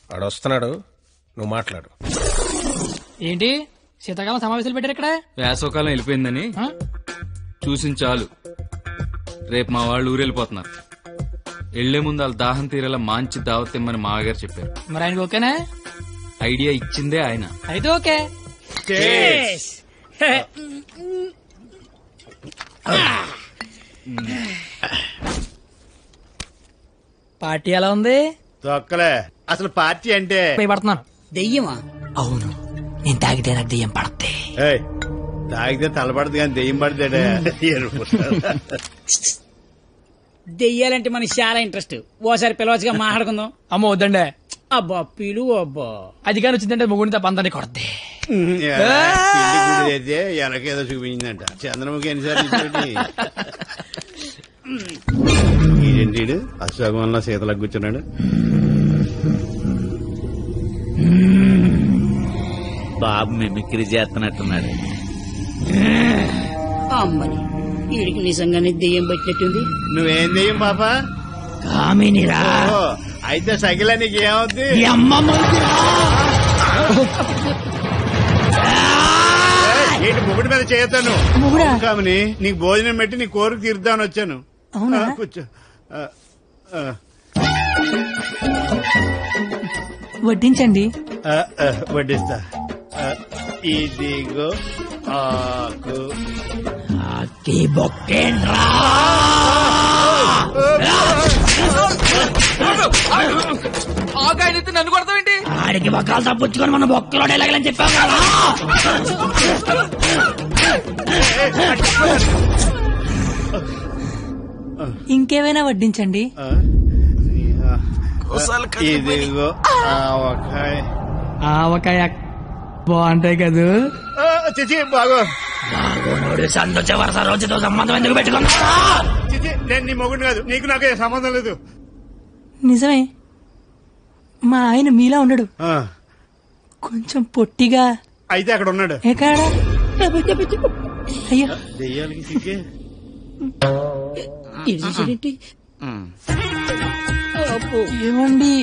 Speaker 3: వాడు వస్తున్నాడు, నువ్వు మాట్లాడు.
Speaker 6: ఏంటి శీతాకాలం సమావేశాలు పెట్టారు ఇక్కడ?
Speaker 1: వేసవకాలం వెళ్ళిపోయిందని చూసింది చాలు. రేపు మా వాళ్ళు ఊరెళ్ళిపోతున్నారు. వెళ్లే ముందు వాళ్ళ దాహం తీరేలా మంచి దావత్ ఇమ్మని మామగారు చెప్పారు.
Speaker 6: మరి ఆయనకి ఓకేనా?
Speaker 1: ఐడియా ఇచ్చిందే ఆయన.
Speaker 6: అయితే ఓకే. పార్టీ ఎలా ఉంది?
Speaker 20: తొక్కలే. అసలు పార్టీ అంటే
Speaker 6: భయపడుతున్నాను.
Speaker 16: దెయ్యమా?
Speaker 6: అవును, నేను తాగితే నాకు దెయ్యం పడద్ది.
Speaker 20: తాగితే తలపడదు కానీ దెయ్యం పడతాడే.
Speaker 16: దెయ్యాలంటే మనకి చాలా ఇంట్రెస్ట్. ఓసారి పిలవచ్చుగా మాట్లాడుకుందాం.
Speaker 6: అమ్మ వద్దండే.
Speaker 16: అబ్బా పిలువు. అబ్బా
Speaker 6: అది కానీ వచ్చిందంటే ముగ్గురితో పంతాన్ని కొడద్ది.
Speaker 20: ఎనకేదో చూపించిందంట. చంద్రముఖి ఎన్నిసార్లు ఏంటి అశ్వగంలో సీతలకు కూర్చున్నాడు.
Speaker 21: బాబు మిమిక్రీ చేస్తున్నట్టున్నాడు.
Speaker 16: అమ్మని వీడికి నిజంగానే దెయ్యం పట్టినట్టుంది.
Speaker 20: నువ్వేం దెయ్యం పాపా?
Speaker 16: కామినిరా.
Speaker 20: అయితే సగిల నీకు ఏమవుద్ది? ఏంటి ముగ్గుడి మీద చేయతాను కామని? నీకు భోజనం పెట్టి నీ కోరిక తీర్దామని వచ్చాను. కూర్చో.
Speaker 6: వడ్డించండి.
Speaker 20: వడ్డిస్తా. ఇదిగో ఆకు.
Speaker 6: ఆకాయనైతే నన్ను కొడతావేంటి?
Speaker 16: ఆడికి బొక్కలు తప్పుచ్చుకొని మన బొక్కలో ఎలాగలని చెప్పావు కదా.
Speaker 6: ఇంకేమైనా వడ్డించండి.
Speaker 20: ఇదిగో ఆవకాయ.
Speaker 6: ఆవకాయ బాగుంటాయి కదూ?
Speaker 20: చిచి బాగో.
Speaker 16: సంతోష వరుస రోజుతో సంబంధం ఎందుకు పెట్టుకున్నా?
Speaker 20: చిచి నేను నీ మొగుడు కాదు. నీకు నాకు సంబంధం లేదు.
Speaker 6: నిజమే, మా ఆయన మీలా ఉండడు, కొంచెం పొట్టిగా.
Speaker 20: అయితే అక్కడ ఉన్నాడు.
Speaker 6: ఎక్కడా? అయ్యో
Speaker 20: దెయ్యాలకి సిగ్గే.
Speaker 6: ఏమండి,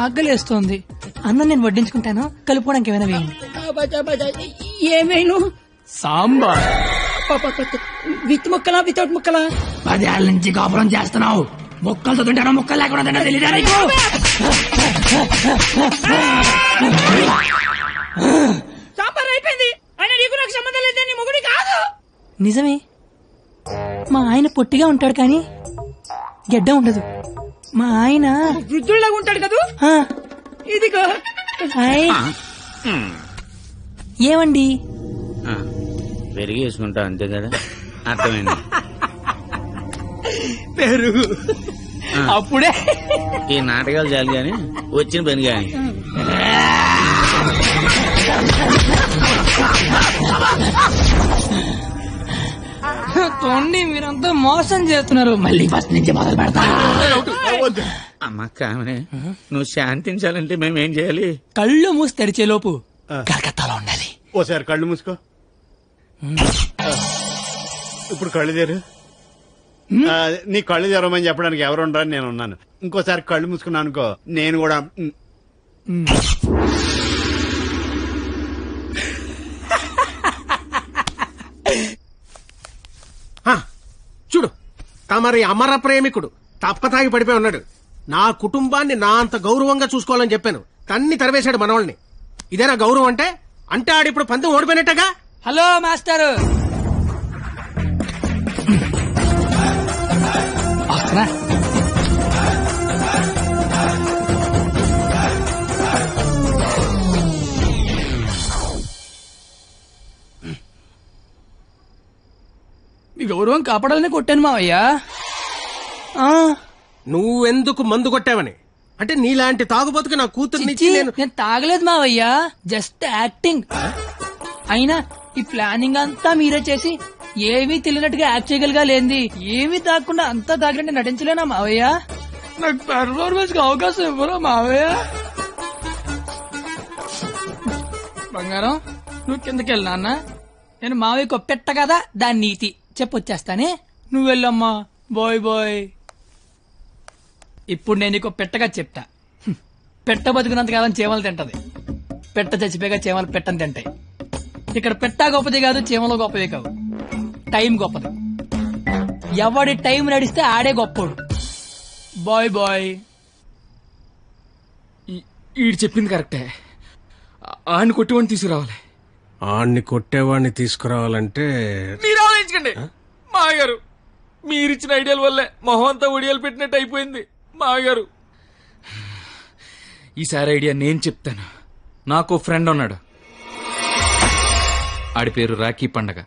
Speaker 6: ఆకలేస్తోంది. అన్నం నేను వడ్డించుకుంటాను, కలుపుకోవడానికి ఏమైనా వేయండి.
Speaker 16: ఏమైనా
Speaker 6: సాంబార్.
Speaker 16: విత్ ముక్కలా వితౌట్ ముక్కలా? 10 ఏళ్ళ నుంచి కాపురం చేస్తున్నావు. ముక్కలతో తింటానో ముక్కలు లేకుండా తింటా తెలియదా నీకు? సాంబార్ అయిపోయింది. అయినా నీకు నాకు సంబంధం లేదు. నీ మొగుడి కాదు.
Speaker 6: నిజమే, మా ఆయన పొట్టిగా ఉంటాడు కానీ గెడ్డ ఉండదు. మా ఆయన
Speaker 16: వృద్ధుల్లాగా ఉంటాడు కదా. ఇదిగో.
Speaker 6: ఏమండి,
Speaker 21: పెరిగి వేసుకుంటా అంతే కదా. అర్థమైంది.
Speaker 6: పెరుగు అప్పుడే.
Speaker 21: ఈ నాటకాలు చాలు గాని వచ్చిన పని గాని.
Speaker 6: తోండి, మీరంతా మోసం చేస్తున్నారు. మళ్ళీ ఫస్ట్ నుంచి మొదలు పెడతా.
Speaker 21: అమ్మ కామనే, నువ్వు శాంతించాలంటే మేమేం చేయాలి?
Speaker 6: కళ్ళు మూసి తెరిచే లోపు కలకత్తాలో ఉండాలి.
Speaker 20: ఓసారి కళ్ళు మూసుకో. ఇప్పుడు కళ్ళు తెరు. నీ కళ్ళు తెరవమని చెప్పడానికి ఎవరు ఉండరు, నేను ఉన్నాను. ఇంకోసారి కళ్ళు మూసుకున్నాను అనుకో, నేను కూడా.
Speaker 3: చూడు, తమరి అమర ప్రేమికుడు తప్పతాగి పడిపోయి ఉన్నాడు. నా కుటుంబాన్ని నా అంత గౌరవంగా చూసుకోవాలని చెప్పాను, తన్ని తరివేశాడు మనవాళ్ళని. ఇదేనా గౌరవం అంటే? అంటే ఆడిప్పుడు పందెం ఓడిపోయినట్టుగా.
Speaker 6: హలో మాస్టర్, మీ గౌరవం కాపాడాలని కొట్టాను మావయ్యా.
Speaker 3: నువ్వెందుకు మందు కొట్టావని? అంటే నీలాంటి తాగుబోతుకి నా కూతుర్నిచ్చి
Speaker 6: నేను తాగలేదు మావయ్యా, జస్ట్ యాక్టింగ్. అయినా ఈ ప్లానింగ్ అంతా మీరే చేసి ఏమీ తెలియనట్టుగా యాక్ట్ చేయగలిగా లేంది. ఏమీ తాగకుండా అంతా తాగినట్టు నటించలేనా మావయ్య? నాకు పెర్ఫార్మెన్స్ కి అవకాశం ఇవ్వరా మావయ్య? బంగారం, నువ్వు కిందకెళ్ళి నాన్న. నేను మావయ్యకు పెట్ట కదా, దాని నీతి చెప్పొచ్చేస్తానే. నువ్వు వెళ్ళమ్మా. Bye bye. ఇప్పుడు నేను నీకు పెట్టగా చెప్తా. పెట్ట బతుకున్నంత కాలం చీమలు తింటది, పెట్ట చచ్చిపోయాక చీమలు పెట్టని తింటాయి. ఇక్కడ పెట్ట గొప్పది కాదు, చీమలు గొప్పది కావు, టైం గొప్పది. ఎవడి టైం నడిస్తే ఆడే గొప్పోడు. Bye bye.
Speaker 1: ఈడు చెప్పింది కరెక్టే. ఆడిని కొట్టేవాడిని తీసుకురావాలి.
Speaker 3: ఆడిని కొట్టేవాడిని తీసుకురావాలంటే
Speaker 1: మీరు ఆలోచించకండి. మామగారు మీరిచ్చిన ఐడియాల వల్లే మొహం అంతా ఒడియాలు పెట్టినట్టు అయిపోయింది. మామగారు ఈసారి ఐడియా నేను చెప్తాను. నాకు ఫ్రెండ్ ఉన్నాడు, ఆడి పేరు రాఖీ పండగ.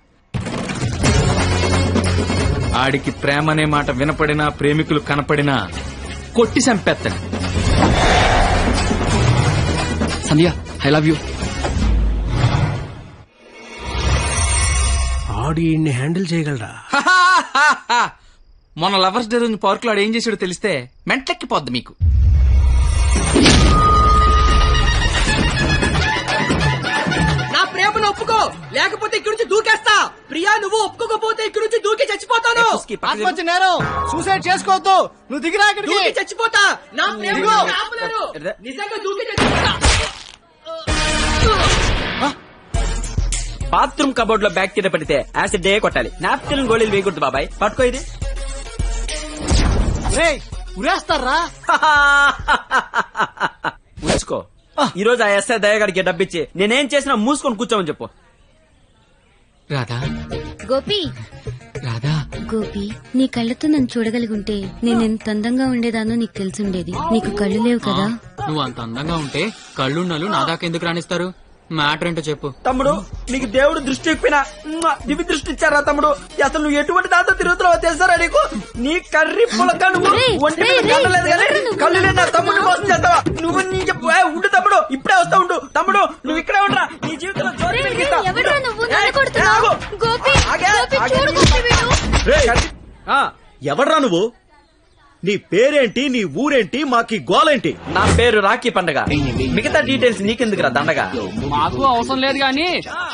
Speaker 1: ఆడికి ప్రేమ అనే మాట వినపడినా, ప్రేమికులు కనపడినా కొట్టి చంపేస్తాడు.
Speaker 14: సంధ్య ఐ లవ్ యూ.
Speaker 3: ఆడు ఈయన్ని హ్యాండిల్ చేయగలరా?
Speaker 1: మొన్న లవర్స్ డే రోజు పార్క్ లో ఆడు ఏం చేసాడో తెలిస్తే మెంట్లెక్కిపోద్ది మీకు.
Speaker 16: నా ప్రేమను ఒప్పుకో, లేకపోతే ఇక్కడి నుంచి దూకేస్తా. ప్రియా నువ్వు ఒప్పుకోకపోతే ఇక్కడి నుంచి దూకి చచ్చిపోతాను.
Speaker 2: ఆత్మహత్య నేరం, సూసైడ్ చేసుకోవద్దు. నువ్వు దిగిరా ఇక్కడికి.
Speaker 16: దూకి చచ్చిపోతా. నా ప్రేమను ఆపలేరు. నిజంగా దూకి చచ్చిపోతా. బాత్రూమ్ కబోర్డ్ లో బ్యాక్టీరియా పడితే యాసిడ్ డే కొట్టాలి. నాప్కిన్ గోళీలు వేయకూడదు బాబాయ్. పట్టుకో ఇది.
Speaker 2: ఉరేస్తారా?
Speaker 16: ఉంచుకో. ఈ రోజు ఆ ఎస్ఐ దయగాడికి డబ్బిచ్చి నేనేం చేసినా మూసుకొని కూర్చోమని చెప్పు.
Speaker 1: రాధా
Speaker 13: గోపి,
Speaker 1: రాధా
Speaker 13: గోపి, నీ కళ్ళతో నన్ను చూడగలిగుంటే నేను ఎంత అందంగా ఉండేదానో నీకు తెలిసుండేది. నీకు కళ్ళు లేవు కదా.
Speaker 17: నువ్వు అంత అందంగా ఉంటే కళ్ళున్నలు నా దాకా ఎందుకు రాణిస్తారు? మ్యాటర్ ఏంటో చెప్పు.
Speaker 16: తమ్ముడు నీకు దేవుడు దృష్టి ఇప్పినా దివి దృష్టి ఇచ్చారా తమ్ముడు? అసలు నువ్వు ఎటువంటి దాంతో తిరుగుతున్నావో తెలుసారా నీకు? నీ కర్రీ పులక నువ్వు ఒంటి మీద కళ్ళలేదు కానీ కళ్ళు లేని తమ్ముడు మోసం చేస్తావా నువ్వు? నీ ఉండు తమ్ముడు, ఇప్పుడే వస్తా ఉండు. తమ్ముడు నువ్వు ఇక్కడే ఉండరా, నీ జీవితంలో జ్యోతి వెలిగిస్తా.
Speaker 5: ఎవడ్రా నువ్వు? నీ పేరేంటి, నీ ఊరేంటి, మాకి గోలేంటి?
Speaker 16: నా పేరు రాఖీ పండగ. మిగతా డీటెయిల్స్ నీకెందుకురా దండగా?
Speaker 17: మాకు అవసరం లేదు గానీ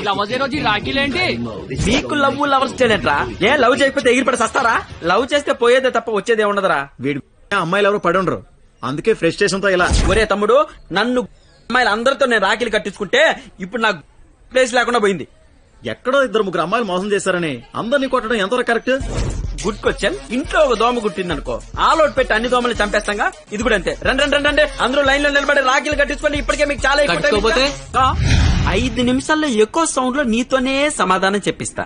Speaker 17: లవ్ రోజు రాఖీలేంటి?
Speaker 16: మీకు లవ్ లవర్స్ చేయలేట్రా? ఏ లవ్ చేయకపోతే ఎగిరిపడి సస్తారా? లవ్ చేస్తే పోయేదే తప్ప వచ్చేదే ఉండదురా.
Speaker 5: వీడి అమ్మాయిలు ఎవరు పడి ఉండరు, అందుకే ఫ్రస్ట్రేషన్ తో ఇలా.
Speaker 16: ఒరే తమ్ముడు, నన్ను అమ్మాయిలు అందరితో నేను రాఖీలు కట్టించుకుంటే ఇప్పుడు నాకు ప్లేస్ లేకుండా పోయింది.
Speaker 5: ఎక్కడో 2-3 అమ్మాయిలు మోసం చేశారని అందరినీ కొట్టడం ఎంతవరకు కరెక్ట్?
Speaker 16: Good question. ఇంట్లో ఒక దోమ గుట్టిందనుకో, ఆలోట్ పెట్టి అన్ని దోమల్ని చంపేస్తాంగా. ఇది కూడా అంతే. రండి అందరూ లైన్ లో నిలబడి రాఖీలు కట్టించుకోండి. ఇప్పటికే మీకు చాలా ఎక్కువ. 5 నిమిషాల్లో ఎక్కువ సౌండ్ లో నీతోనే సమాధానం చెప్పిస్తా.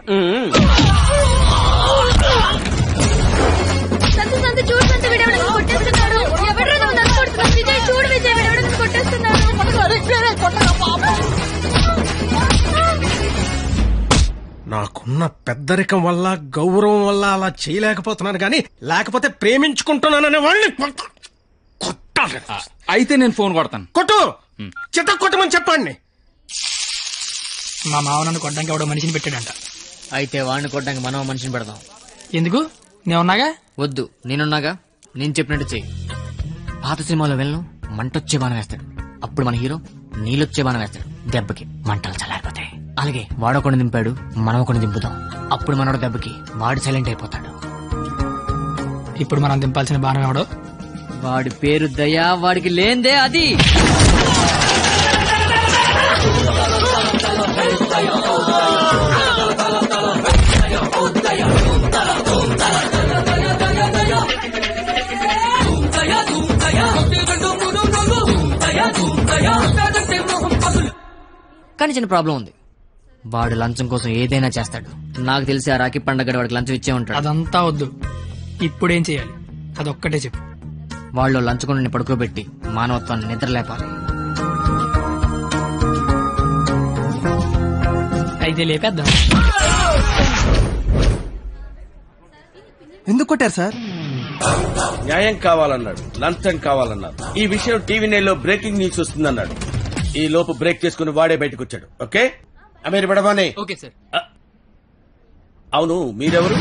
Speaker 3: నాకున్న పెద్దరికం వల్ల, గౌరవం వల్ల అలా చేయలేకపోతున్నాను గాని, లేకపోతే ప్రేమించుకుంటున్నాననే వాళ్ళని కొట్టాలి.
Speaker 1: అయితే నేను ఫోన్ కొడతాను.
Speaker 3: కొట్టు, చిత్త కొట్టమని చెప్పండి.
Speaker 6: మా మావ నన్ను కొట్టడానికి ఎవడో మనిషిని పెట్టాడంట.
Speaker 8: అయితే వాడిని కొట్టడానికి మనం మనిషిని పెడదాం.
Speaker 6: ఎందుకు? నేనున్నాగా.
Speaker 8: వద్దు, నేనున్నాగా. నేను చెప్పినట్టు చెయ్యి. పాత సినిమాలో వెళ్ళను మంటొచ్చే బాణం వేస్తాడు, అప్పుడు మన హీరో నీళ్ళొచ్చే బాణం వేస్తాడు. దెబ్బకి మంటలు చల్లారిపోతాయి. అలాగే వాడొకడిని దింపాడు, మనం ఒకడిని దింపుదాం. అప్పుడు మనోడు దెబ్బకి వాడు సైలెంట్ అయిపోతాడు.
Speaker 6: ఇప్పుడు మనం దింపాల్సిన బాణం ఎవడో?
Speaker 8: వాడి పేరు దయా, వాడికి లేందే అది. కానీ చిన్న ప్రాబ్లం ఉంది. వాడు లంచం కోసం ఏదైనా చేస్తాడు. నాకు తెలిసి ఆ రాఖీ పండగ వాడికి లంచం ఇచ్చే ఉంటాడు.
Speaker 6: అదంతా వద్దు, ఇప్పుడేం చేయాలి అదొక్కటే చెప్పు.
Speaker 8: వాళ్ళు లంచుకొని పడుకోబెట్టి మానవత్వాన్ని నిద్రలేపాలి.
Speaker 6: అయితే లేపేద్దాం.
Speaker 12: ఎందుకు కొట్టారు సార్?
Speaker 22: న్యాయం కావాలన్నాడు, లంచం కావాలన్నాడు. ఈ విషయం టీవీ నైన్ లో బ్రేకింగ్ న్యూస్ వస్తుందన్నాడు. ఈ లోపు బ్రేక్ చేసుకుని వాడే బయటకు వచ్చాడు. ఓకే అమీర్ బడవాని.
Speaker 6: Okay sir.
Speaker 22: అవును, మీరెవరు?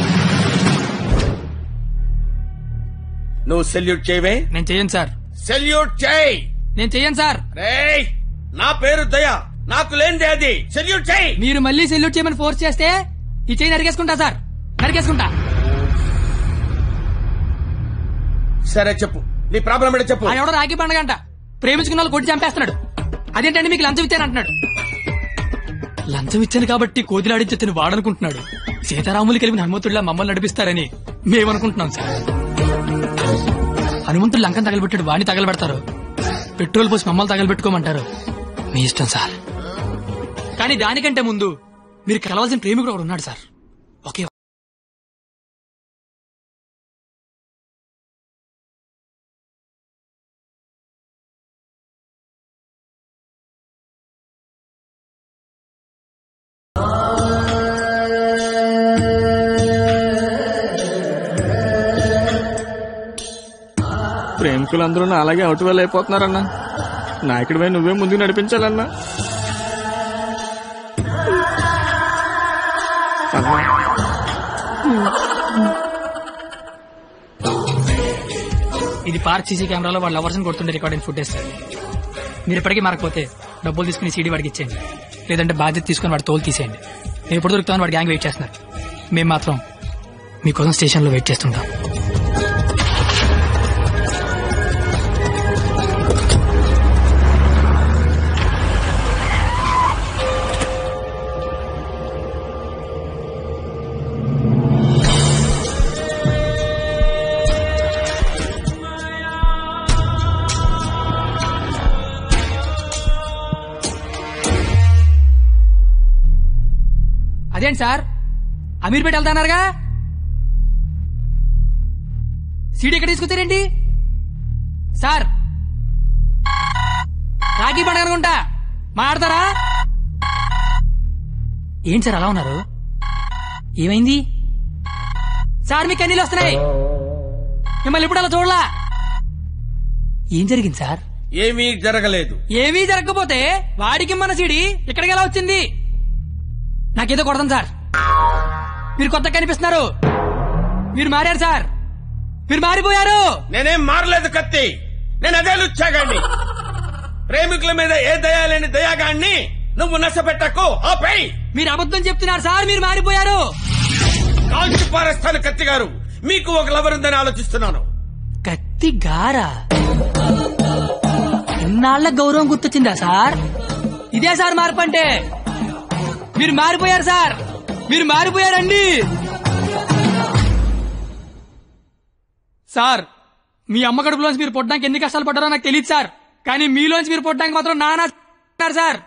Speaker 22: నువ్వు సెల్యూట్ చేయవే?
Speaker 6: నేను చెయ్యను సార్.
Speaker 22: సెల్యూట్ చేయి.
Speaker 6: నేను చెయ్యను సార్.
Speaker 22: రేయ్, నా పేరు దయా, నాకు లేనిదే అది. సెల్యూట్ చేయి.
Speaker 6: మీరు మళ్ళీ సెల్యూట్ చేయమని ఫోర్స్ చేస్తే ఈ చెయ్యి నరికేసుకుంటా సార్, నరికేసుకుంటా.
Speaker 22: సరే చెప్పు, నీ ప్రాబ్లం ఏంటో చెప్పు.
Speaker 6: ఎవడో రాఖీ పండగ అంట ప్రేమించుకున్న వాళ్ళు కొట్టి చంపేస్తున్నాడు. అదేంటంటే మీకు లంచం ఇచ్చాను అంటున్నాడు. లంచం ఇచ్చాను కాబట్టి కోతిలాడించి వాడనుకుంటున్నాడు. సీతారాములు కలిపిన హనుమంతుడిలా మమ్మల్ని నడిపిస్తారని మేమనుకుంటున్నాం సార్. హనుమంతుడు లంకం తగలబెట్టాడు, వాడిని తగలబెడతారు. పెట్రోల్ పోసి మమ్మల్ని తగలబెట్టుకోమంటారు. మీ ఇష్టం సార్. కానీ దానికంటే ముందు మీరు కలవాల్సిన ప్రేమికుడు ఒకడు ఉన్నాడు సార్. ఓకే.
Speaker 4: ప్రేమికులందరూ నా అలాగే అవుట్ వేలు అయిపోతున్నారన్నా. నాయకుడిపై నువ్వే ముందుకు నడిపించాలన్నా.
Speaker 6: ఇది పార్క్ సీసీ కెమెరాలో వాళ్ళ లవర్స్ కొడుతుండే రికార్డింగ్ ఫుటేజ్ సార్. మీరు ఇప్పటికీ మారకపోతే డబ్బులు తీసుకుని సీడీ వాడికి ఇచ్చేయండి, లేదంటే బాధ్యత తీసుకుని వాడి తోలు తీసేయండి. నేను ఎప్పుడు దొరుకుతామని వాడి గ్యాంగ్ వెయిట్ చేస్తున్నారు. మేము మాత్రం మీకోసం స్టేషన్లో వెయిట్ చేస్తుంటాం. అదేంటి సార్, అమీర్పేట వెళ్తానారుగా, సీడీ ఎక్కడ తీసుకొచ్చారేంటి సార్? రాఖీ పండుగ అనుకుంటా, మాట్లాడతారా? ఏంటి సార్ అలా ఉన్నారు? ఏమైంది సార్? మీకు కన్నీళ్ళు వస్తున్నాయి. మిమ్మల్ని ఇప్పుడు అలా చూడలా. ఏం జరిగింది సార్?
Speaker 22: ఏమీ జరగలేదు.
Speaker 6: ఏమీ జరగకపోతే వాడికి మన సీడీ ఇక్కడికి ఎలా వచ్చింది? నాకేదో కొడతాం సార్. మీరు కొత్త కనిపిస్తున్నారు. మీరు మారారు సార్, మీరు మారిపోయారు.
Speaker 22: నేనేం మారలేదు కత్తి, నేను అదే లుచ్చాగాన్ని. ప్రేమికుల మీద ఏ దయా లేని దయాగాన్ని నువ్వు నష్టపెట్టకు. ఆపేయ్.
Speaker 6: మీరు అబద్ధం చెప్తున్నారు సార్, మీరు మారిపోయారు.
Speaker 22: కాల్చి పారేస్తాను కత్తి గారు. మీకు ఒక లవర్ ఉందని ఆలోచిస్తున్నాను.
Speaker 6: కత్తి గారా? ఇన్నాళ్ల గౌరవం గుర్తొచ్చిందా సార్? ఇదే సార్ మార్పు అంటే. మీరు మారిపోయారు సార్, మీరు మారిపోయారండి సార్. మీ అమ్మ కడుపులోంచి మీరు పుట్టడానికి ఎన్ని కష్టాలు పడ్డారో నాకు తెలియదు సార్, కానీ మీలోంచి మీరు పుట్టడానికి మాత్రం నానా సార్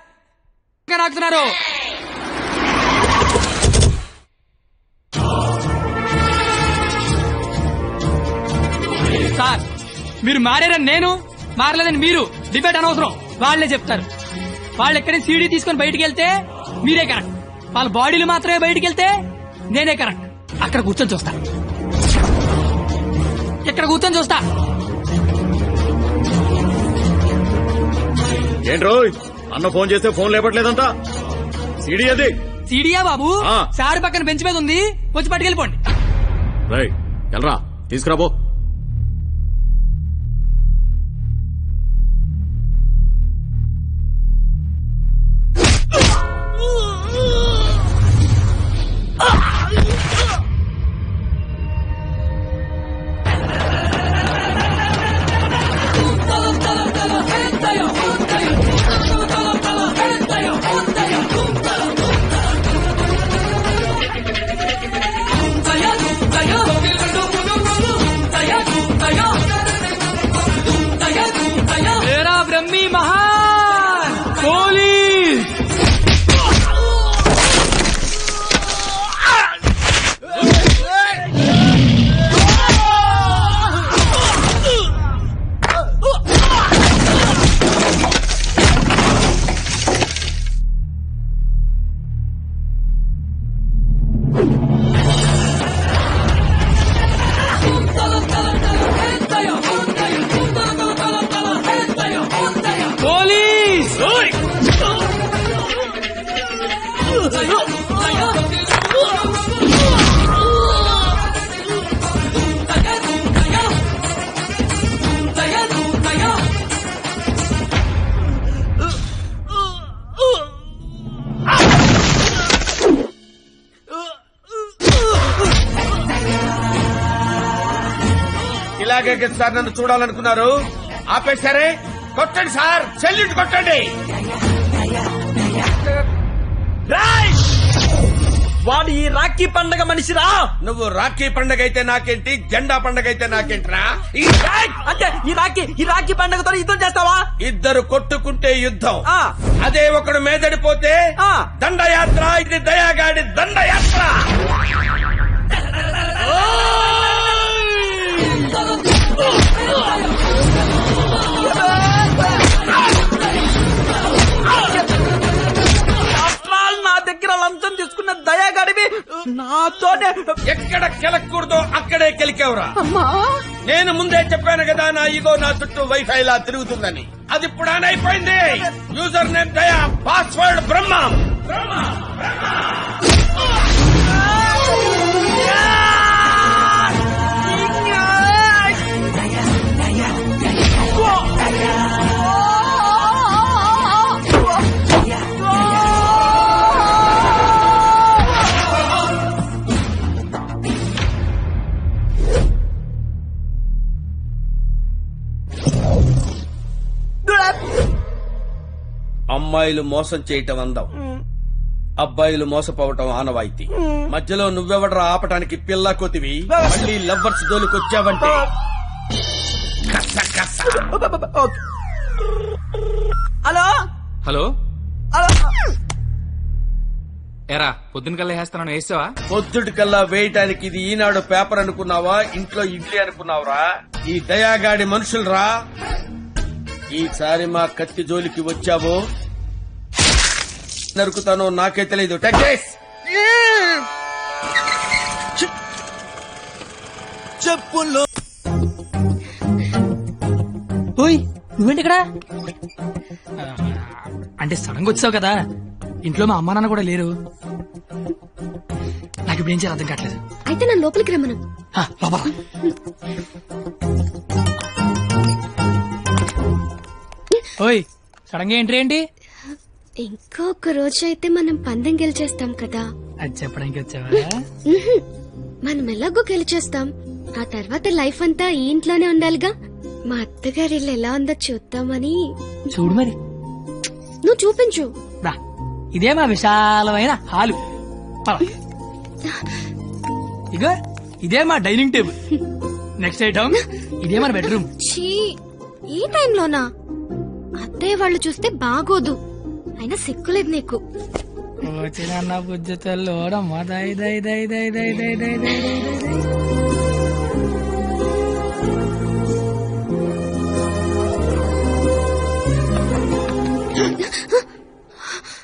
Speaker 6: నాకుతున్నారు. సార్ మీరు మారారని నేను, మారలేదని మీరు డిబేట్ అనవసరం. వాళ్లే చెప్తారు. వాళ్ళు ఎక్కడి సీడీ తీసుకుని బయటికి వెళ్తే మీరే కరెక్ట్, వాళ్ళ బాడీలు మాత్రమే బయటికి వెళ్తే నేనే కరెక్ట్. అక్కడ కూర్చొని చూస్తా, ఇక్కడ కూర్చొని చూస్తా.
Speaker 11: ఏంట్రో అన్న ఫోన్ చేస్తే ఫోన్ లేపట్లేదంట. సీడీ అది.
Speaker 6: సీడీయా బాబు? సార్ పక్కన బెంచ్ మీద ఉంది, వచ్చి పట్టుకెళ్ళిపోండి.
Speaker 11: రైట్ వెళ్ళరా, తీసుకురాబో.
Speaker 6: బ్రహ్మి మహాన్ పోలీస్.
Speaker 22: ఇలాగే సార్ నన్ను చూడాలనుకున్నారు, ఆపేశారే. కొట్టండి సార్, సెల్యూట్ కొట్టండి.
Speaker 16: వాడు ఈ రాఖీ పండగ మనిషిరా.
Speaker 22: నువ్వు రాఖీ పండగ అయితే నాకేంటి, జెండా పండగ అయితే నాకేంటిరా?
Speaker 16: అంటే ఈ రాఖీ పండగతో యుద్ధం చేస్తావా?
Speaker 22: ఇద్దరు కొట్టుకుంటే యుద్ధం, అదే ఒకడు మేదడిపోతే దండయాత్ర. ఇది దయాగాడి దండయాత్ర.
Speaker 16: నా దగ్గర లంచం తీసుకున్న దయాగాడివి నాతోనే
Speaker 22: ఎక్కడ కెలకూడదో అక్కడే కెలికావురా.
Speaker 7: అమ్మా
Speaker 22: నేను ముందే చెప్పాను కదా నా ఈగో నా చుట్టూ వైఫై లా తిరుగుతుందని. అది ఇప్పుడు ఆన్ అయిపోయింది. యూజర్ నేమ్ దయా, పాస్వర్డ్ బ్రహ్మం. అమ్మాయిలు మోసం చేయటం అందం, అబ్బాయిలు మోసపోవటం ఆనవాయితీ. మధ్యలో నువ్వెవడరా ఆపటానికి పిల్ల కొతివి? మళ్ళీ లవ్వర్స్ దోలుకొచ్చావంటే
Speaker 16: హలో
Speaker 1: హలో ఎరా పొద్దున కల్లా వేస్తాను వేసావా?
Speaker 22: పొద్దుటికల్లా వేయటానికి ఇది ఈనాడు పేపర్ అనుకున్నావా? ఇంట్లో ఇడ్లీ అనుకున్నావురా? ఈ దయాగాడి మనుషులరా. ఈసారి మా కత్తి జోలికి వచ్చావో నరుకుతానో నాకే తెలీదు.
Speaker 16: చెప్పులు
Speaker 6: ఓయ్ నువ్వేంటి ఇక్కడ? అంటే సడన్ గా వచ్చావు కదా, ఇంట్లో మా అమ్మా నాన్న కూడా లేరు. నాకు ఇప్పుడు ఏం చేయాలి అర్థం కావట్లేదు.
Speaker 13: అయితే నన్ను లోపలికి రమ్మను.
Speaker 6: లోపల ఓయ్ సడన్ గా ఎంట్రీ ఏంటి?
Speaker 13: ఇంకొక రోజు అయితే మనం పందెం గెలిచేస్తాం కదా.
Speaker 6: అది చెప్పడానికి వచ్చావా?
Speaker 13: మనం ఎలాగో గెలిచేస్తాం. ఆ తర్వాత లైఫ్ అంతా ఈ ఇంట్లోనే ఉండాలిగా. మా అత్తగారి ఇల్లు ఎలా ఉందో చూద్దామని.
Speaker 6: చూడు మరి.
Speaker 13: నువ్వు చూపించు.
Speaker 6: ఇదే మా విశాలమైన హాలు. ఇగో ఇదే మా డైనింగ్ టేబుల్. నెక్స్ట్ ఐటమ్ ఇదే మన బెడ్రూమ్.
Speaker 13: ఈ టైంలోనా? అత్తయ్య వాళ్ళు చూస్తే బాగోదు. అయినా సిక్కులేదు నీకు.
Speaker 6: చిన్న బుజ్జతల్లోడమ్మా దై దై దై దై దై దై దై దై దై.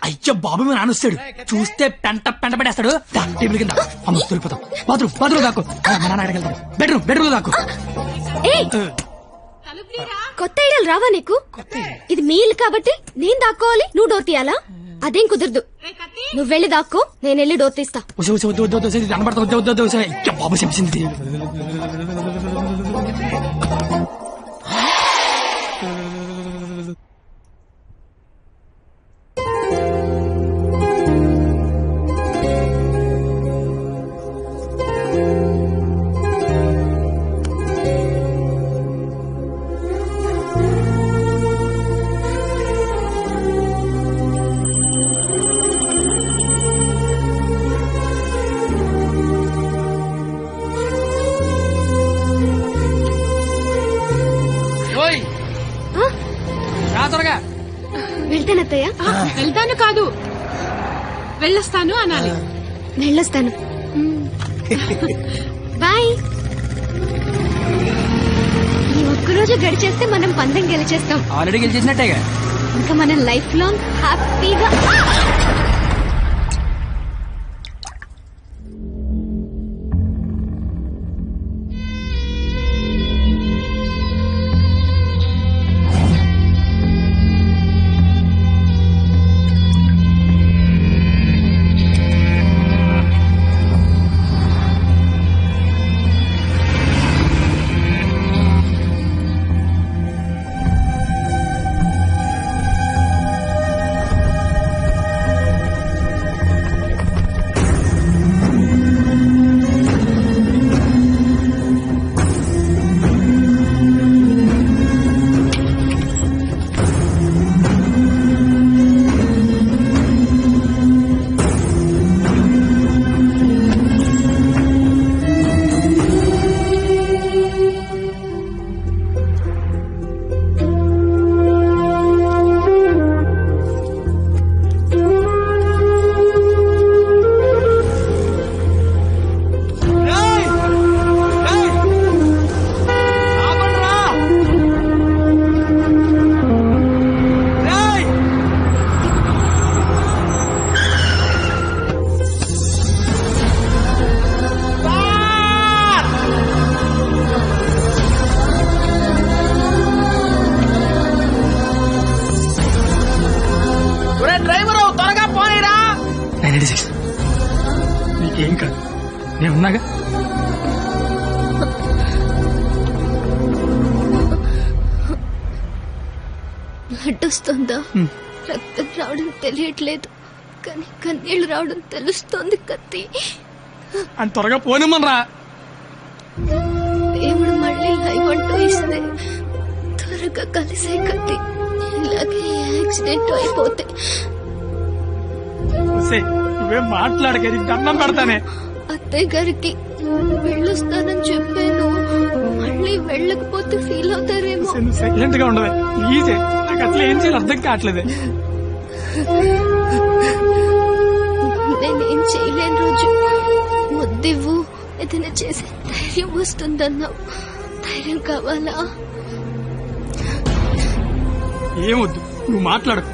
Speaker 6: అయ్యో బాబు మీ నాన్న వస్తాడు. చూస్తే పెంట పడేస్తాడు. టేబుల్ కింద అమ్మ తొలిపోతాం. బాత్రూమ్ దాకు. మా నాన్న అడగలుగుతాడు. బెడ్రూమ్ దాకు.
Speaker 13: కొత్త ఐడియాలు రావా నీకు? ఇది మీ ఇల్లు కాబట్టి నేను దాక్కోవాలి, నువ్వు డోర్ తీయాలా? అదేం కుదరదు. నువ్వు వెళ్ళి దాక్కో, నేను వెళ్ళి డోర్ తీస్తా.
Speaker 6: బాబు చెప్పింది.
Speaker 13: వెళ్తానత్తయ్య.
Speaker 19: వెళ్తాను కాదు, వెళ్ళొస్తాను అనాలి.
Speaker 13: వెళ్ళొస్తాను. బాయ్. ఈ ఒక్కరోజు గడిచేస్తే మనం పందెం గెలిచేస్తాం.
Speaker 6: ఆల్రెడీ గెలిచేసినట్టేగా.
Speaker 13: ఇంకా మనం లైఫ్ లాంగ్ హ్యాపీగా.
Speaker 6: నేనున్నాగా.
Speaker 13: బ్లడ్ వస్తుందా? రక్తం రావడం తెలియట్లేదు, కానీ కన్నీళ్లు రావడం తెలుస్తోంది. కత్తి
Speaker 6: అని త్వరగా పోనిమ్మనరా.
Speaker 13: దేవుడు మళ్ళీ లైవ్ అంటూ ఇస్తే త్వరగా కలిసే కత్తి. ఇలాగే యాక్సిడెంట్ అయిపోతే
Speaker 6: నువ్వేం మాట్లాడక దండం పెడతానే.
Speaker 13: అత్తయ్య గారికి వెళ్ళొస్తానని చెప్పాను, మళ్ళీ వెళ్ళకపోతే ఫీల్ అవుతారేమో.
Speaker 6: సైలెంట్ గా ఉండదు ప్లీజ్. నాకు అసలు ఏం చేయాలి అర్థం కావట్లేదు.
Speaker 13: నేనేం చేయలేని రోజు ముద్దివ్వు, ఏదైనా చేసే ధైర్యం వస్తుందన్నావు. ధైర్యం కావాలా?
Speaker 6: ఏమొద్దు, నువ్వు మాట్లాడు.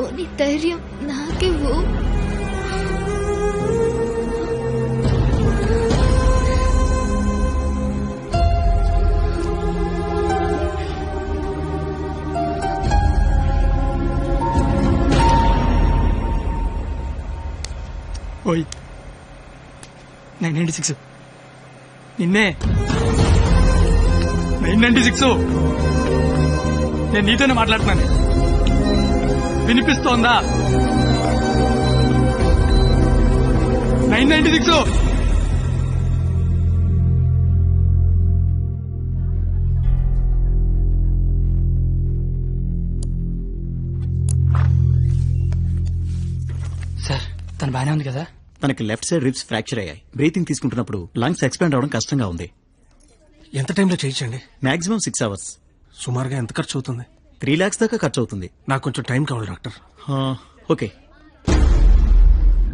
Speaker 13: ఓ నీ ధైర్యం నాకివ్వు.
Speaker 6: ఓయ్ 996 నిన్నే. 996 నేను నీతోనే మాట్లాడుతున్నాను. వినిపిస్తోందా? 996
Speaker 9: సార్
Speaker 6: తను బానే ఉంది కదా?
Speaker 9: తనకి లెఫ్ట్ సైడ్ రిబ్స్ ఫ్రాక్చర్ అయ్యాయి. బ్రీతింగ్ తీసుకుంటున్నప్పుడు లంగ్స్ ఎక్స్పాండ్ అవడం కష్టంగా ఉంది.
Speaker 3: ఎంత టైంలో చేయించండి?
Speaker 9: Maximum 6 hours.
Speaker 3: సుమారుగా ఎంత ఖర్చు అవుతుంది?
Speaker 9: 3 lakhs దాకా ఖర్చు అవుతుంది.
Speaker 3: నాకు కొంచెం టైం కావాలి డాక్టర్.
Speaker 9: ఓకే.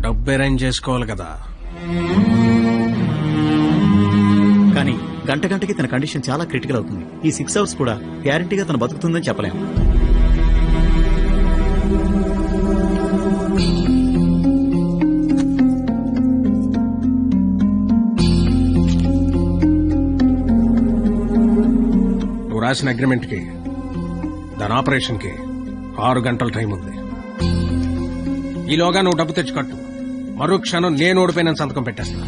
Speaker 3: డబ్బు అరేంజ్ చేసుకోవాలి కదా.
Speaker 9: కానీ గంటకి తన కండిషన్ చాలా క్రిటికల్ అవుతుంది. ఈ 6 hours కూడా గ్యారంటీగా తను బతుకుతుందని చెప్పలేము.
Speaker 3: రాసిన అగ్రిమెంట్ కి దాని ఆపరేషన్ కి 6 గంటల టైం ఉంది. ఈలోగా నువ్వు డబ్బు తెచ్చి కట్టు. మరో క్షణం నేను ఓడిపోయిన సంతకం పెట్టేస్తా.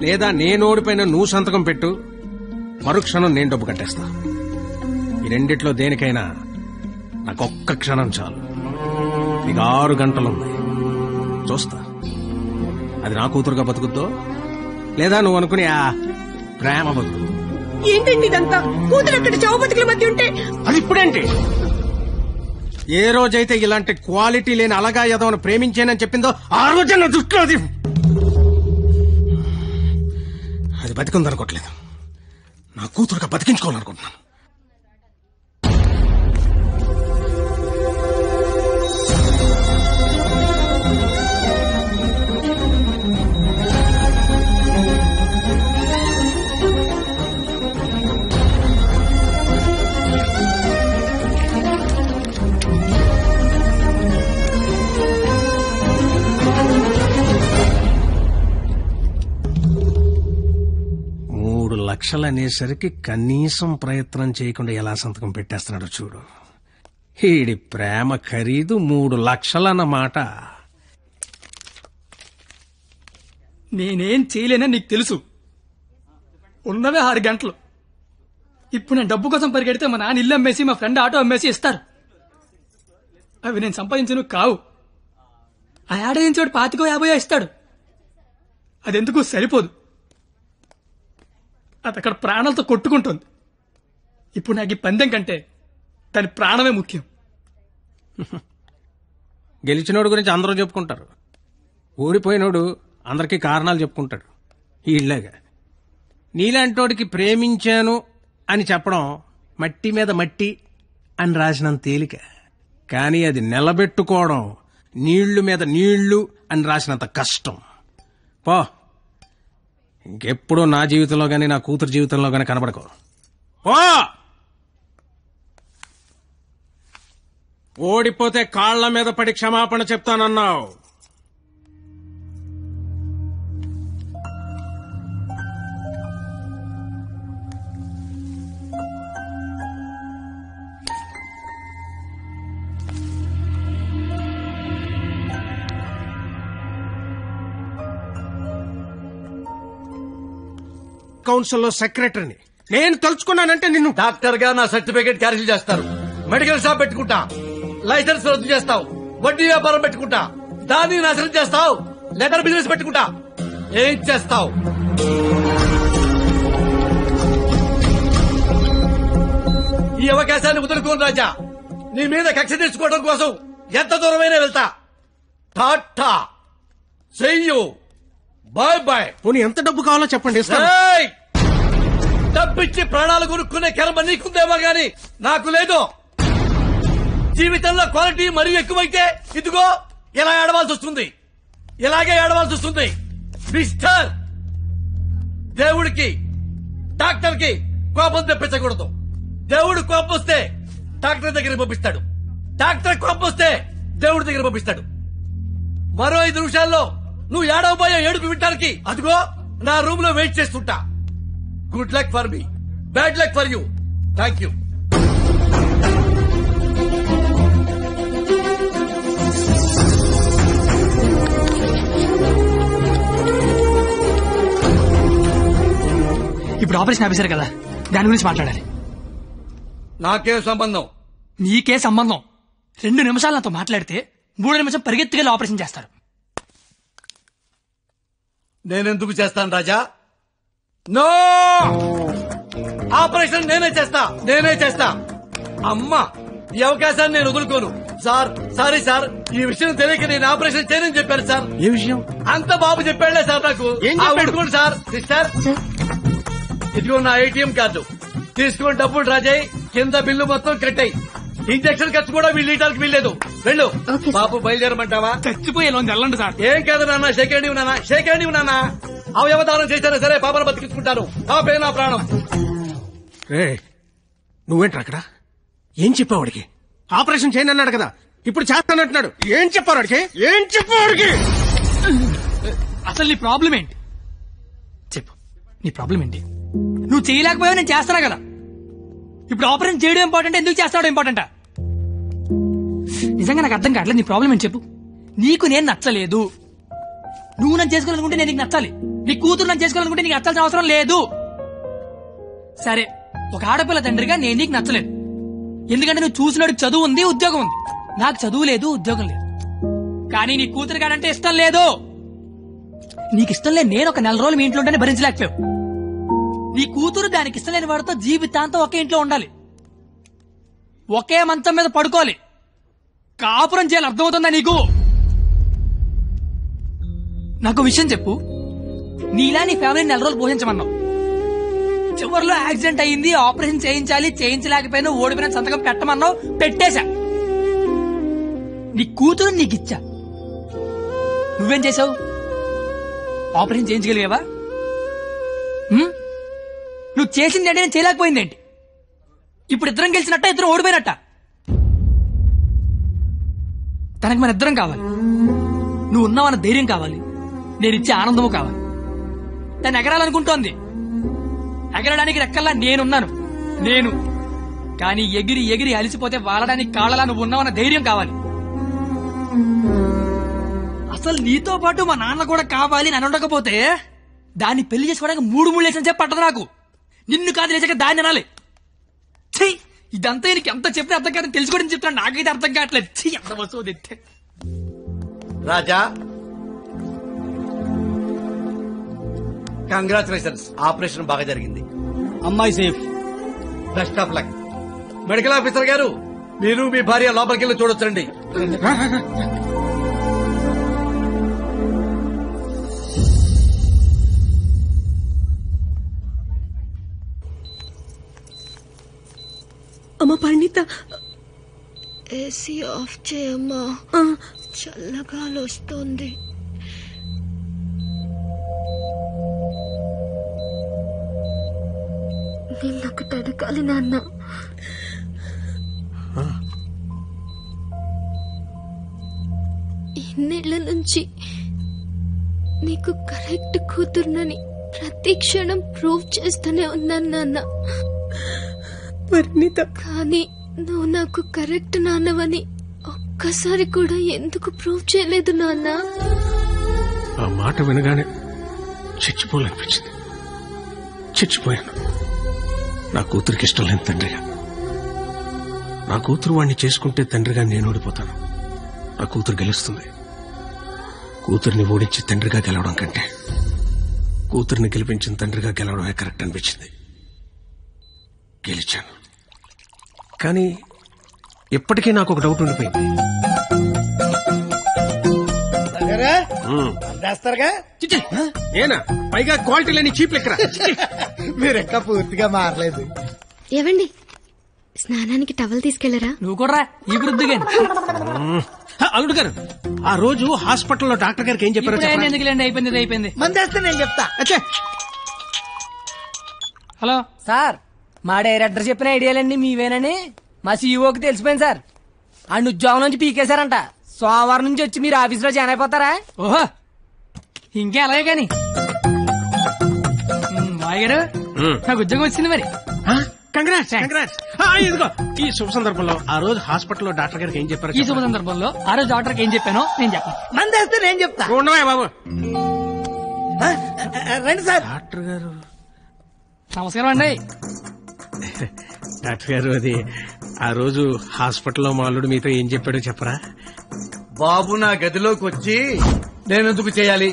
Speaker 3: లేదా నేను ఓడిపోయిన నువ్వు సంతకం పెట్టు, మరో క్షణం నేను డబ్బు కట్టేస్తా. ఈ రెండిట్లో దేనికైనా నాకు ఒక్క క్షణం చాలు. నీకు 6 గంటలుంది. చూస్తా అది నా కూతురుగా బతుకుద్దో లేదా నువ్వు అనుకుని ఆ ప్రేమ బతుకు.
Speaker 7: ఏంటండి ఇదంతా? కూతురు అక్కడ చావు బతుకుల మధ్య ఉంటే
Speaker 3: అది ఇప్పుడేంటి? ఏ రోజైతే ఇలాంటి క్వాలిటీ లేని అలగా ఏదో ప్రేమించానని చెప్పిందో ఆ రోజే నా దృష్టిలో అది బతికుందనుకోవట్లేదు. నా కూతురుగా బతికించుకోవాలనుకుంటున్నాను. లక్షలు అనేసరికి కనీసం ప్రయత్నం చేయకుండా ఎలా సంతకం పెట్టేస్తున్నాడో చూడు. ఈడి ప్రేమ ఖరీదు 3 లక్షలన్నమాట.
Speaker 6: నేనేం చేయలేనని నీకు తెలుసు. ఉన్నవే 6 గంటలు. ఇప్పుడు నేను డబ్బు కోసం పరిగెడితే మా నాన్న ఇల్లు అమ్మేసి మా ఫ్రెండ్ ఆటో అమ్మేసి ఇస్తారు. అవి నేను సంపాదించను కావు. ఆ ఏడాదించోడు 25-50 ఇస్తాడు. అదెందుకు సరిపోదు. అది అక్కడ ప్రాణాలతో కొట్టుకుంటుంది. ఇప్పుడు నాకు ఈ పందెం కంటే దాని ప్రాణమే ముఖ్యం.
Speaker 3: గెలిచినోడు గురించి అందరూ చెప్పుకుంటారు, ఓడిపోయినోడు అందరికీ కారణాలు చెప్పుకుంటాడు. ఈళ్ళగా నీలాంటోడికి ప్రేమించాను అని చెప్పడం మట్టి మీద మట్టి అని రాసినంత తేలిక. కానీ అది నిలబెట్టుకోవడం నీళ్లు మీద నీళ్లు అని రాసినంత కష్టం. పో, ఇంకెప్పుడు నా జీవితంలో గాని నా కూతురు జీవితంలో గాని కనబడకో. ఓడిపోతే కాళ్ల మీద పడి క్షమాపణ చెప్తానన్నావు. కౌన్సిల్ లో సెక్రటరీని. నేను తలుచుకున్నానంటే నిన్ను
Speaker 10: డాక్టర్ గా నా సర్టిఫికేట్ క్యాన్సిల్ చేస్తారు. మెడికల్ షాప్ పెట్టుకుంటా, లైసెన్స్ రద్దు చేస్తావు. వడ్డీ వ్యాపారం పెట్టుకుంటా, దాన్ని నాశనం చేస్తావు. లెదర్ బిజినెస్ పెట్టుకుంటా, ఏం చేస్తావు? ఈ అవకాశాన్ని వదులుకోను రాజా. నీ మీద కక్ష తీర్చుకోవడం కోసం ఎంత దూరమైనా వెళ్తా. టాటా, చెయ్యు, బాయ్ బాయ్.
Speaker 3: పోనీ ఎంత డబ్బు కావాలో చెప్పండి.
Speaker 10: ఏయ్! డబ్బిచ్చి ప్రాణాలు కొనుక్కునే కర్మ నీకుందేమో గాని నాకు లేదు. జీవితంలో క్వాలిటీ మరీ ఎక్కువైతే ఇదిగో ఇలా ఏడవాల్సి వస్తుంది. ఇలాగే ఏడవాల్సి వస్తుంది. మిస్టర్, దేవుడికి డాక్టర్ కి కోపం తెప్పించకూడదు. దేవుడు కోపం వస్తే డాక్టర్ దగ్గర పంపిస్తాడు. డాక్టర్ కోపం వస్తే దేవుడి దగ్గర పంపిస్తాడు. మరో 5 నిమిషాల్లో నువ్వు ఏడవబోయే ఏడుపు వింటానికి అదిగో నా రూమ్ లో వెయిట్ చేస్తుంటా. Good luck for me, bad luck for you. Thank you.
Speaker 6: ఇప్పుడు ఆపరేషన్ ఆఫీసర్ కదా, దాని గురించి మాట్లాడాలి.
Speaker 10: నాకేం సంబంధం?
Speaker 6: నీకే సంబంధం. 2 నిమిషాలు నాతో మాట్లాడితే 3 నిమిషం పరిగెత్తుకెళ్ళి ఆపరేషన్ చేస్తారు.
Speaker 10: నేనెందుకు చేస్తాను రాజా? నో, ఆపరేషన్ నేనే చేస్తా. అమ్మా, ఈ అవకాశాన్ని నేను వదులుకోను. సారీ సార్, ఈ విషయం తెలియక నేను ఆపరేషన్ చేయనని చెప్పాను సార్.
Speaker 3: ఏ విషయం?
Speaker 10: అంత బాబు చెప్పాడులే సార్ నాకు. పెట్టుకోండి సార్. సిస్టర్, ఇదిగో నా ATM కార్డు తీసుకుని డబ్బులు రాజాయి. కింద బిల్లు మొత్తం కట్టాయి. ఇంజక్షన్ ఖర్చు కూడా వీళ్ళు ఇవ్వడానికి వీల్లేదు. వెళ్ళు బాబు. బయలుదేరమంటావా?
Speaker 6: చచ్చిపోయే వెళ్ళండి సార్.
Speaker 10: ఏం కాదు నాన్న, షేక్ హ్యాండ్ ఇవ్వు నాన్న. అవయవదానం చేశారా సరే, పాపను బతికించుకుంటాను. పాపే నా ప్రాణం.
Speaker 3: నువ్వేంట్రా అక్కడ? ఏం చెప్పావు వాడికి? ఆపరేషన్ చేయను అన్నాడు కదా, ఇప్పుడు చేస్తానంటున్నాడు. ఏం చెప్పావు వాడికి?
Speaker 6: అసలు నీ ప్రాబ్లం ఏంటి చెప్పు. నీ ప్రాబ్లం ఏంటి? నువ్వు చేయలేకపోయావు, నేను చేస్తానా కదా. ఇప్పుడు ఆపరేషన్ చేయడం ఇంపార్టెంట్, ఎందుకు చేస్తాడు ఇంపార్టెంటా? నిజంగా నాకు అర్థం కావట్లేదు. నీ ప్రాబ్లం ఏంటి చెప్పు. నీకు నేను నచ్చలేదు. నువ్వు నన్ను చేసుకోవాలనుకుంటే నేను నీకు నచ్చాలి. నీ కూతురు నన్ను చేసుకోవాలనుకుంటే నీకు నచ్చాల్సిన అవసరం లేదు. సరే, ఒక ఆడపిల్ల తండ్రిగా నేను నీకు నచ్చలేదు. ఎందుకంటే నువ్వు చూసినోడికి చదువు ఉంది, ఉద్యోగం ఉంది. నాకు చదువు లేదు, ఉద్యోగం లేదు. కానీ నీ కూతురు కాడంటే ఇష్టం లేదు. నీకు ఇష్టం లేదు. నేను ఒక 4 రోజులు మీ ఇంట్లో ఉంటేనే భరించలేకపోయావు. నీ కూతురు దానికి ఇష్టం లేని వాడితో జీవితాంతం ఒకే ఇంట్లో ఉండాలి, ఒకే మంచం మీద పడుకోవాలి, కాపురం చేయాలి. అర్థమవుతుందా నీకు? నాకు విషయం చెప్పు. నీలా నీ ఫ్యామిలీ 4 రోజులు పోషించమన్నావు. చివరిలో యాక్సిడెంట్ అయ్యింది, ఆపరేషన్ చేయించాలి, చేయించలేకపోయినా ఓడిపోయిన సంతకం పెట్టమన్నావు, పెట్టేశా. నీ కూతురు నీకిచ్చా. నువ్వేం చేసావు? ఆపరేషన్ చేయించగలిగావా? నువ్వు చేసింది అంటే నేను చేయలేకపోయిందేంటి? ఇప్పుడు ఇద్దరం గెలిచినట్ట, ఇద్దరం ఓడిపోయినట్ట? తనకి మన ఇద్దరం కావాలి. నువ్వు ఉన్నావన్న ధైర్యం కావాలి, నేను ఇచ్చే ఆనందము కావాలి. తను ఎగరాలనుకుంటోంది. ఎగరడానికి రెక్కల్లా నేనున్నాను. కానీ ఎగిరి ఎగిరి అలిసిపోతే వాలడానికి కాళ్ళలా నువ్వు ఉన్నావన్న ధైర్యం కావాలి. అసలు నీతో పాటు మా నాన్న కూడా కావాలి అని ఉండకపోతే దాన్ని పెళ్లి చేసుకోవడానికి 3 లేచిన చెప్పి పట్టదు నాకు. నిన్ను కాదు లేచాక దాన్ని అనాలి. చెయ్యి, ఇదంతా నీకు ఎంత చెప్పినా అర్థం కాదని తెలుసుకోవడం చెప్తాను. నాకైతే అర్థం కావట్లేదు. చెయ్యి, ఎంత వస్తువు తెస్తే.
Speaker 10: రాజా, కంగ్రాచులేషన్స్, ఆపరేషన్ బాగా జరిగింది.
Speaker 5: అమ్మాయి safe.
Speaker 10: Best of luck. Medical officer గారు, మీరు మీ భార్య లోపలికి వెళ్ళి చూడొచ్చండి.
Speaker 7: అమ్మ పరిణిత,
Speaker 13: ఏసీ ఆఫ్ చేయమ్మా, చల్లగాలి వస్తుంది. నాకు తడకాలి నాన్న. ఇన్నేళ్ల నుంచి నీకు కరెక్ట్ కూతురునని ప్రతి క్షణం ప్రూవ్ చేస్తూనే ఉన్నాను నాన్న.
Speaker 7: పరిణిత,
Speaker 13: కానీ నువ్వు నాకు కరెక్ట్ నాన్నవని ఒక్కసారి కూడా ఎందుకు ప్రూవ్ చేయలేదు నాన్న?
Speaker 3: ఆ మాట వినగానే చచ్చిపోవాలనిపించింది. చచ్చిపోయాను. నా కూతురికి ఇష్టం లేని తండ్రిగా. నా కూతురు వాడిని చేసుకుంటే తండ్రిగా నేను ఓడిపోతాను. నా కూతురు గెలుస్తుంది. కూతురిని ఓడించి తండ్రిగా గెలవడం కంటే కూతురిని గెలిపించిన తండ్రిగా గెలవడమే కరెక్ట్ అనిపించింది. గెలిచాను. కానీ ఎప్పటికీ నాకు ఒక డౌట్ ఉండిపోయింది.
Speaker 2: వేస్తారుగా
Speaker 3: ఏనా పైగా క్వాలిటీ లేని చీప్ లెక్కరా.
Speaker 2: మీరెక్క పూర్తిగా మారలేదు.
Speaker 13: ఏవండి స్నానానికి టవల్ తీసుకెళ్లరా?
Speaker 6: నువ్వు కూడా ఈ వృద్ధిగా
Speaker 3: అల్లుడు గారు, ఆ రోజు హాస్పిటల్లో డాక్టర్ గారికి ఏం చెప్పారో చెప్పండి.
Speaker 6: ఎందుకులేండి, అయిపోయింది.
Speaker 2: మందేస్తే నేను చెప్తా.
Speaker 6: హలో
Speaker 16: సార్, మా డైరెక్టర్ చెప్పిన ఐడియాలన్నీ మీవేనని మా సీఈఓకి తెలిసిపోయింది సార్. ఆయన ఉద్యోగం నుంచి పీకేశారంట. సోమవారం నుంచి వచ్చి మీరు ఆఫీస్ లో జాయిన్ అయిపోతారా?
Speaker 6: ఓహో, ఇంకే అలాగే కాని మాయగారు నాకు ఉద్యోగం వచ్చింది మరి.
Speaker 3: కంగ్రాట్స్. ఇదిగో ఈ శుభ సందర్భంలో ఆ రోజు హాస్పిటల్లో డాక్టర్ గారికి ఏం చెప్పారు?
Speaker 6: ఈ శుభ సందర్భంలో ఆ రోజు డాక్టర్కి ఏం చెప్పాను నేను చెప్పను.
Speaker 2: మందేస్తే నేను చెప్తా.
Speaker 3: ఉండవా బాబు.
Speaker 2: రండి సార్.
Speaker 3: డాక్టర్ గారు
Speaker 6: నమస్కారం అండి.
Speaker 3: డాక్టర్ గారు, అది ఆ రోజు హాస్పిటల్లో మా అల్లుడు మీతో ఏం చెప్పాడో చెప్పరా?
Speaker 10: బాబు నా గదిలోకి వచ్చి నేనెందుకు చేయాలి?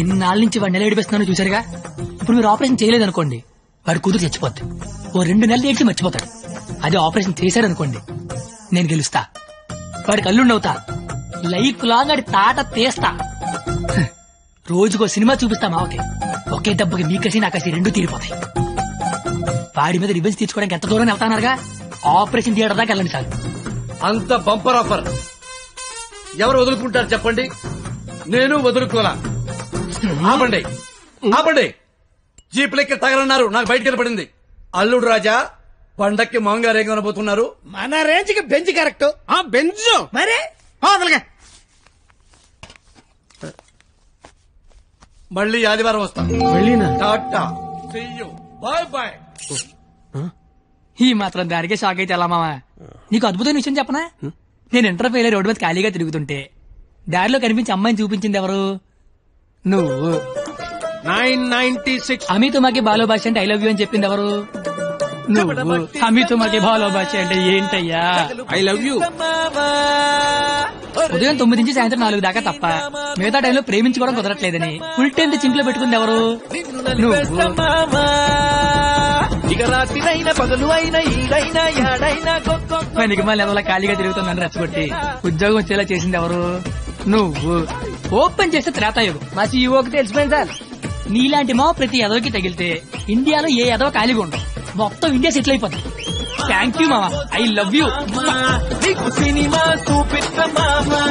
Speaker 6: ఇన్నాళ్ళ నుంచి వాడిని ఎలా ఏడిపిస్తున్నానో చూసారుగా. ఇప్పుడు మీరు ఆపరేషన్ చేయలేదనుకోండి, వాడి కూతురు చచ్చిపోద్ది. ఓ 2 నెలలు ఏడ్చి మర్చిపోతాడు. అదే ఆపరేషన్ చేశారనుకోండి, నేను గెలుస్తా. వాడికి అల్లుండవుతా. లైఫ్ లాంగ్ వాడి తాట తీస్తా. రోజుకో సినిమా చూపిస్తా మావకి. ఒకే దెబ్బకి మీ కసి నా కసి 2 తీరిపోతాయి. వాడి మీద రివెంజ్ తీర్చుకోవడానికి ఎంత దూరం వెళ్తానారుగా. ఆపరేషన్ థియేటర్ దాకా వెళ్ళండి చాలు.
Speaker 10: అంత బంపర్ ఆఫర్ ఎవరు వదులుకుంటారు చెప్పండి? నేను వదులుకోలా. ఆపండి. జీప్ లెక్క తగలన్నారు. నాకు బయటకు వెళ్ళబడింది. అల్లుడు రాజా, పండక్కి మామగారు ఏం కనబోతున్నారు?
Speaker 2: మన రేంజ్ కి బెంచ్ కరెక్ట్.
Speaker 3: బెంచ్
Speaker 2: మరి
Speaker 10: మళ్ళీ ఆదివారం వస్తాను. Tata, see you, bye bye.
Speaker 6: ఈ మాత్రం దానికే షాక్ అయితే ఎలా మావా? నీకు అద్భుతమైన విషయం చెప్పనా? నేను ఇంటర్ ఫెయిల్ రోడ్డు మీద ఖాళీగా తిరుగుతుంటే దారిలో కనిపించి అమ్మాయిని చూపించింది ఎవరు? నువ్వు.
Speaker 3: 996
Speaker 6: అమీ తుమాకి బాలో భాష అంటే ఐ లవ్ యూ అని చెప్పింది ఎవరు? నువ్వు. అమీ తుమాకి బాలో భాష అంటే ఏంటయ్యా?
Speaker 3: I love you.
Speaker 6: ఉదయం 9 నుంచి సాయంత్రం 4 దాకా తప్ప మిగతా టైంలో ప్రేమించుకోవడం కుదరట్లేదని ఫుల్ టైం చింపులో పెట్టుకుంది ఎవరు? నువ్వు. పనికి మళ్ళీ ఎవరో ఖాళీగా తిరుగుతుందని రెచ్చగొట్టి ఉద్యోగం వచ్చేలా చేసింది ఎవరు? నువ్వు. ఓపెన్ చేస్తే త్రేతాయుగం.
Speaker 16: మా సీఈఓకి తెలిసిపోయింది సార్.
Speaker 6: నీలాంటి మా ప్రతి ఎదవకి తగిలితే ఇండియాలో ఏ ఎదవ ఖాళీగా ఉండవు. మొత్తం ఇండియా సెటిల్ అయిపోతుంది. థ్యాంక్ యూ మామా. I love you.
Speaker 11: సినిమా చూపిస్తా మామా.